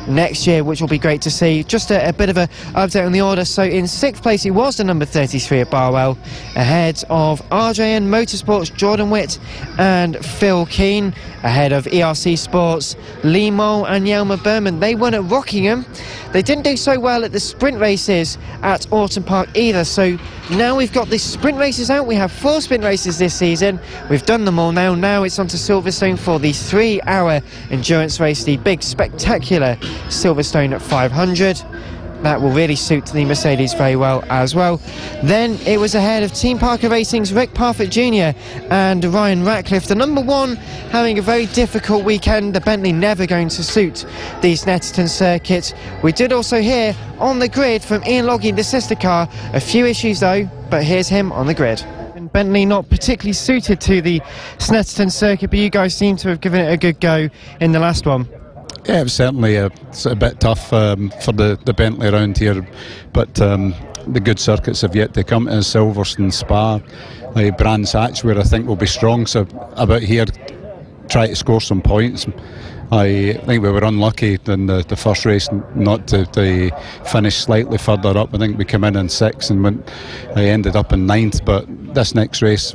next year, which will be great to see. Just a bit of an update on the order. So in 6th place it was the number 33 at Barwell, ahead of RJN Motorsports Jordan Witt and Phil Keane, ahead of ERC Sports Lee Mole and Yelmer Berman. They won at Rockingham. They didn't do so well at the sprint races at Autumn Park either, so now we've got the sprint races out. We have 4 sprint races this season. We've done them all now. Now it's on to Silverstone for the 3-hour endurance race, the big spectacular Silverstone 500. That will really suit the Mercedes very well as well. Then it was ahead of Team Parker Racing's Rick Parfitt Jr. and Ryan Ratcliffe. The number 1 having a very difficult weekend. The Bentley never going to suit the Snetterton circuit. We did also hear on the grid from Ian Logie, the sister car. A few issues though, but here's him on the grid. Bentley not particularly suited to the Snetterton circuit, but you guys seem to have given it a good go in the last one. Yeah, it was certainly a bit tough for the Bentley around here, but the good circuits have yet to come to Silverstone, Spa, Brands Hatch, where I think will be strong. So about here, try to score some points. I think we were unlucky in the first race not to finish slightly further up. I think we came in 6th and I ended up in 9th, but this next race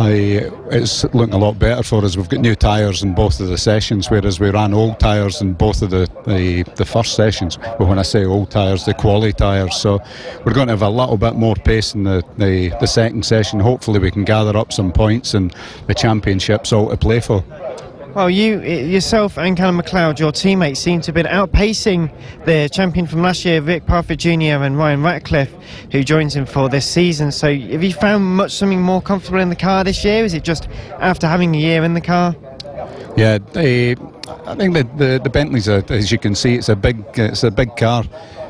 it's looking a lot better for us. We've got new tyres in both of the sessions, whereas we ran old tyres in both of the first sessions. But when I say old tyres, the quality tyres. So we're going to have a little bit more pace in the second session. Hopefully we can gather up some points, and the championship's all to play for. Well, yourself and Callum McLeod, your teammates, seem to have been outpacing the champion from last year, Rick Parfitt Jr. and Ryan Ratcliffe, who joins him for this season. So have you found something more comfortable in the car this year? Is it just after having a year in the car? Yeah, I think the Bentley's, as you can see, it's a big car.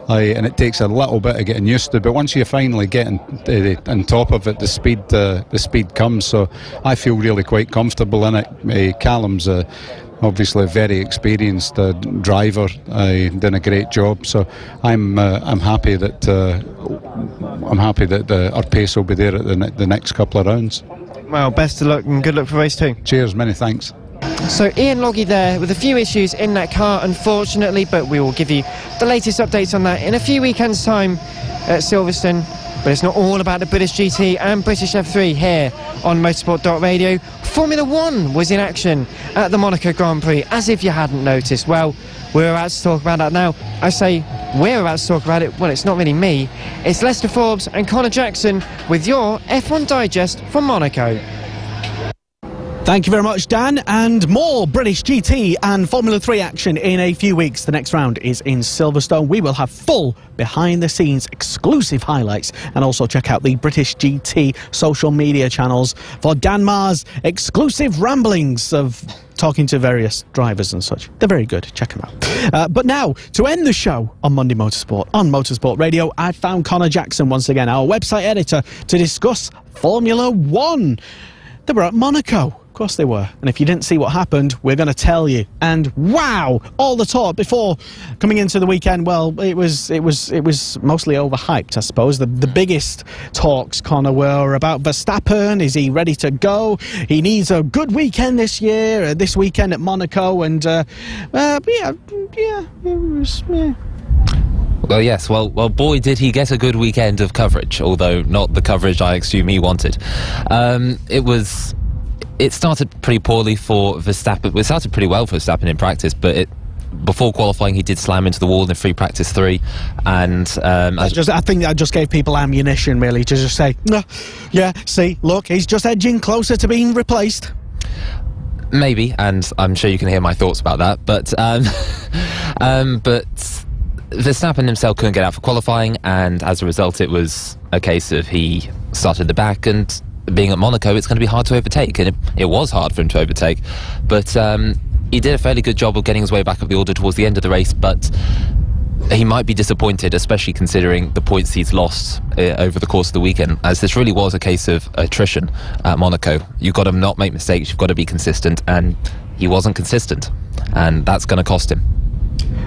And it takes a little bit of getting used to, but once you finally get on top of it, the speed comes. So I feel really quite comfortable in it. Callum's obviously a very experienced driver, doing a great job. So I'm happy that our pace will be there at the next couple of rounds. Well, best of luck and good luck for race 2. Cheers, many thanks. So Ian Loggy there with a few issues in that car, unfortunately, but we will give you the latest updates on that in a few weekends' time at Silverstone. But it's not all about the British GT and British F3 here on Motorsport.radio. Formula 1 was in action at the Monaco Grand Prix, as if you hadn't noticed. Well, we're about to talk about that now. I say we're about to talk about it. Well, it's not really me. It's Lester Forbes and Connor Jackson with your F1 Digest from Monaco. Thank you very much, Dan, and more British GT and Formula 3 action in a few weeks. The next round is in Silverstone. We will have full behind-the-scenes exclusive highlights, and also check out the British GT social media channels for Dan Maher's exclusive ramblings of talking to various drivers and such. They're very good. Check them out. But now, to end the show on Monday Motorsport, on Motorsport Radio, I found Connor Jackson once again, our website editor, to discuss Formula 1. They were at Monaco. Of course they were. And if you didn't see what happened, we're going to tell you. And wow, all the talk before coming into the weekend, well, it was mostly overhyped, I suppose. The biggest talks, Connor, were about Verstappen. Is he ready to go? He needs a good weekend this year, this weekend at Monaco. And it was. Well, yes. Well, boy, did he get a good weekend of coverage, although not the coverage I assume he wanted. It started pretty poorly for Verstappen. It started pretty well for Verstappen in practice, but before qualifying he did slam into the wall in free practice 3, and I think that just gave people ammunition, really, to just say, no, yeah, see, look, he's just edging closer to being replaced. Maybe, and I'm sure you can hear my thoughts about that, but Verstappen himself couldn't get out for qualifying, and as a result it was a case of he started the back, and being at Monaco, it's going to be hard to overtake, and it was hard for him to overtake, but he did a fairly good job of getting his way back up the order towards the end of the race. But he might be disappointed, especially considering the points he's lost over the course of the weekend, as this really was a case of attrition at Monaco. You've got to not make mistakes, you've got to be consistent, and he wasn't consistent, and that's going to cost him.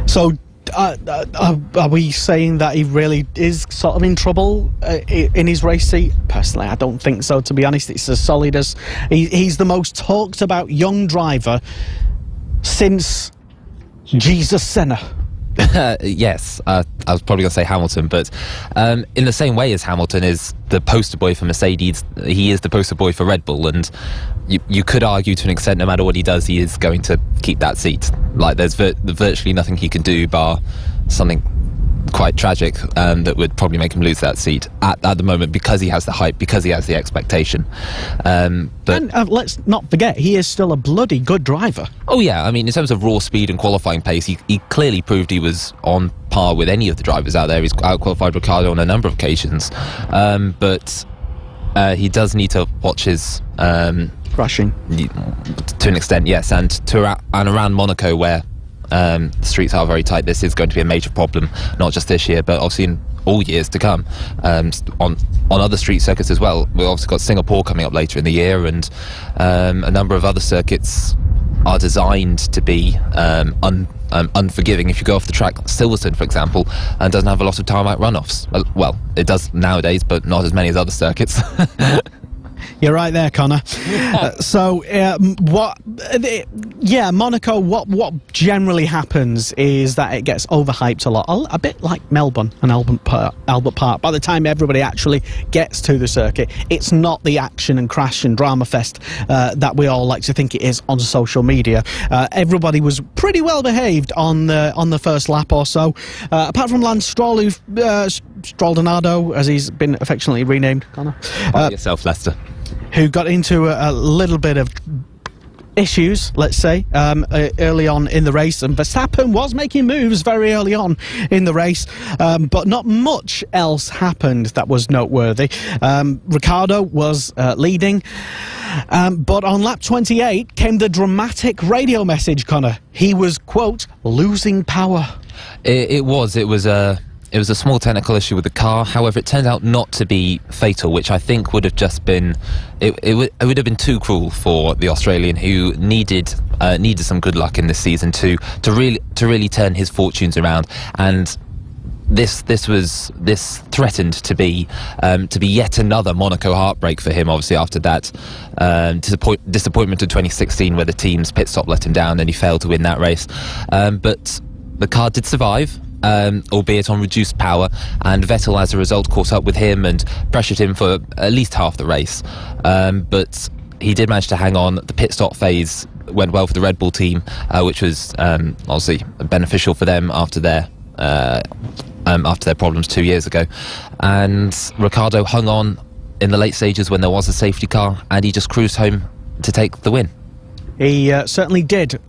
So are we saying that he really is sort of in trouble in his race seat? Personally, I don't think so, to be honest. It's as solid as he's the most talked about young driver since Jesus Senna. Yes, I was probably going to say Hamilton, but in the same way as Hamilton is the poster boy for Mercedes, he is the poster boy for Red Bull, and you could argue to an extent, no matter what he does, he is going to keep that seat. Like, there's virtually nothing he can do bar something quite tragic that would probably make him lose that seat at the moment, because he has the hype, because he has the expectation. And let's not forget, he is still a bloody good driver. Oh yeah, I mean, in terms of raw speed and qualifying pace, he clearly proved he was on par with any of the drivers out there. He's out-qualified Ricciardo on a number of occasions, but he does need to watch his crashing to an extent, yes, and around Monaco, where the streets are very tight. This is going to be a major problem, not just this year, but obviously in all years to come, on other street circuits as well. We've obviously got Singapore coming up later in the year, and a number of other circuits are designed to be unforgiving. If you go off the track, Silverstone, for example, and doesn't have a lot of tarmac runoffs. Well, it does nowadays, but not as many as other circuits. You're right there, Connor. Monaco, what generally happens is that it gets overhyped a lot, a bit like Melbourne and Albert Park. By the time everybody actually gets to the circuit, it's not the action and crash and drama fest that we all like to think it is on social media. Everybody was pretty well behaved on the first lap or so, apart from Lance Stroll, who Stroldonado, as he's been affectionately renamed, Connor. Yourself, Lester. Who got into a little bit of issues, let's say, early on in the race, and Verstappen was making moves very early on in the race, but not much else happened that was noteworthy. Ricciardo was leading, but on lap 28 came the dramatic radio message, Connor. He was, quote, losing power. It was it was a small technical issue with the car. However, it turned out not to be fatal, which I think would have just been it would have been too cruel for the Australian, who needed some good luck in this season to really turn his fortunes around. And this threatened to be yet another Monaco heartbreak for him. Obviously, after that disappointment of 2016, where the team's pit stop let him down and he failed to win that race. But the car did survive, albeit on reduced power, and Vettel, as a result, caught up with him and pressured him for at least half the race. But he did manage to hang on. The pit stop phase went well for the Red Bull team, which was obviously beneficial for them after their problems 2 years ago. And Ricciardo hung on in the late stages when there was a safety car, and he just cruised home to take the win. He certainly did.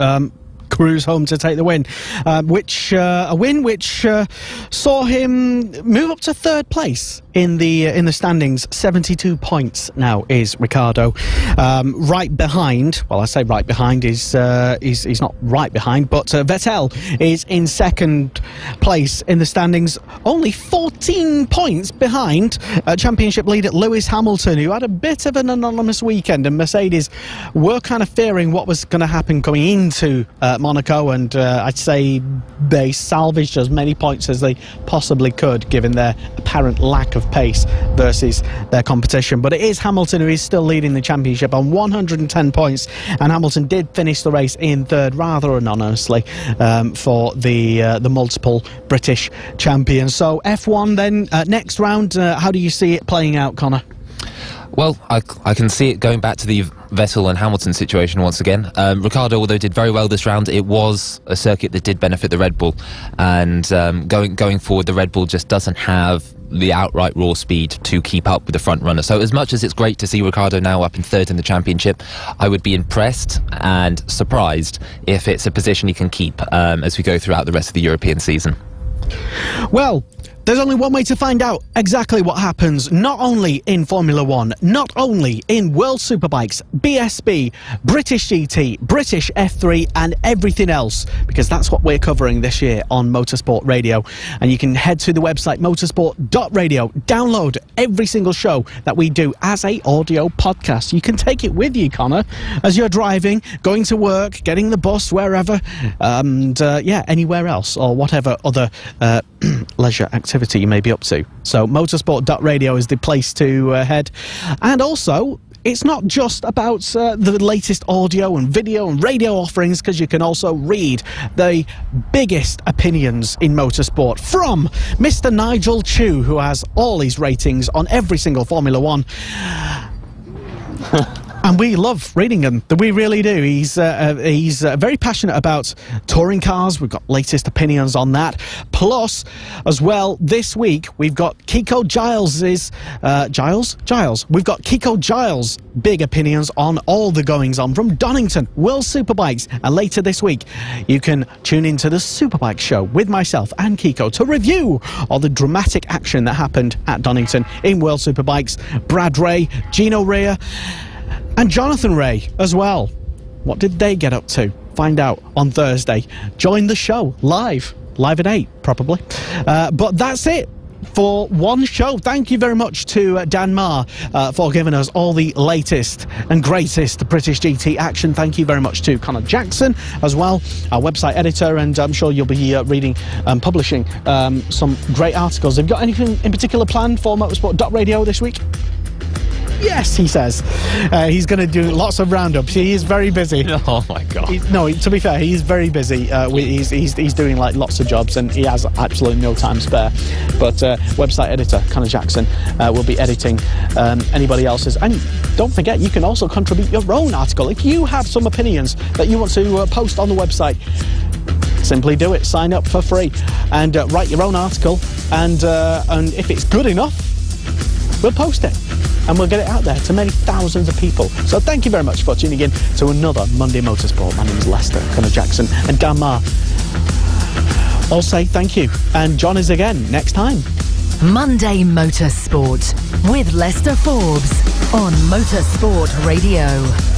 Cruise home to take the win, a win which saw him move up to third place in the standings. 72 points now is Ricciardo. Right behind, well, I say right behind, he's not right behind, but Vettel is in second place in the standings, only 14 points behind championship leader Lewis Hamilton, who had a bit of an anonymous weekend, and Mercedes were kind of fearing what was going to happen coming into Monaco, and I'd say they salvaged as many points as they possibly could, given their apparent lack of pace versus their competition. But it is Hamilton who is still leading the championship on 110 points, and Hamilton did finish the race in third rather anonymously for the multiple British champion. So F1 then, next round, how do you see it playing out, Connor? Well, I can see it going back to the Vettel and Hamilton situation once again. Ricciardo, although did very well this round, it was a circuit that did benefit the Red Bull, and going forward, the Red Bull just doesn't have the outright raw speed to keep up with the front runner. So as much as it's great to see Ricciardo now up in third in the championship, I would be impressed and surprised if it's a position he can keep as we go throughout the rest of the European season. Well, there's only one way to find out exactly what happens, not only in Formula 1, not only in World Superbikes, BSB, British GT, British F3 and everything else, because that's what we're covering this year on Motorsport Radio. And you can head to the website motorsport.radio, download every single show that we do as a audio podcast. You can take it with you, Connor, as you're driving, going to work, getting the bus, wherever, and yeah, anywhere else, or whatever other leisure activity you may be up to. So motorsport.radio is the place to head. And also, it's not just about the latest audio and video and radio offerings, because you can also read the biggest opinions in motorsport from Mr. Nigel Chu, who has all his ratings on every single Formula 1. And we love reading them. We really do. He's very passionate about touring cars. We've got latest opinions on that. Plus, as well, this week we've got Kiko Giles's Giles. We've got Kiko Giles' big opinions on all the goings on from Donington, World Superbikes. And later this week, you can tune into the Superbike show with myself and Kiko to review all the dramatic action that happened at Donington in World Superbikes. Brad Ray, Gino Rea, and Jonathan Ray as well. What did they get up to? Find out on Thursday. Join the show live at 8 probably. But that's it for one show. Thank you very much to Dan Marr for giving us all the latest and greatest British GT action. Thank you very much to Connor Jackson as well, our website editor, and I'm sure you'll be reading and publishing some great articles. Have you got anything in particular planned for motorsport.radio this week? Yes, he says. He's going to do lots of roundups. He is very busy. Oh my God. No, to be fair, he is very busy. He's doing like lots of jobs, and he has absolutely no time spare. But website editor Connor Jackson will be editing anybody else's. And don't forget, you can also contribute your own article. If you have some opinions that you want to post on the website, simply do it. Sign up for free and write your own article. And if it's good enough, we'll post it. And we'll get it out there to many thousands of people. So thank you very much for tuning in to another Monday Motorsport. My name is Lester, Connor Jackson and Dan Marr. I'll say thank you. And John is again next time. Monday Motorsport with Lester Forbes on Motorsport Radio.